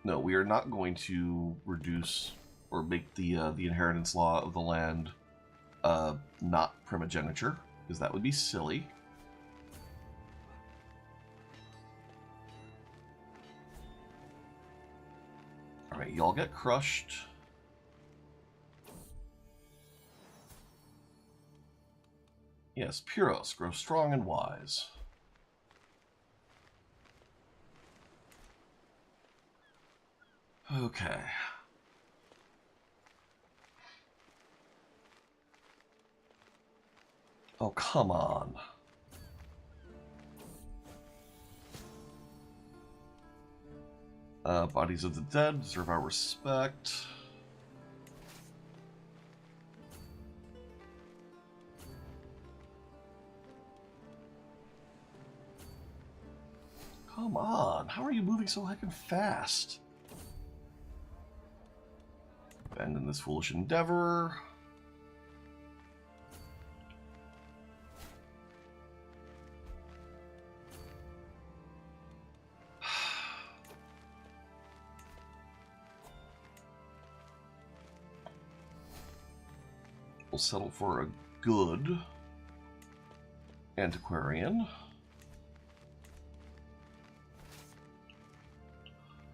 No, we are not going to reduce or make the inheritance law of the land not primogeniture, because that would be silly. Alright, y'all get crushed. Yes, Pyros, grow strong and wise. Okay. Oh, come on. Bodies of the dead deserve our respect. Come on, how are you moving so heckin' fast? Abandon this foolish endeavor. We'll settle for a good antiquarian.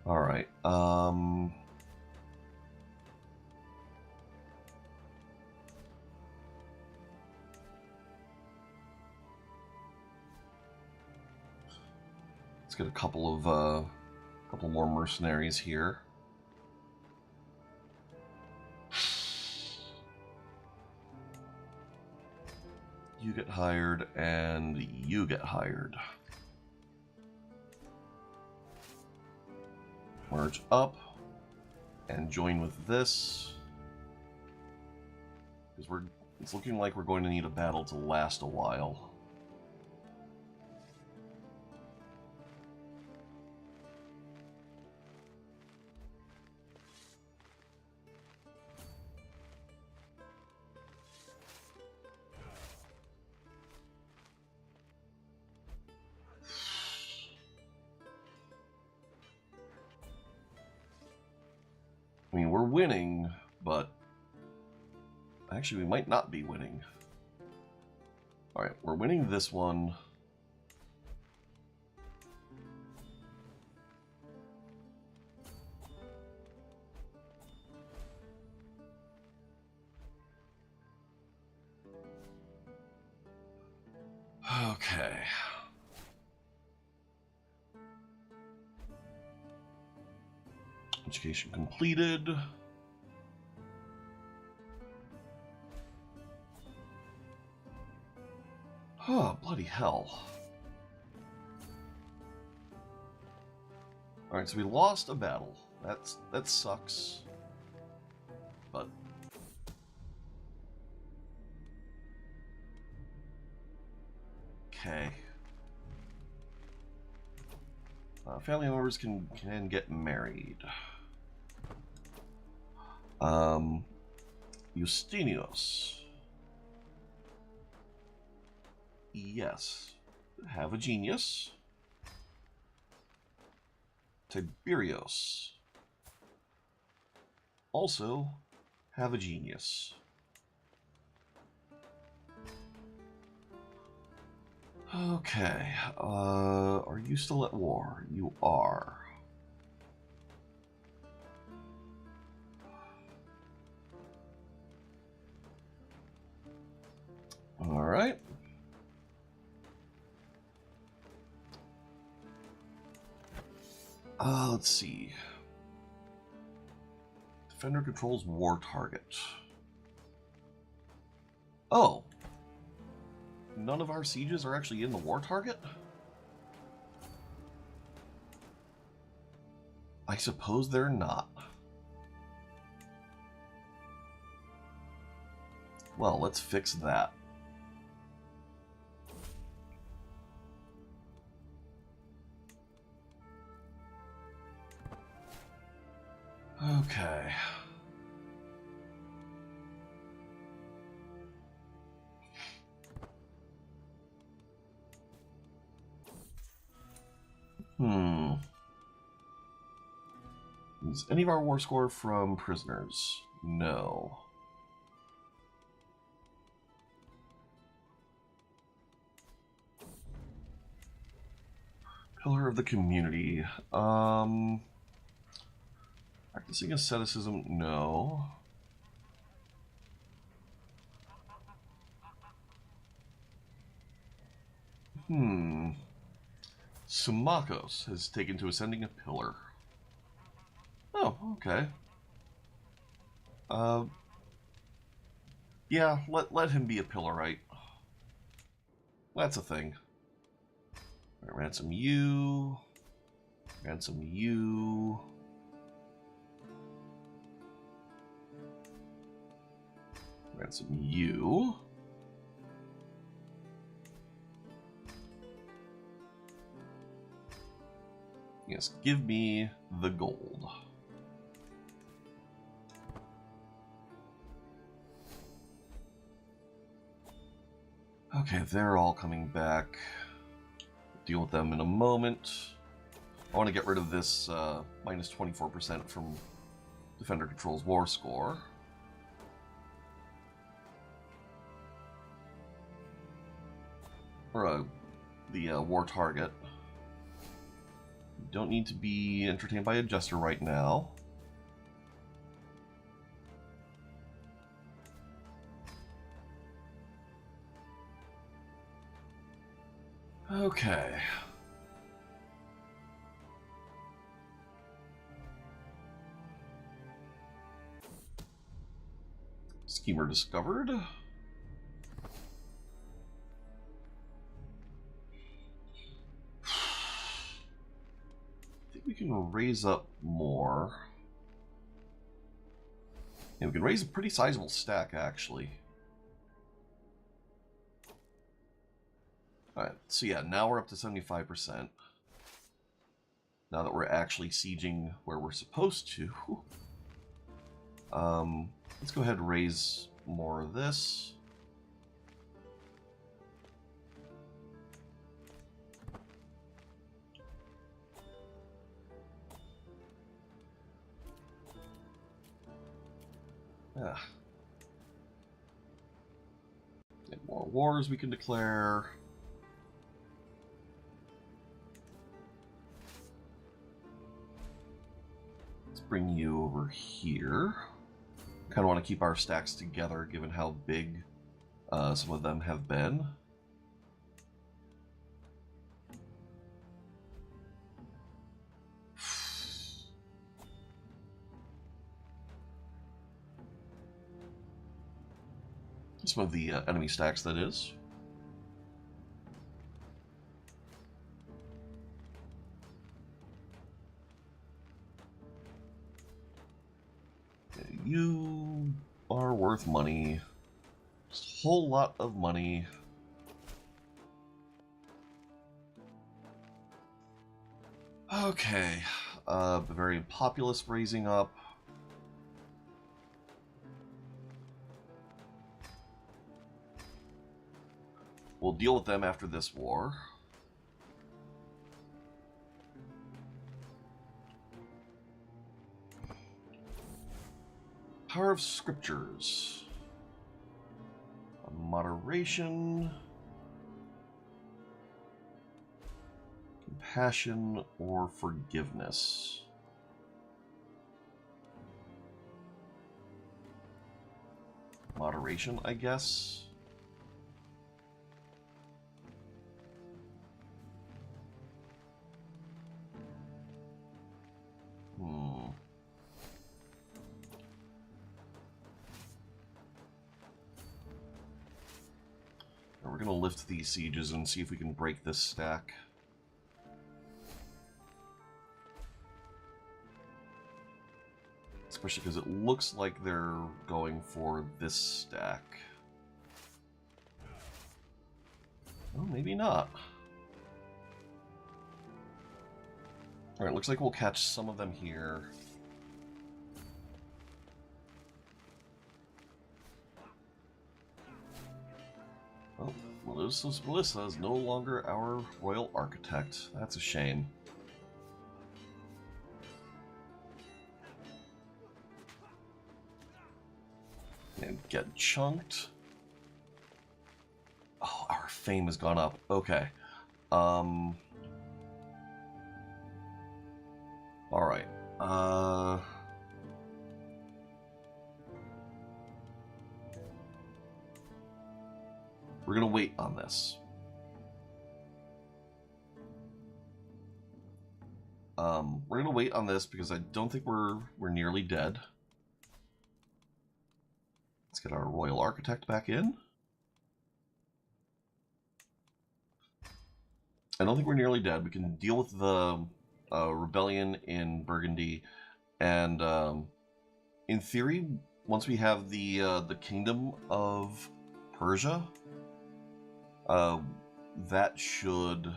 Alright, let's get a couple more mercenaries here. You get hired, and you get hired. Merge up and join with this, because it's looking like we're going to need a battle to last a while. I mean, we're winning, but actually we might not be winning. Alright, we're winning this one. Okay. Education completed. Oh, bloody hell. Alright, so we lost a battle. That sucks. But okay. Family members can get married. Justinius. Yes. Have a genius. Tiberios. Also, have a genius. Okay. Are you still at war? You are. All right. Let's see. Defender controls war target. Oh. None of our sieges are actually in the war target? I suppose they're not. Well, let's fix that. Okay. Is any of our war score from prisoners? No. Pillar of the community. Practicing asceticism? No. Sumakos has taken to ascending a pillar. Oh, okay. Yeah, let him be a pillarite. That's a thing. Right, ransom you. Ransom you. Ransom you. Yes, give me the gold. Okay, they're all coming back. Deal with them in a moment. I want to get rid of this minus 24% from Defender Control's war score. Or the war target. You don't need to be entertained by a jester right now. Okay. Schemer discovered. I think we can raise up more. Yeah, we can raise a pretty sizable stack, actually. Alright, so yeah, now we're up to 75%. Now that we're actually sieging where we're supposed to. Let's go ahead and raise more of this. Yeah. And more wars we can declare. Let's bring you over here. Kind of want to keep our stacks together given how big some of them have been. Some of the enemy stacks, that is. You are worth money. Just a whole lot of money. Okay. Bavarian populace raising up. We'll deal with them after this war. Power of Scriptures. Moderation. Compassion or forgiveness. Moderation, I guess. we're going to lift these sieges and see if we can break this stack. Especially because it looks like they're going for this stack. Well, maybe not. Alright, looks like we'll catch some of them here. Oh, Melissa is no longer our royal architect. That's a shame. And get chunked. Oh, our fame has gone up. Okay. Alright. We're gonna wait on this. We're gonna wait on this because I don't think we're nearly dead. Let's get our royal architect back in. I don't think we're nearly dead. We can deal with the rebellion in Burgundy, and in theory, once we have the kingdom of Persia, that should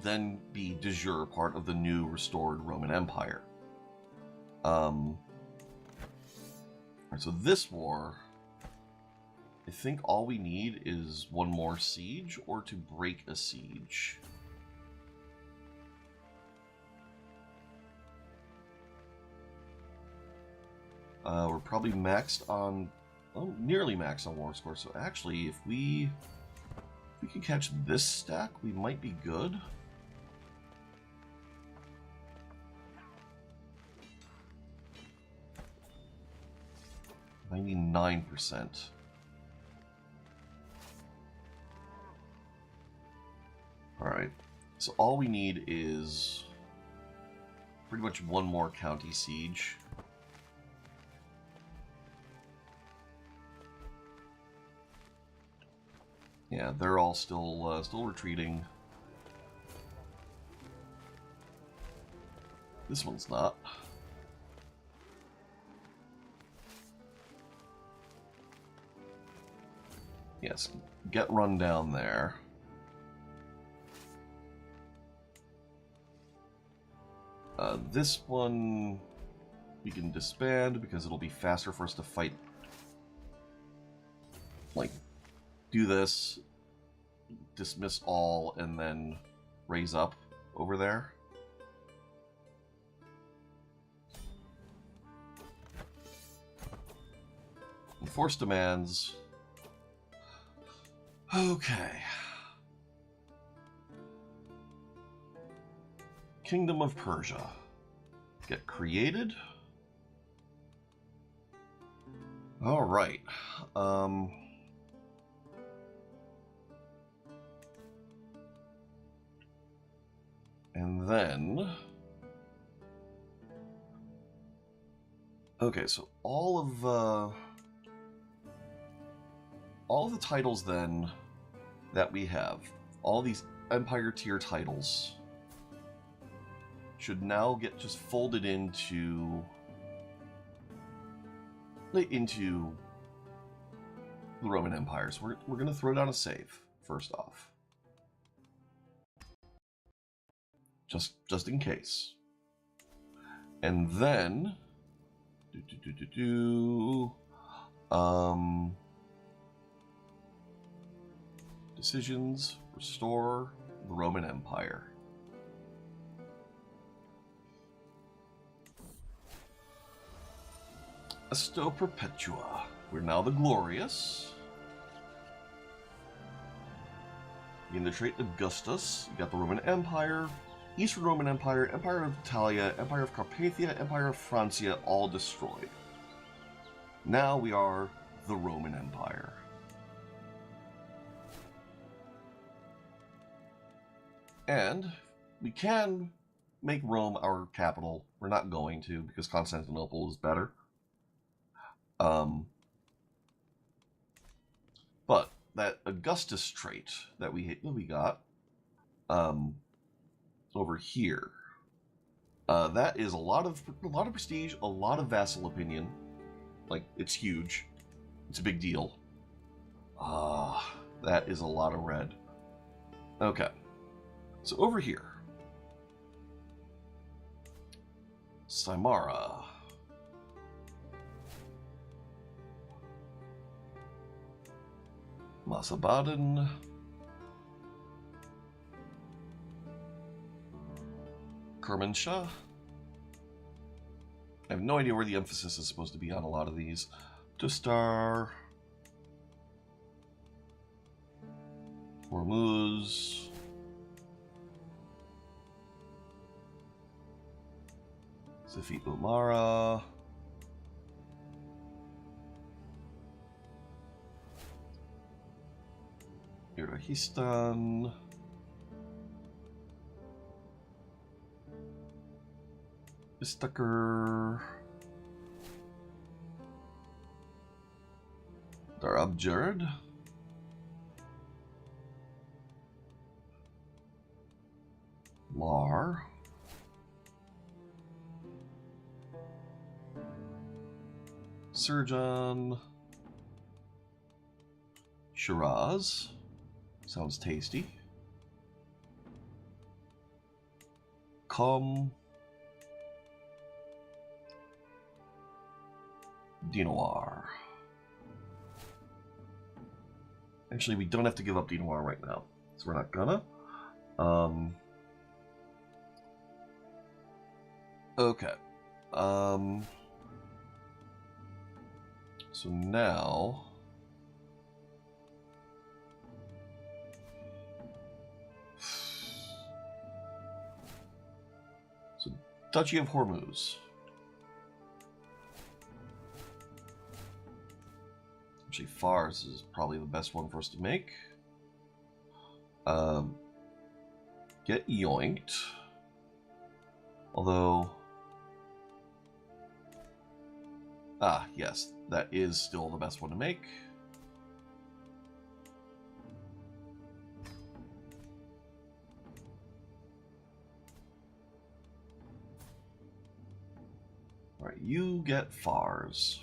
then be de jure part of the new restored Roman Empire. So this war, I think all we need is one more siege or to break a siege. We're probably maxed on, well, nearly maxed on war score. So actually, if we can catch this stack, we might be good. 99%. Alright, so all we need is pretty much one more county siege. Yeah, they're all still retreating. This one's not. Yes, get run down there. This one we can disband because it'll be faster for us to fight. Like, do this, dismiss all, and then raise up over there. Enforce demands. Okay. Kingdom of Persia. Get created. All right. And then... Okay, so all of the titles then that we have, all these Empire tier titles, should now get just folded into the Roman Empire. So we're going to throw down a save first off, just in case, and then decisions, restore the Roman Empire. Esto Perpetua. We're now the Glorious. In the trait Augustus, you got the Roman Empire, Eastern Roman Empire, Empire of Italia, Empire of Carpathia, Empire of Francia, all destroyed. Now we are the Roman Empire. And we can make Rome our capital. We're not going to, because Constantinople is better. that Augustus trait that we got over here. That is a lot of prestige, a lot of vassal opinion. Like, it's huge. It's a big deal. That is a lot of red. Okay. So over here. Saimara. Masabaden. Kermansha. I have no idea where the emphasis is supposed to be on a lot of these. Tustar. Hormuz. Sifi Umara. Irahistan. Istaker. Darabjerd. Lar. Surgeon. Shiraz. Sounds tasty. Dinoir. Actually, we don't have to give up Dinoir right now, so we're not gonna. Okay. So now... So, Duchy of Hormuz. Actually, Fars is probably the best one for us to make. Get yoinked. Although... yes, that is still the best one to make. Alright, you get Fars.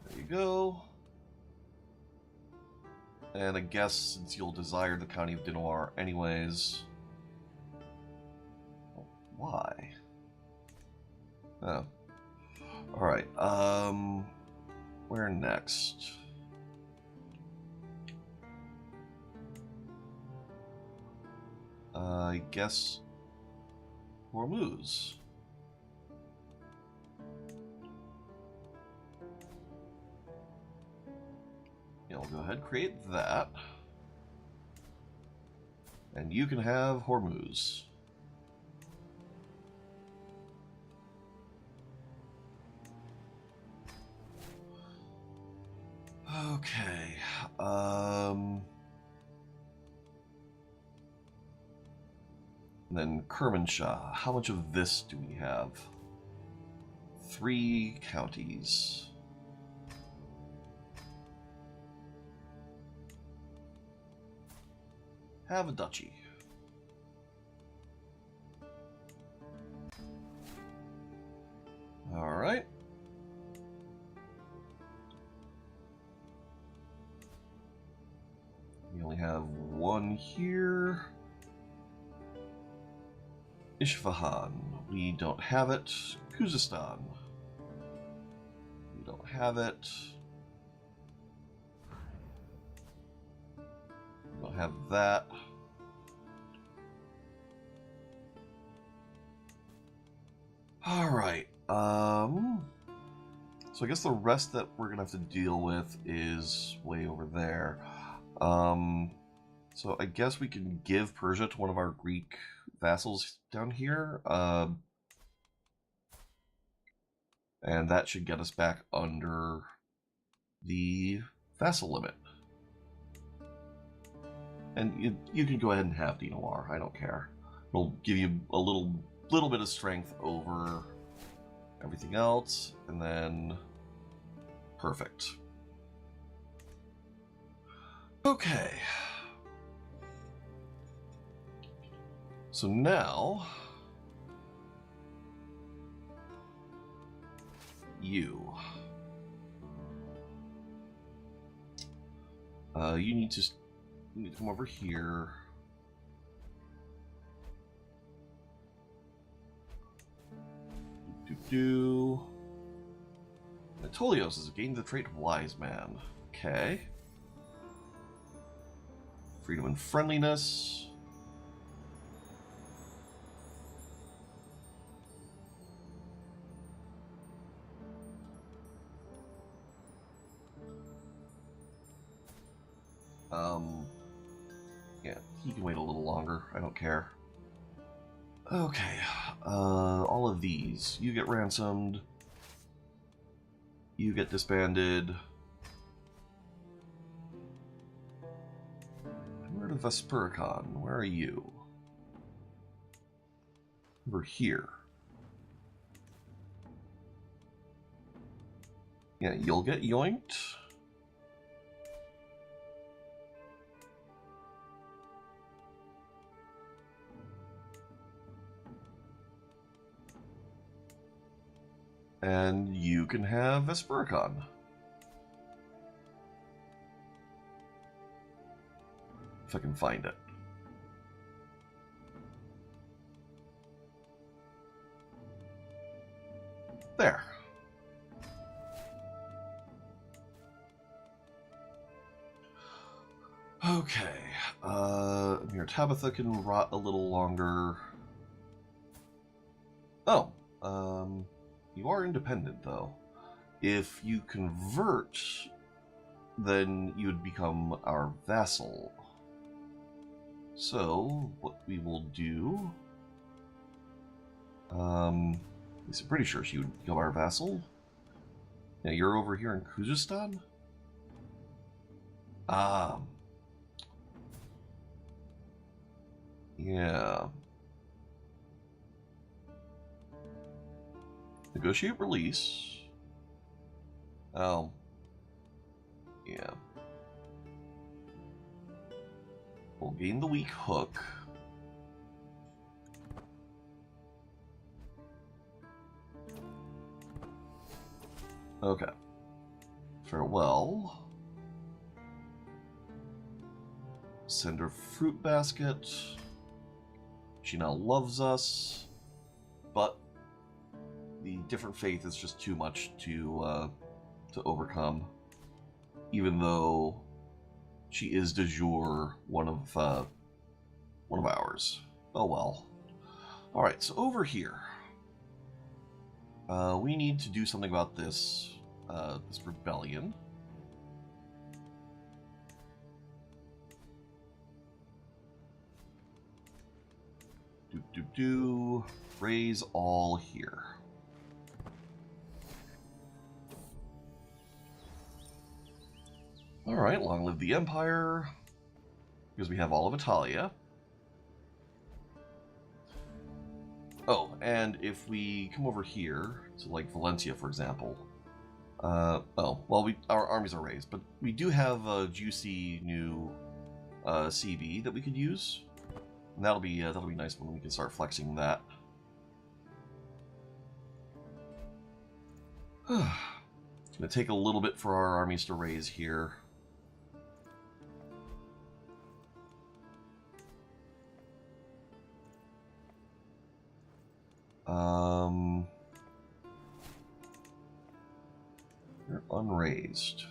There you go. And I guess since you'll desire the County of Dinoir anyways... Why? Oh. Alright, where next? I guess... Hormuz. Yeah, I'll go ahead and create that. And you can have Hormuz. Okay. And then Kermansha. How much of this do we have? 3 counties. Have a duchy. Alright. We only have 1 here. Isfahan. We don't have it. Khuzestan. We don't have it. We don't have that. Alright. So I guess the rest that we're gonna have to deal with is way over there. So I guess we can give Persia to one of our Greek vassals down here. And that should get us back under the vassal limit. And you can go ahead and have Dinoir. I don't care. It'll give you a little bit of strength over everything else, and then perfect. Okay. So now you need to come over here. Anatolios is gained the trait Wise Man. Okay. Freedom and friendliness. Yeah, he can wait a little longer. I don't care. Okay, all of these. You get ransomed. You get disbanded. Where to Vespericon? Where are you? Over here. Yeah, you'll get yoinked. And you can have Vespericon. If I can find it. There. Okay. Your Tabitha can rot a little longer. Oh. You are independent, though. If you convert, then you would become our vassal. So, what we will do... I'm pretty sure she would become our vassal. Yeah, you're over here in Khuzestan? Yeah. Negotiate release. Oh. Yeah. We'll gain the weak hook. Okay. Farewell. Send her fruit basket. She now loves us, but the different faith is just too much to overcome. Even though she is de jure one of ours. Oh well. All right, so over here, we need to do something about this this rebellion. Raise all here. Alright, long live the Empire. Because we have all of Italia. Oh, and if we come over here, to like Valencia, for example. Our armies are raised, but we do have a juicy new CB that we could use. And that'll be nice when we can start flexing that. It's going to take a little bit for our armies to raise here. They're unraised.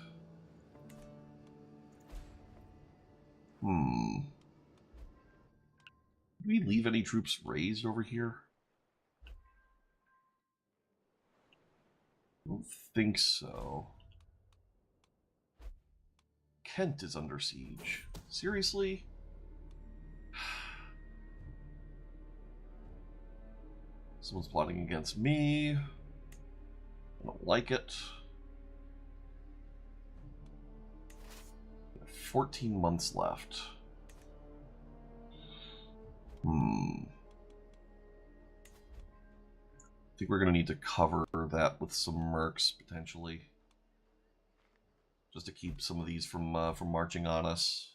Did we leave any troops raised over here? I don't think so. Kent is under siege. Seriously? Someone's plotting against me. I don't like it. 14 months left. I think we're going to need to cover that with some mercs, potentially. Just to keep some of these from marching on us.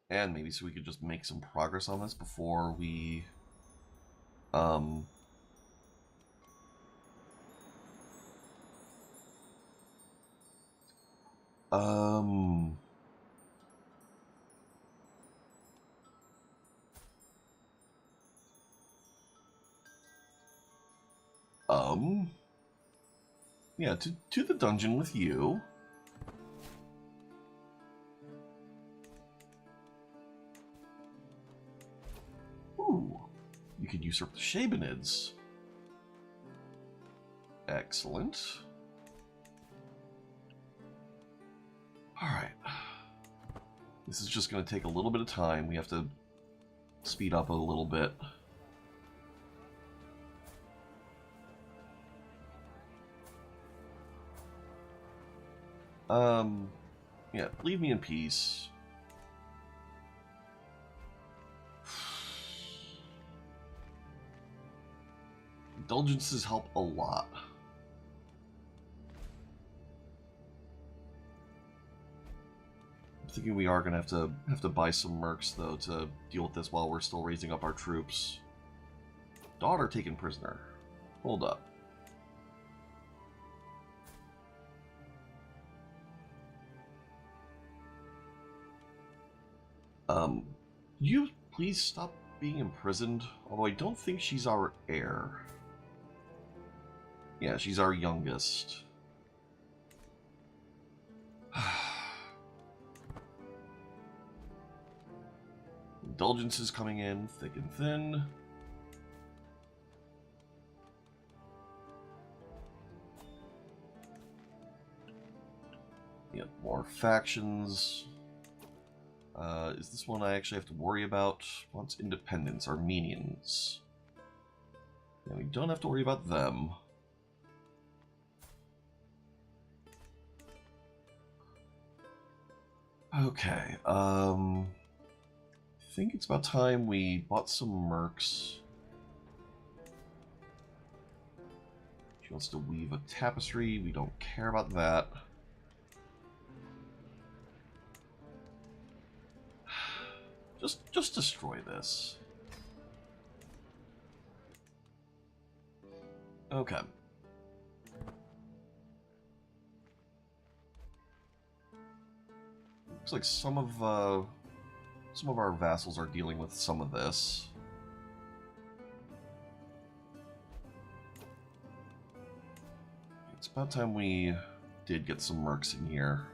And maybe so we could just make some progress on this before we... Yeah, to the dungeon with you. Ooh, you could usurp the Shabanids. Excellent. Alright. This is just going to take a little bit of time. We have to speed up a little bit. Yeah, leave me in peace. Indulgences help a lot. I'm thinking we are gonna have to buy some mercs though to deal with this while we're still raising up our troops. Daughter taken prisoner. Hold up. You please stop being imprisoned? Although I don't think she's our heir. Yeah, she's our youngest. Indulgences coming in thick and thin. Yep, more factions. Is this one I actually have to worry about? Wants independence, Armenians. Yeah, we don't have to worry about them. Okay, I think it's about time we bought some mercs. She wants to weave a tapestry, we don't care about that. Just destroy this. Okay. Looks like some of our vassals are dealing with some of this. It's about time we did get some mercs in here.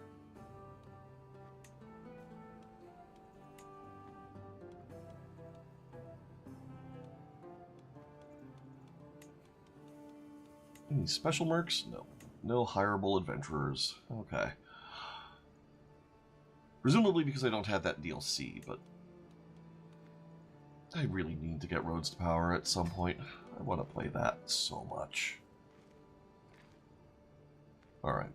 Any special mercs? No. No hireable adventurers. Okay. Presumably because I don't have that DLC, but I really need to get Roads to Power at some point. I want to play that so much. Alright.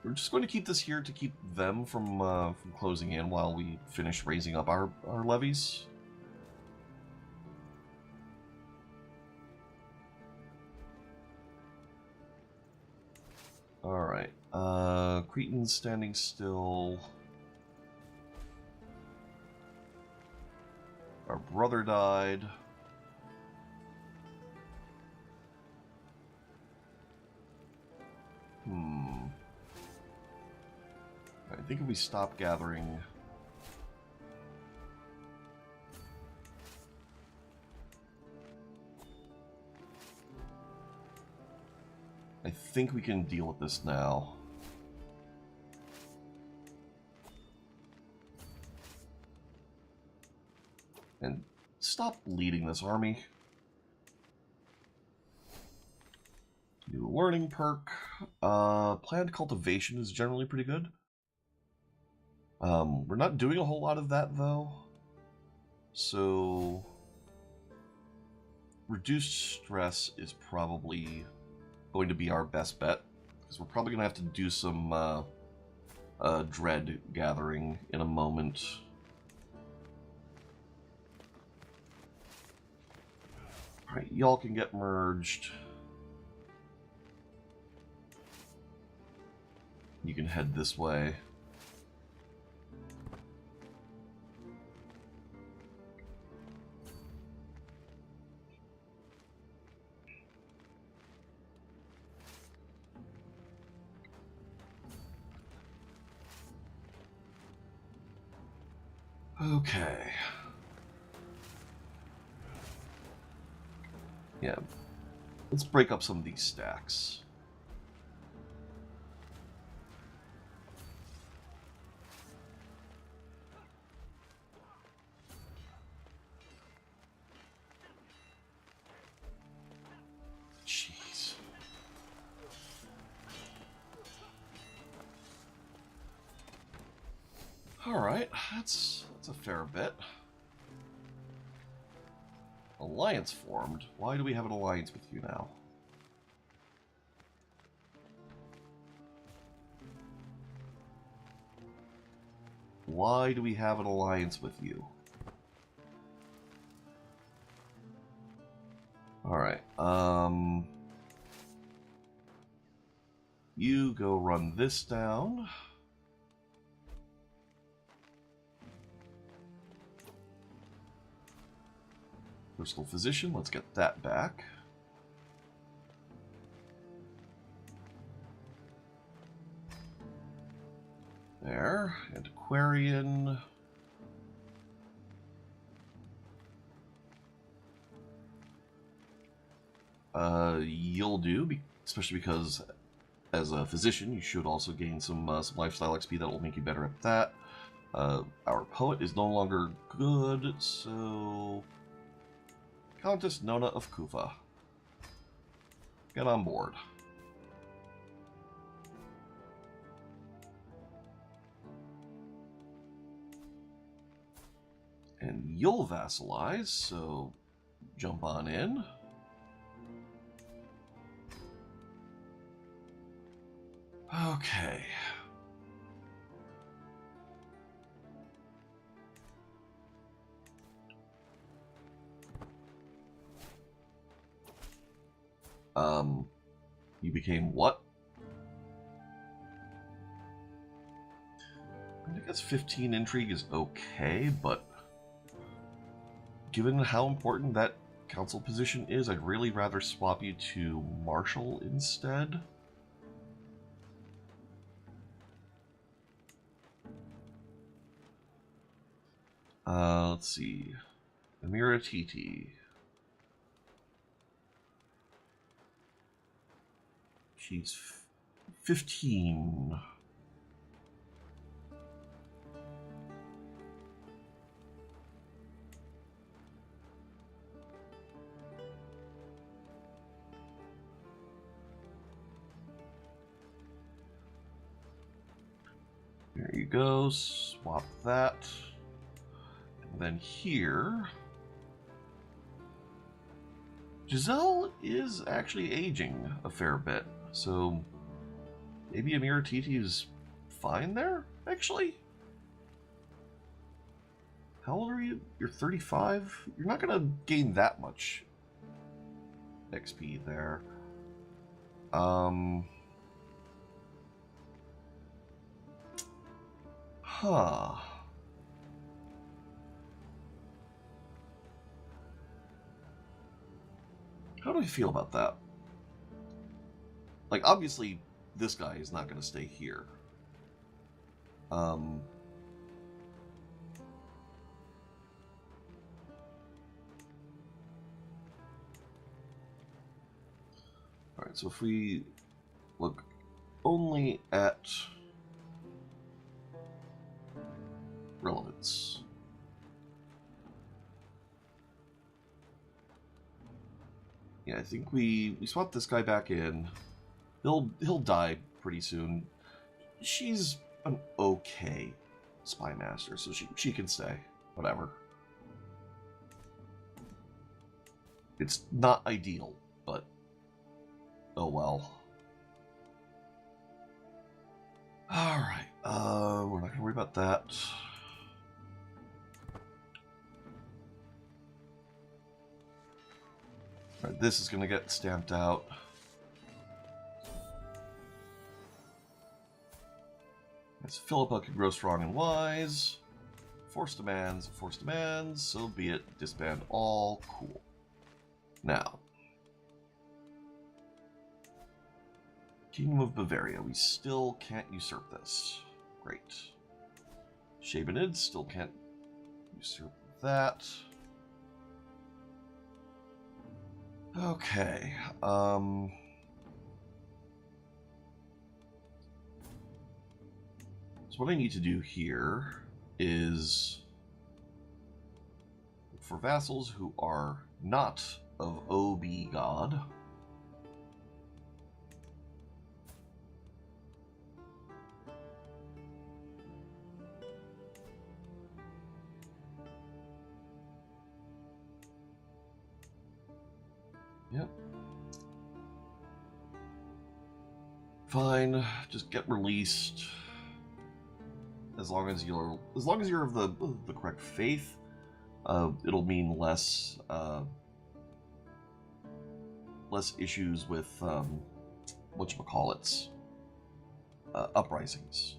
We're just going to keep this here to keep them from closing in while we finish raising up our levies. Alright. Cretans standing still. Our brother died. I think if we stop gathering... I think we can deal with this now. And stop leading this army. New learning perk. Planned cultivation is generally pretty good. We're not doing a whole lot of that though. So reduced stress is probably going to be our best bet, because we're probably going to have to do some dread gathering in a moment. Alright, y'all can get merged. You can head this way. Okay. Yeah. Let's break up some of these stacks. Jeez. Alright, that's a fair bit. Alliance formed. Why do we have an alliance with you now? Why do we have an alliance with you? Alright, you go run this down. Crystal Physician, let's get that back. There, Antiquarian. You'll do, especially because as a physician, you should also gain some lifestyle XP that will make you better at that. Our poet is no longer good, so Countess Nona of Kufa, get on board. And you'll vassalize, so jump on in. Okay. You became what? I guess 15 intrigue is okay, but given how important that council position is, I'd really rather swap you to Marshal instead. Let's see. Amira Titi. She's 15. There you go. Swap that. And then here, Giselle is actually aging a fair bit, so maybe Amira Titi is fine there, actually? How old are you? You're 35? You're not going to gain that much XP there. Huh. How do I feel about that? Like, obviously, this guy is not going to stay here. Alright, so if we look only at relevance. Yeah, I think we swap this guy back in. He'll die pretty soon. She's an okay spy master, so she can stay. Whatever. It's not ideal, but oh well. Alright, we're not gonna worry about that. this is going to get stamped out. As Philippa can grow strong and wise. Force demands, so be it. Disband all. Cool. Now, Kingdom of Bavaria. We still can't usurp this. Great. Shabanid still can't usurp that. Okay. So what I need to do here is for vassals who are not of OB God. Yep. Fine, just get released. As long as you're of the correct faith, it'll mean less issues with whatchamacallits, uprisings.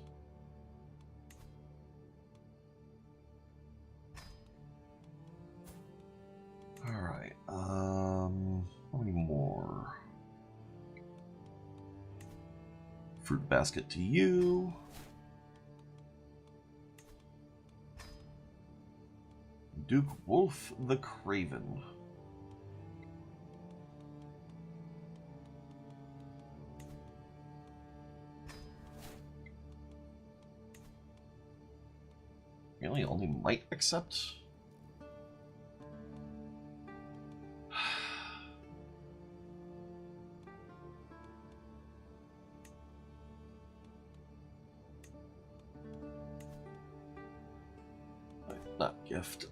All right. How many more? Fruit basket to you. Duke Wolf the Craven. Really, only might accept. Not gift.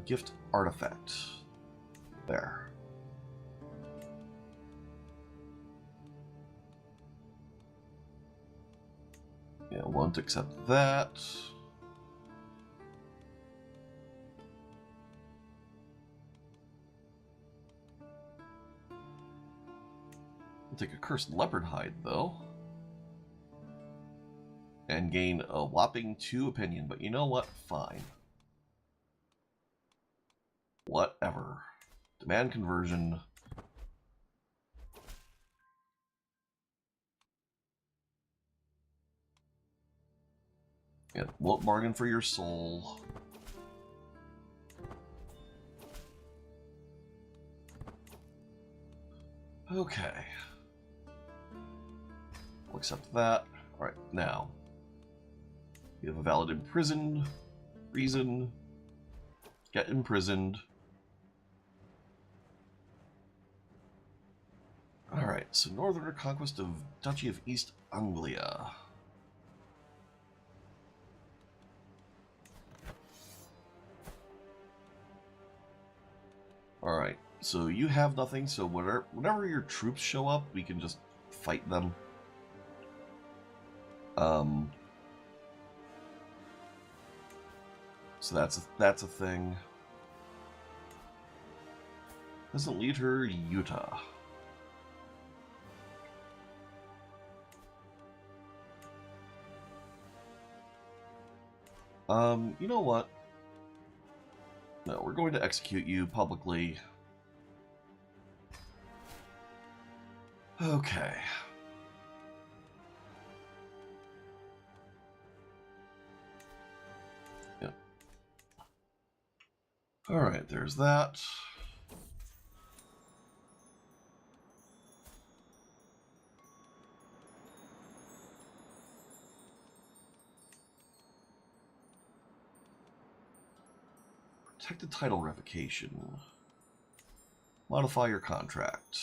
Gift artifact. There. Yeah, won't accept that. I'll take a cursed leopard hide, though. And gain a whopping 2 opinion, but you know what? Fine. Whatever. Demand conversion. Yeah, won't bargain for your soul. Okay. We'll accept that. Alright, now. You have a valid imprisoned reason. Get imprisoned. Alright, so Northern Conquest of Duchy of East Anglia. Alright, so you have nothing, so whenever your troops show up, we can just fight them. So that's a thing. Doesn't lead her Utah. You know what? No, we're going to execute you publicly. Okay. Yep. Alright, there's that. Protected title revocation. Modify your contract.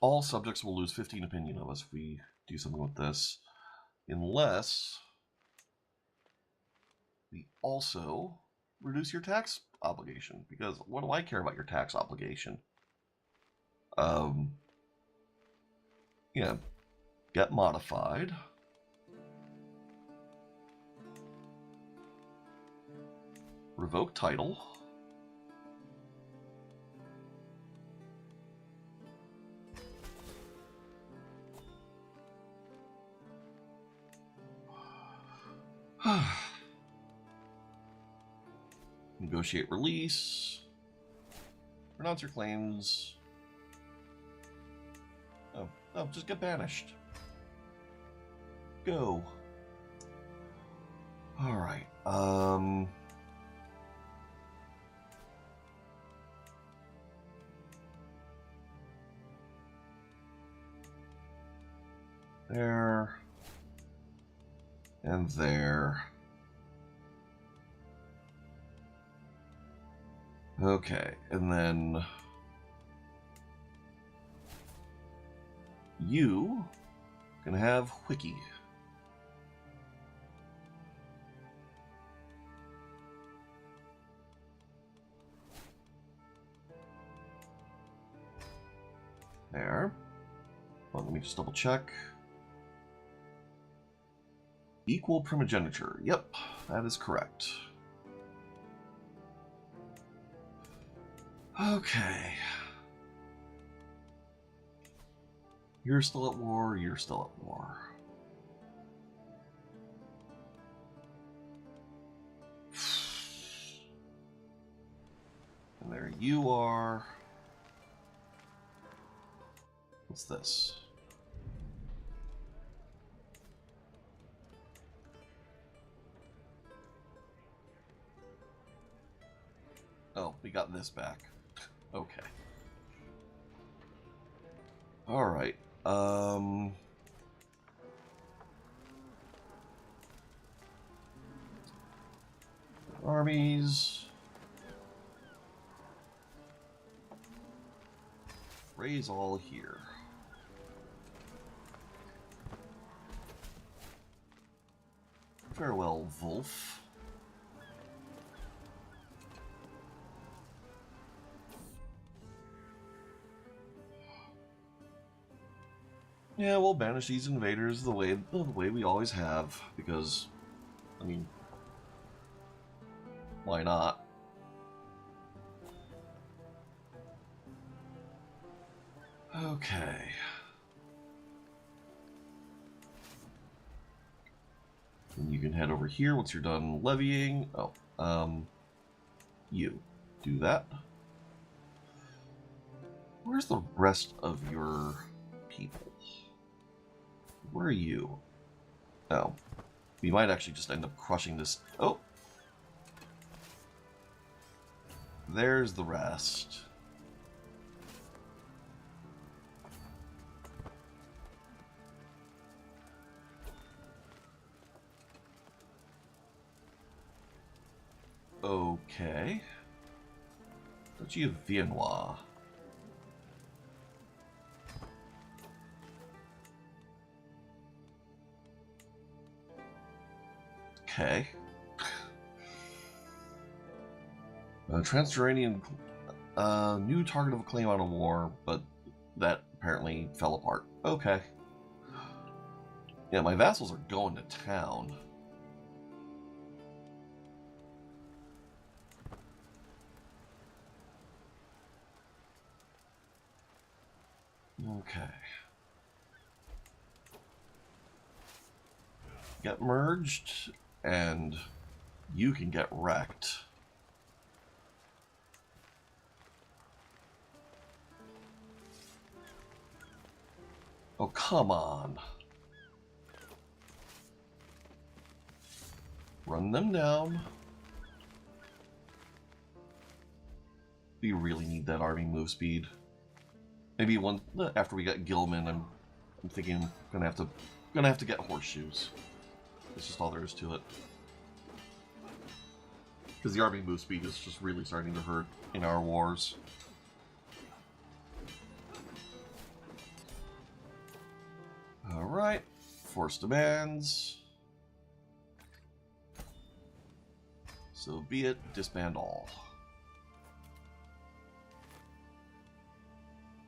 All subjects will lose 15 opinion of us if we do something with this. Unless we also reduce your tax obligation. Because what do I care about your tax obligation? Yeah, get modified. Revoke title. Negotiate release. Pronounce your claims. Oh, just get banished. Go. Alright, there. And there. Okay, and then you can have Wiki. There. Well, let me just double check. Equal primogeniture. Yep, that is correct. Okay. You're still at war, you're still at war. And there you are. What's this? Oh, we got this back. Okay. Alright. Armies. Raise all here. Farewell, Wolf. Yeah, we'll banish these invaders the way we always have, because, I mean, why not? Okay. And you can head over here once you're done levying. Oh, you do that. Where's the rest of your people? Where are you? Oh. We might actually just end up crushing this. Oh! There's the rest. Okay. Duchy of Viennois. Okay. Transjordanian, new target of a claim on a war, but that apparently fell apart. Okay. Yeah, my vassals are going to town. Okay. Get merged, and you can get wrecked. Oh, come on. Run them down. We really need that army move speed. Maybe one after we get Gilman, I'm thinking I'm gonna have to get horseshoes. That's just all there is to it. Because the army move speed is just really starting to hurt in our wars. Alright, force demands. So be it, disband all.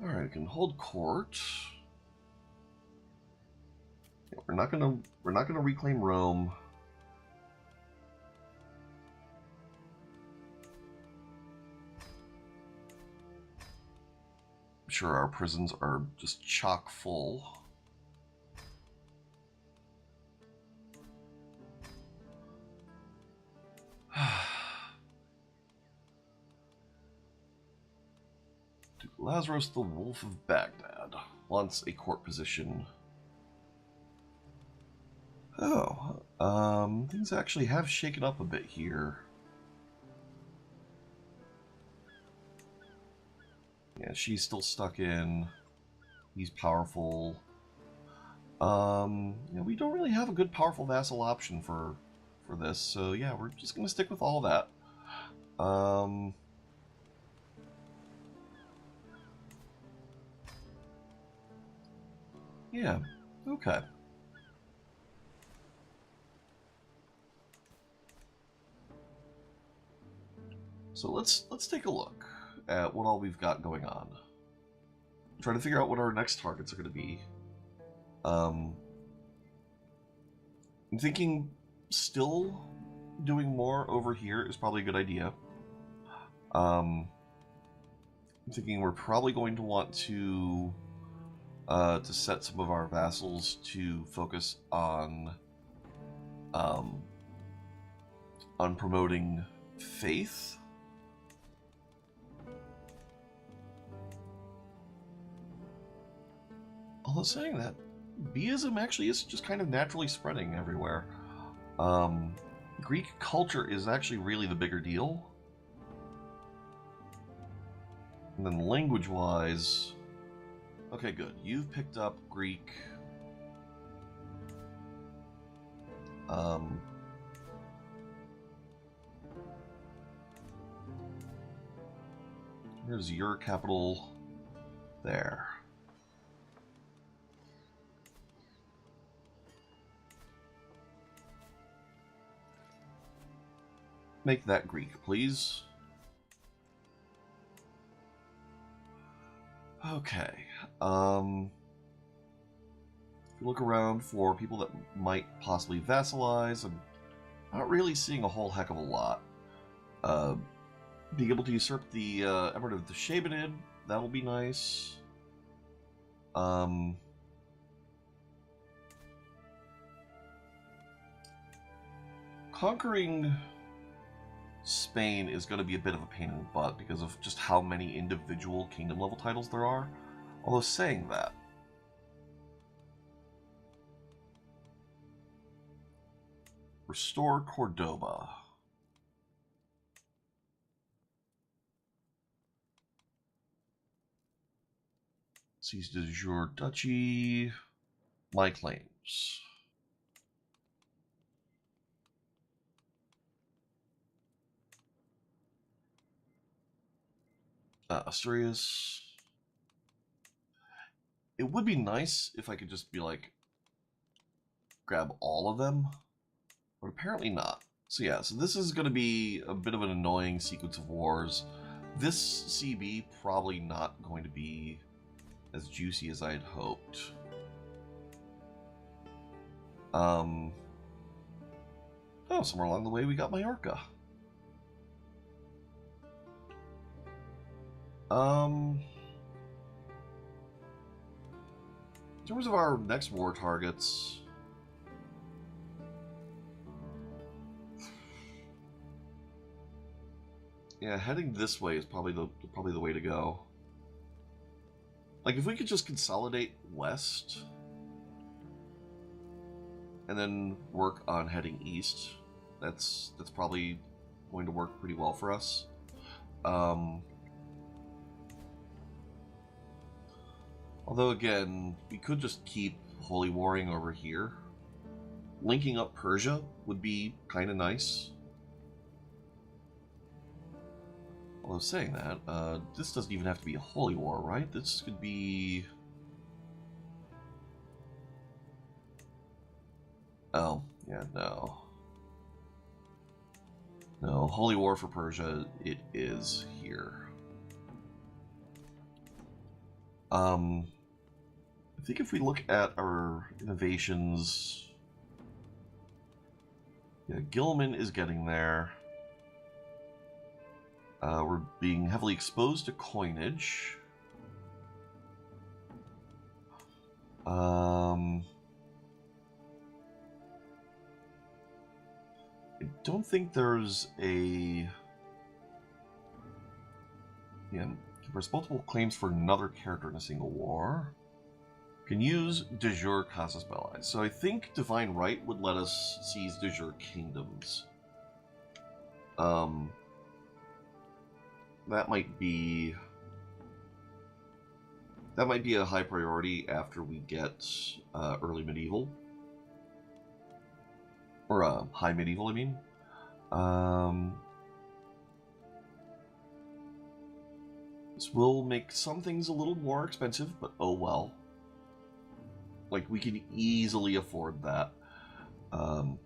Alright, we can hold court. we're not gonna reclaim Rome. I'm sure our prisons are just chock full. Lazarus the Wolf of Baghdad wants a court position. Oh, things actually have shaken up a bit here. Yeah, she's still stuck in. He's powerful. Yeah, we don't really have a good powerful vassal option for this, so yeah, we're just gonna stick with all that. Yeah, okay. So let's take a look at what all we've got going on. Try to figure out what our next targets are going to be. I'm thinking still doing more over here is probably a good idea. I'm thinking we're probably going to want to set some of our vassals to focus on promoting faith. Although saying that, Beism actually is just kind of naturally spreading everywhere. Greek culture is actually really the bigger deal. And then language-wise, okay, good. You've picked up Greek. Here's your capital there. Make that Greek, please. Okay. Look around for people that might possibly vassalize. I'm not really seeing a whole heck of a lot. Being able to usurp the Emirate of the Shabanid, that'll be nice. Conquering Spain is going to be a bit of a pain in the butt because of just how many individual kingdom level titles there are. Although saying that, restore Cordoba. Seize de jure duchy. My claims. Asturias. It would be nice if I could just be like, grab all of them, but apparently not. So yeah, so this is going to be a bit of an annoying sequence of wars. This CB probably not going to be as juicy as I had hoped. Oh, somewhere along the way we got Majorca. In terms of our next war targets, yeah, heading this way is probably the way to go. Like if we could just consolidate west and then work on heading east, that's probably going to work pretty well for us. Although again, we could just keep holy warring over here. Linking up Persia would be kind of nice. Although saying that, this doesn't even have to be a holy war, right? This could be... Oh, yeah, no. No, holy war for Persia, it is here. I think if we look at our innovations, yeah, Gilman is getting there. We're being heavily exposed to coinage. I don't think there's a... Yeah, confers multiple claims for another character in a single war. Can use de jure casus belli. So I think Divine Right would let us seize de jure kingdoms. That might be a high priority after we get early medieval. Or high medieval, I mean. This will make some things a little more expensive, but oh well. Like, we can easily afford that. We'll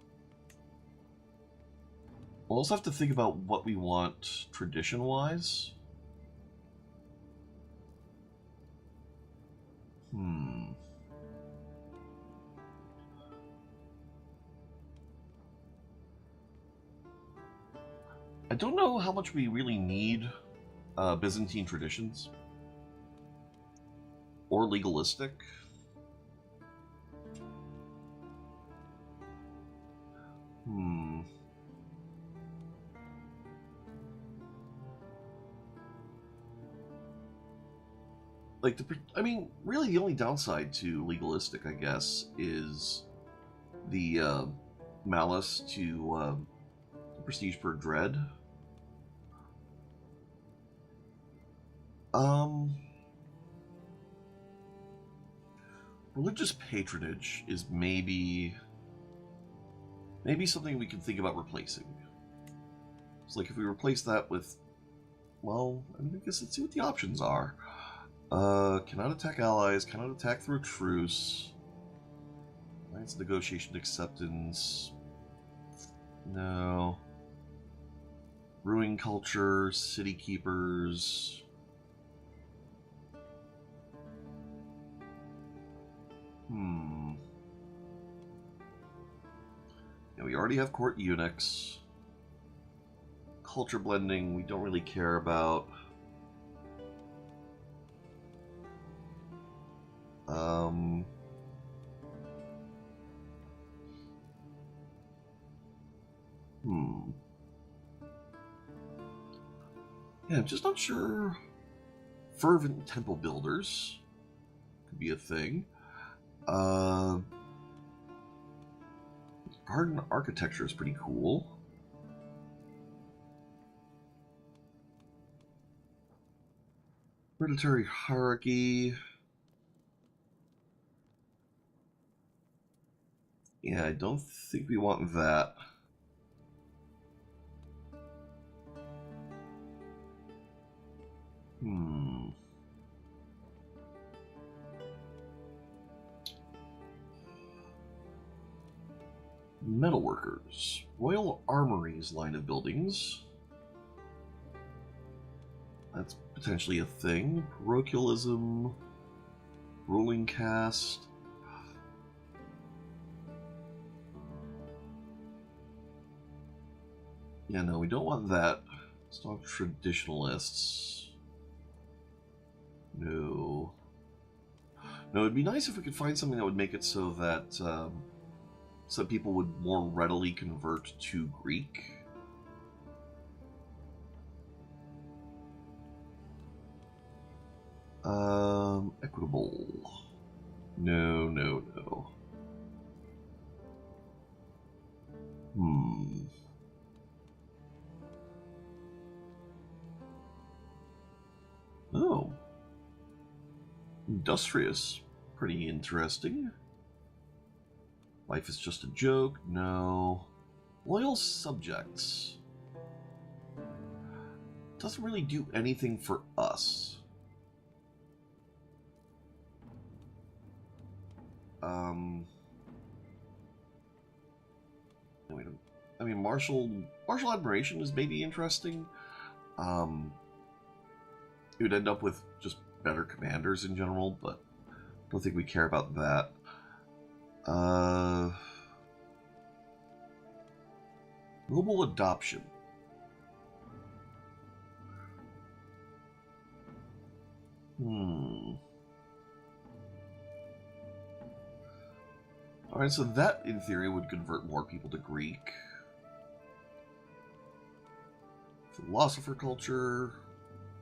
also have to think about what we want tradition-wise. I don't know how much we really need Byzantine traditions. Or legalistic. Like, I mean, really the only downside to legalistic, I guess, is the malice to prestige per dread. Religious patronage is maybe something we can think about replacing. It's like if we replace that with, well, I mean, I guess let's see what the options are. Cannot attack allies, cannot attack through truce. Alliance negotiation acceptance. No. Brewing culture, city keepers. Yeah, we already have court eunuchs. Culture blending, we don't really care about. Yeah, I'm just not sure. Fervent temple builders could be a thing. Garden architecture is pretty cool. Hereditary hierarchy. Yeah, I don't think we want that. Metalworkers. Royal Armories line of buildings. That's potentially a thing. Parochialism. Ruling caste. Yeah, no, we don't want that. Stock traditionalists. No. No, it'd be nice if we could find something that would make it so that some people would more readily convert to Greek. Equitable. No, no, no. Oh. Industrious. Pretty interesting. Life is just a joke. No. Loyal subjects. Doesn't really do anything for us. I mean, martial admiration is maybe interesting. It would end up with just better commanders in general, but Don't think we care about that. Global adoption. Alright, so that, in theory, would convert more people to Greek. Philosopher culture?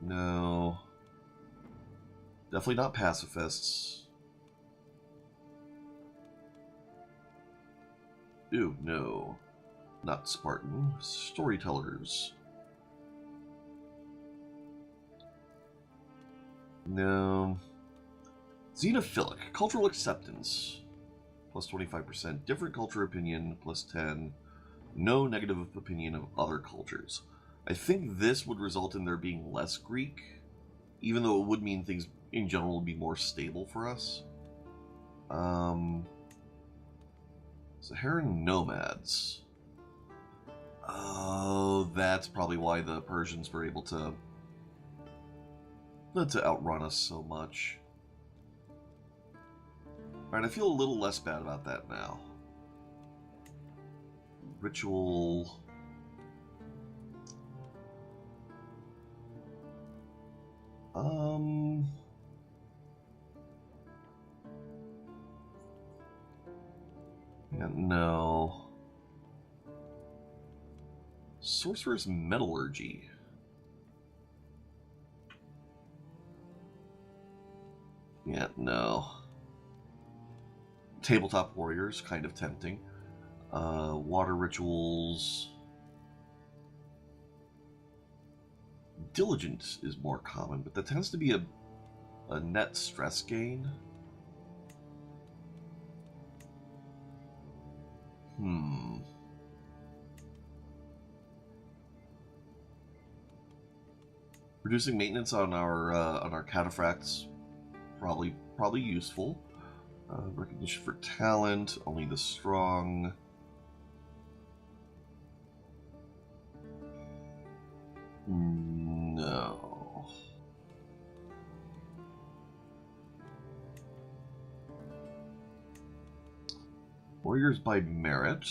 No. Definitely not pacifists. Ew, no. Not Spartan. Storytellers. No. Xenophilic. Cultural acceptance. Plus 25%. Different culture opinion. Plus 10. No negative opinion of other cultures. I think this would result in there being less Greek, even though it would mean things in general would be more stable for us. Saharan nomads. Oh, that's probably why the Persians were able to outrun us so much. Alright, I feel a little less bad about that now. Ritual. Yeah, no. Sorcerer's Metallurgy. Yeah, no. Tabletop Warriors, kind of tempting. Water Rituals. Diligent is more common, but that tends to be a net stress gain. Reducing maintenance on our cataphracts, probably useful. Recognition for talent, only the strong. No. Warriors by merit.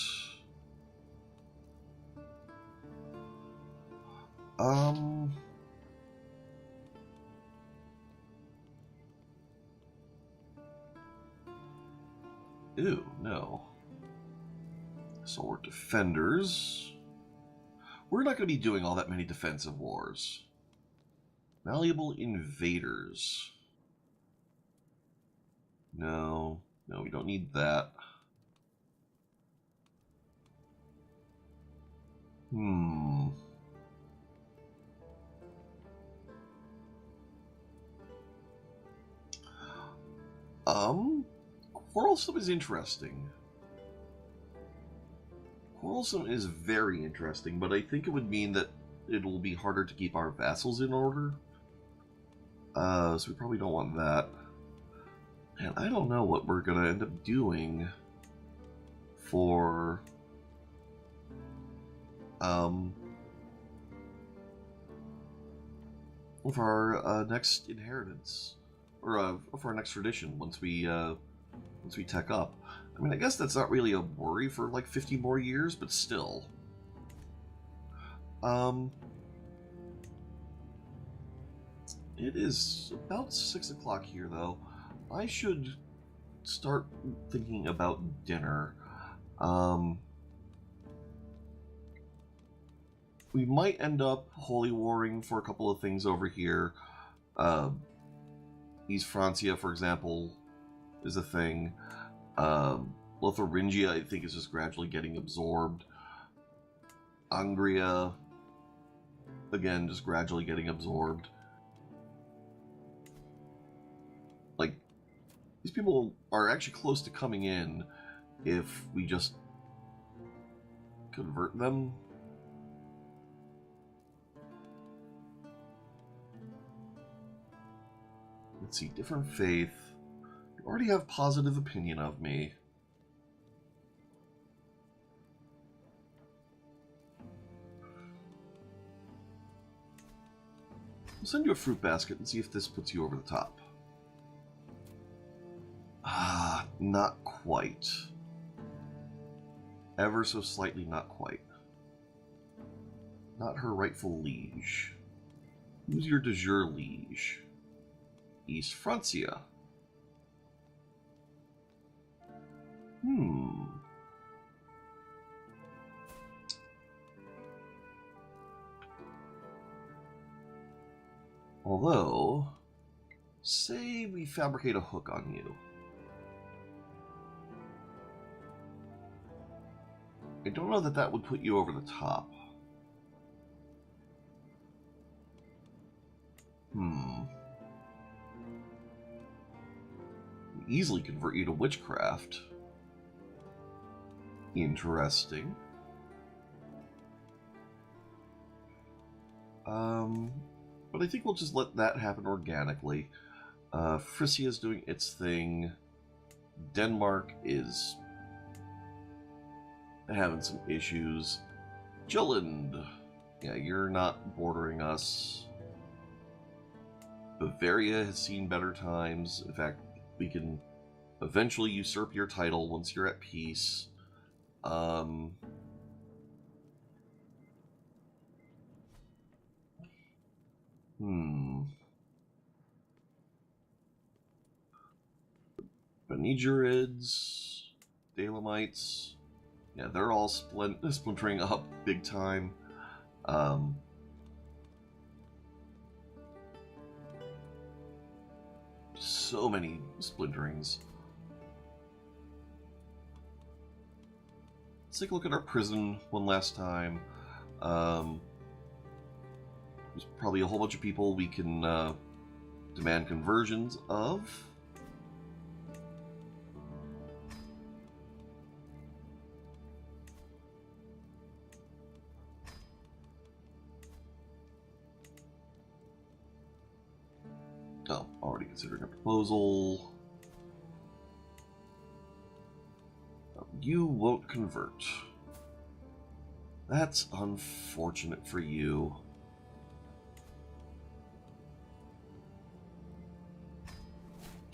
Ew, no. Sword defenders. We're not going to be doing all that many defensive wars. Malleable invaders. No, we don't need that. Quarrelsome is interesting. Quarrelsome is very interesting, but I think it would mean that it will be harder to keep our vassals in order. So we probably don't want that. And I don't know what we're gonna end up doing for with our next inheritance, or for our next tradition once we tech up. I mean, I guess that's not really a worry for like 50 more years, but still. It is about 6 o'clock here, though. I should start thinking about dinner. We might end up holy warring for a couple of things over here. East Francia, for example, is a thing. Lotharingia, I think, is just gradually getting absorbed. Angria, again, just gradually getting absorbed. Like, these people are actually close to coming in if we just convert them. Let's see, different faith. You already have positive opinion of me. I'll send you a fruit basket and see if this puts you over the top. Not quite. Ever so slightly not quite. Not her rightful liege. Who's your de jure liege? East Francia. Although, say we fabricate a hook on you. I don't know that that would put you over the top. Easily convert you to witchcraft. Interesting. But I think we'll just let that happen organically. Frisia's doing its thing. Denmark is having some issues. Jylland, yeah, you're not bordering us. Bavaria has seen better times. In fact, we can eventually usurp your title once you're at peace. Benijerids, Dalamites, yeah, they're all splintering up big time. So many splinterings. Let's take a look at our prison one last time. There's probably a whole bunch of people we can demand conversions of. Oh, already considering a proposal. You won't convert. That's unfortunate for you.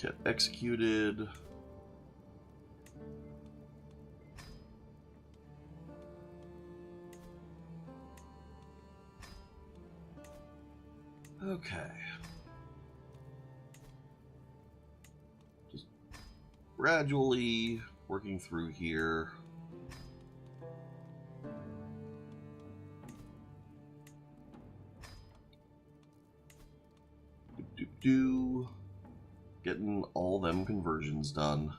Get executed. Okay. Just gradually working through here. Getting all them conversions done.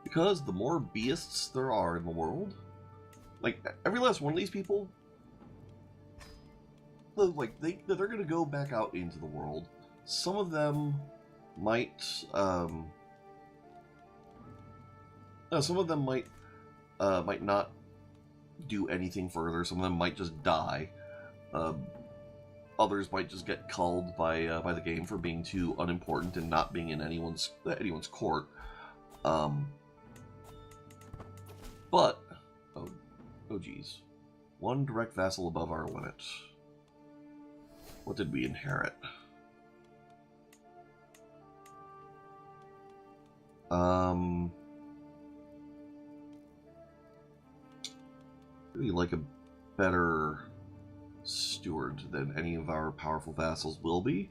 Because the more beasts there are in the world, like every last one of these people, like they're gonna go back out into the world. Some of them might, might not do anything further. Some of them might just die. Others might just get culled by the game for being too unimportant and not being in anyone's court. But oh geez, one direct vassal above our limit. What did we inherit? Really like a better steward than any of our powerful vassals will be.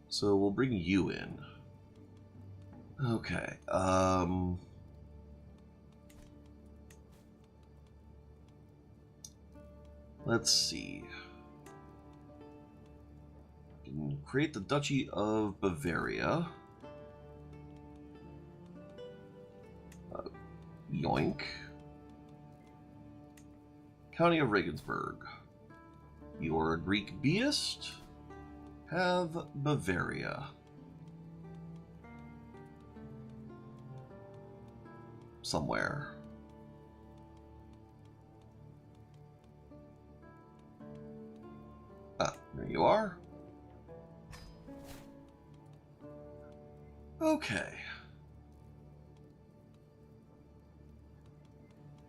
So we'll bring you in. Okay. Let's see. We can create the Duchy of Bavaria. Yoink. County of Regensburg. You're a Greek beist. Have Bavaria. Somewhere. Ah, there you are. Okay.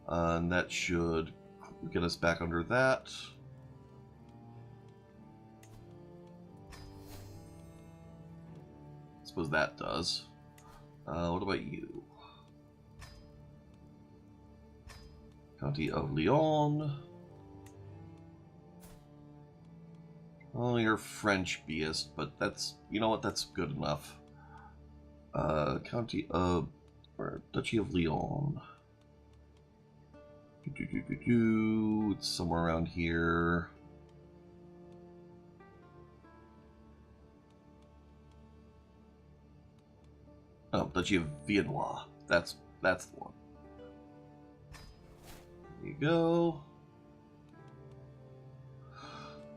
And that should get us back under that. suppose that does. What about you? County of Lyon. Oh, you're French Beist, but that's, you know what, that's good enough. County of, or Duchy of Lyon. It's somewhere around here. Oh, Duchy of Viennois. That's the one. There you go.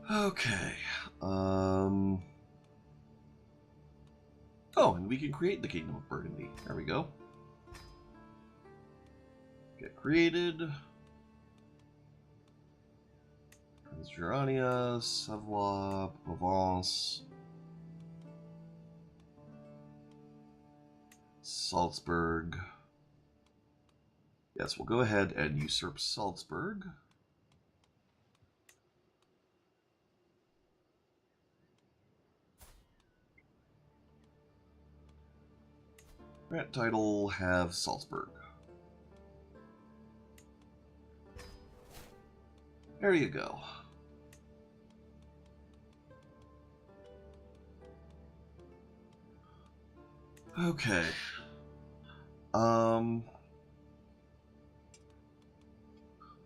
Okay. Oh, and we can create the Kingdom of Burgundy. There we go. Get created. Transjurania, Savoie, Provence, Salzburg. Yes, we'll go ahead and usurp Salzburg. Grant title, have Salzburg. There you go. Okay. I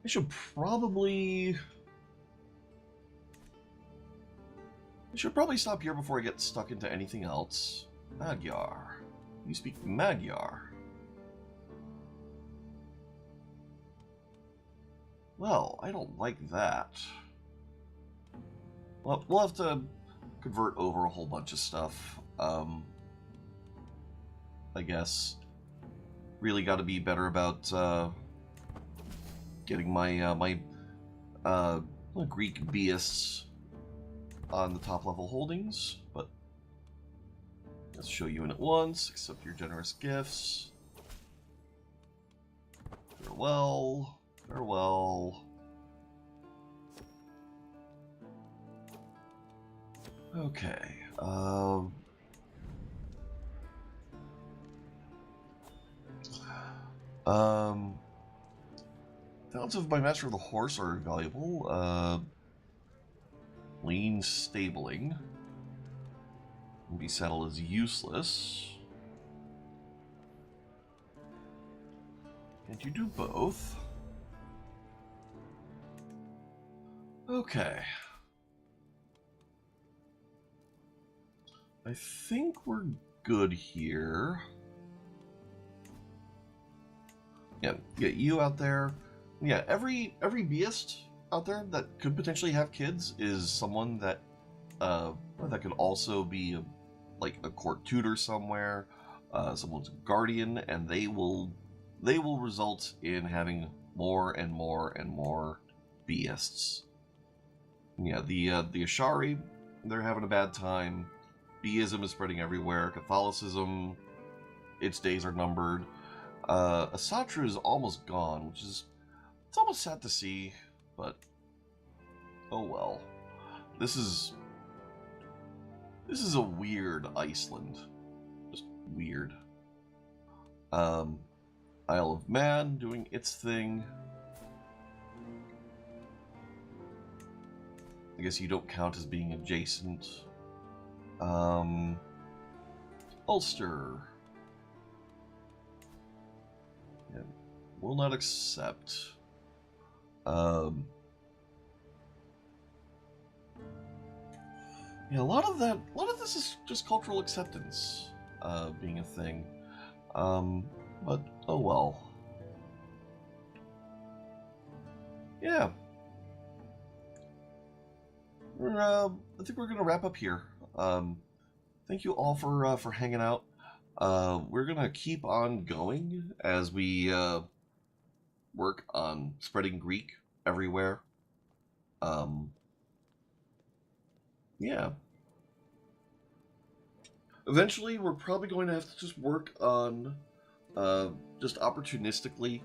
should probably stop here before I get stuck into anything else. Magyar. You speak Magyar. Well, I don't like that. Well, we'll have to convert over a whole bunch of stuff. I guess. Really got to be better about getting my Greek Beists on the top level holdings, but let's show you in at once. Accept your generous gifts. Farewell. Farewell. Okay. Talents of my Master of the Horse are valuable. Lean stabling. Be saddle is useless. Can't you do both? Okay. I think we're good here. Yeah, get you out there. Yeah, every Beist out there that could potentially have kids is someone that that could also be like a court tutor somewhere, someone's guardian, and they will result in having more and more and more Beists. Yeah, the Ashari, they're having a bad time. Deism is spreading everywhere. Catholicism, its days are numbered. Asatru is almost gone, which is, it's almost sad to see, but oh well. This is a weird Iceland. Just weird. Isle of Man doing its thing. I guess you don't count as being adjacent. Ulster. Yeah, will not accept. Yeah, a lot of this is just cultural acceptance, being a thing. But oh well. Yeah. I think we're gonna wrap up here. Thank you all for hanging out. We're gonna keep on going as we work on spreading Greek everywhere. Yeah. Eventually, we're probably going to have to just work on just opportunistically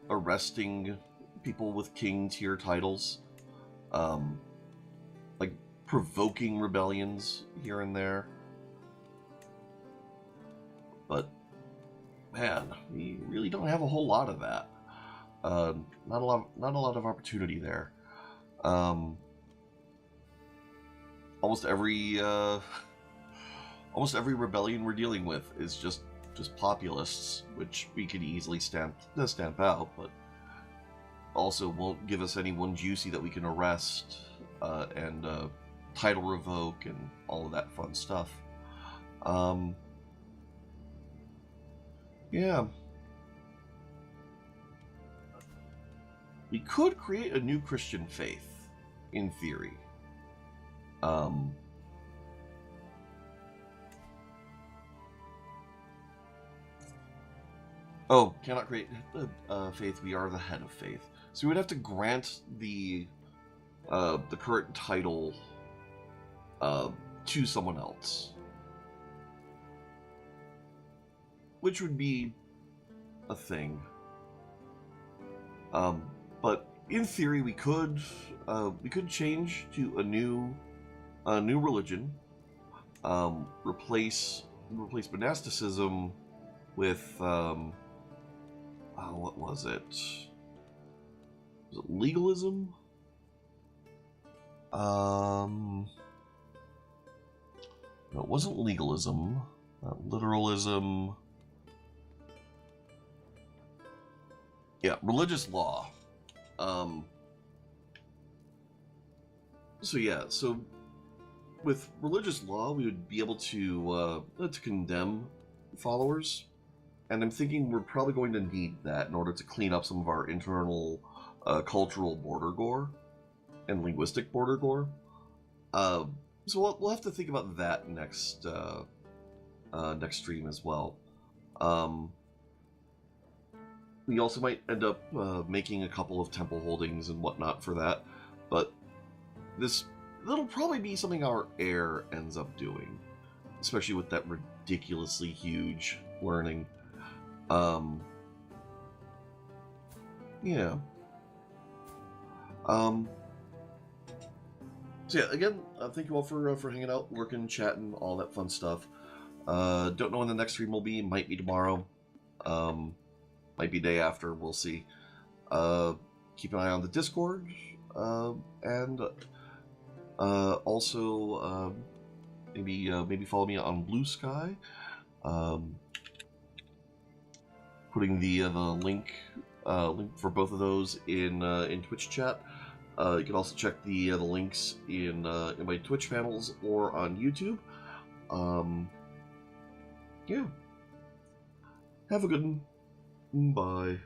arresting people with king tier titles. Like provoking rebellions here and there. man, we really don't have a whole lot of that. Not a lot of opportunity there. Um, almost every almost every rebellion we're dealing with is just populists, which we could easily stamp out, but also won't give us anyone juicy that we can arrest and title revoke and all of that fun stuff. Yeah. We could create a new Christian faith, in theory. Um, oh, cannot create faith. We are the head of faith. So we would have to grant the current title to someone else, which would be a thing. But in theory, we could change to a new religion, replace monasticism with what was it? Was it legalism? No, it wasn't legalism. Literalism. Yeah, religious law. So with religious law, we would be able to condemn followers, and I'm thinking we're probably going to need that in order to clean up some of our internal cultural border gore and linguistic border gore. So we'll have to think about that next stream as well. We also might end up making a couple of temple holdings and whatnot for that, but that'll probably be something our heir ends up doing, especially with that ridiculously huge learning. Yeah. So yeah, again, thank you all for hanging out, lurking, chatting, all that fun stuff. Don't know when the next stream will be. Might be tomorrow. Might be day after. We'll see. Keep an eye on the Discord, and also maybe follow me on Blue Sky. Putting the link for both of those in Twitch chat. You can also check the links in my Twitch panels or on YouTube. Yeah. Have a good one. Bye.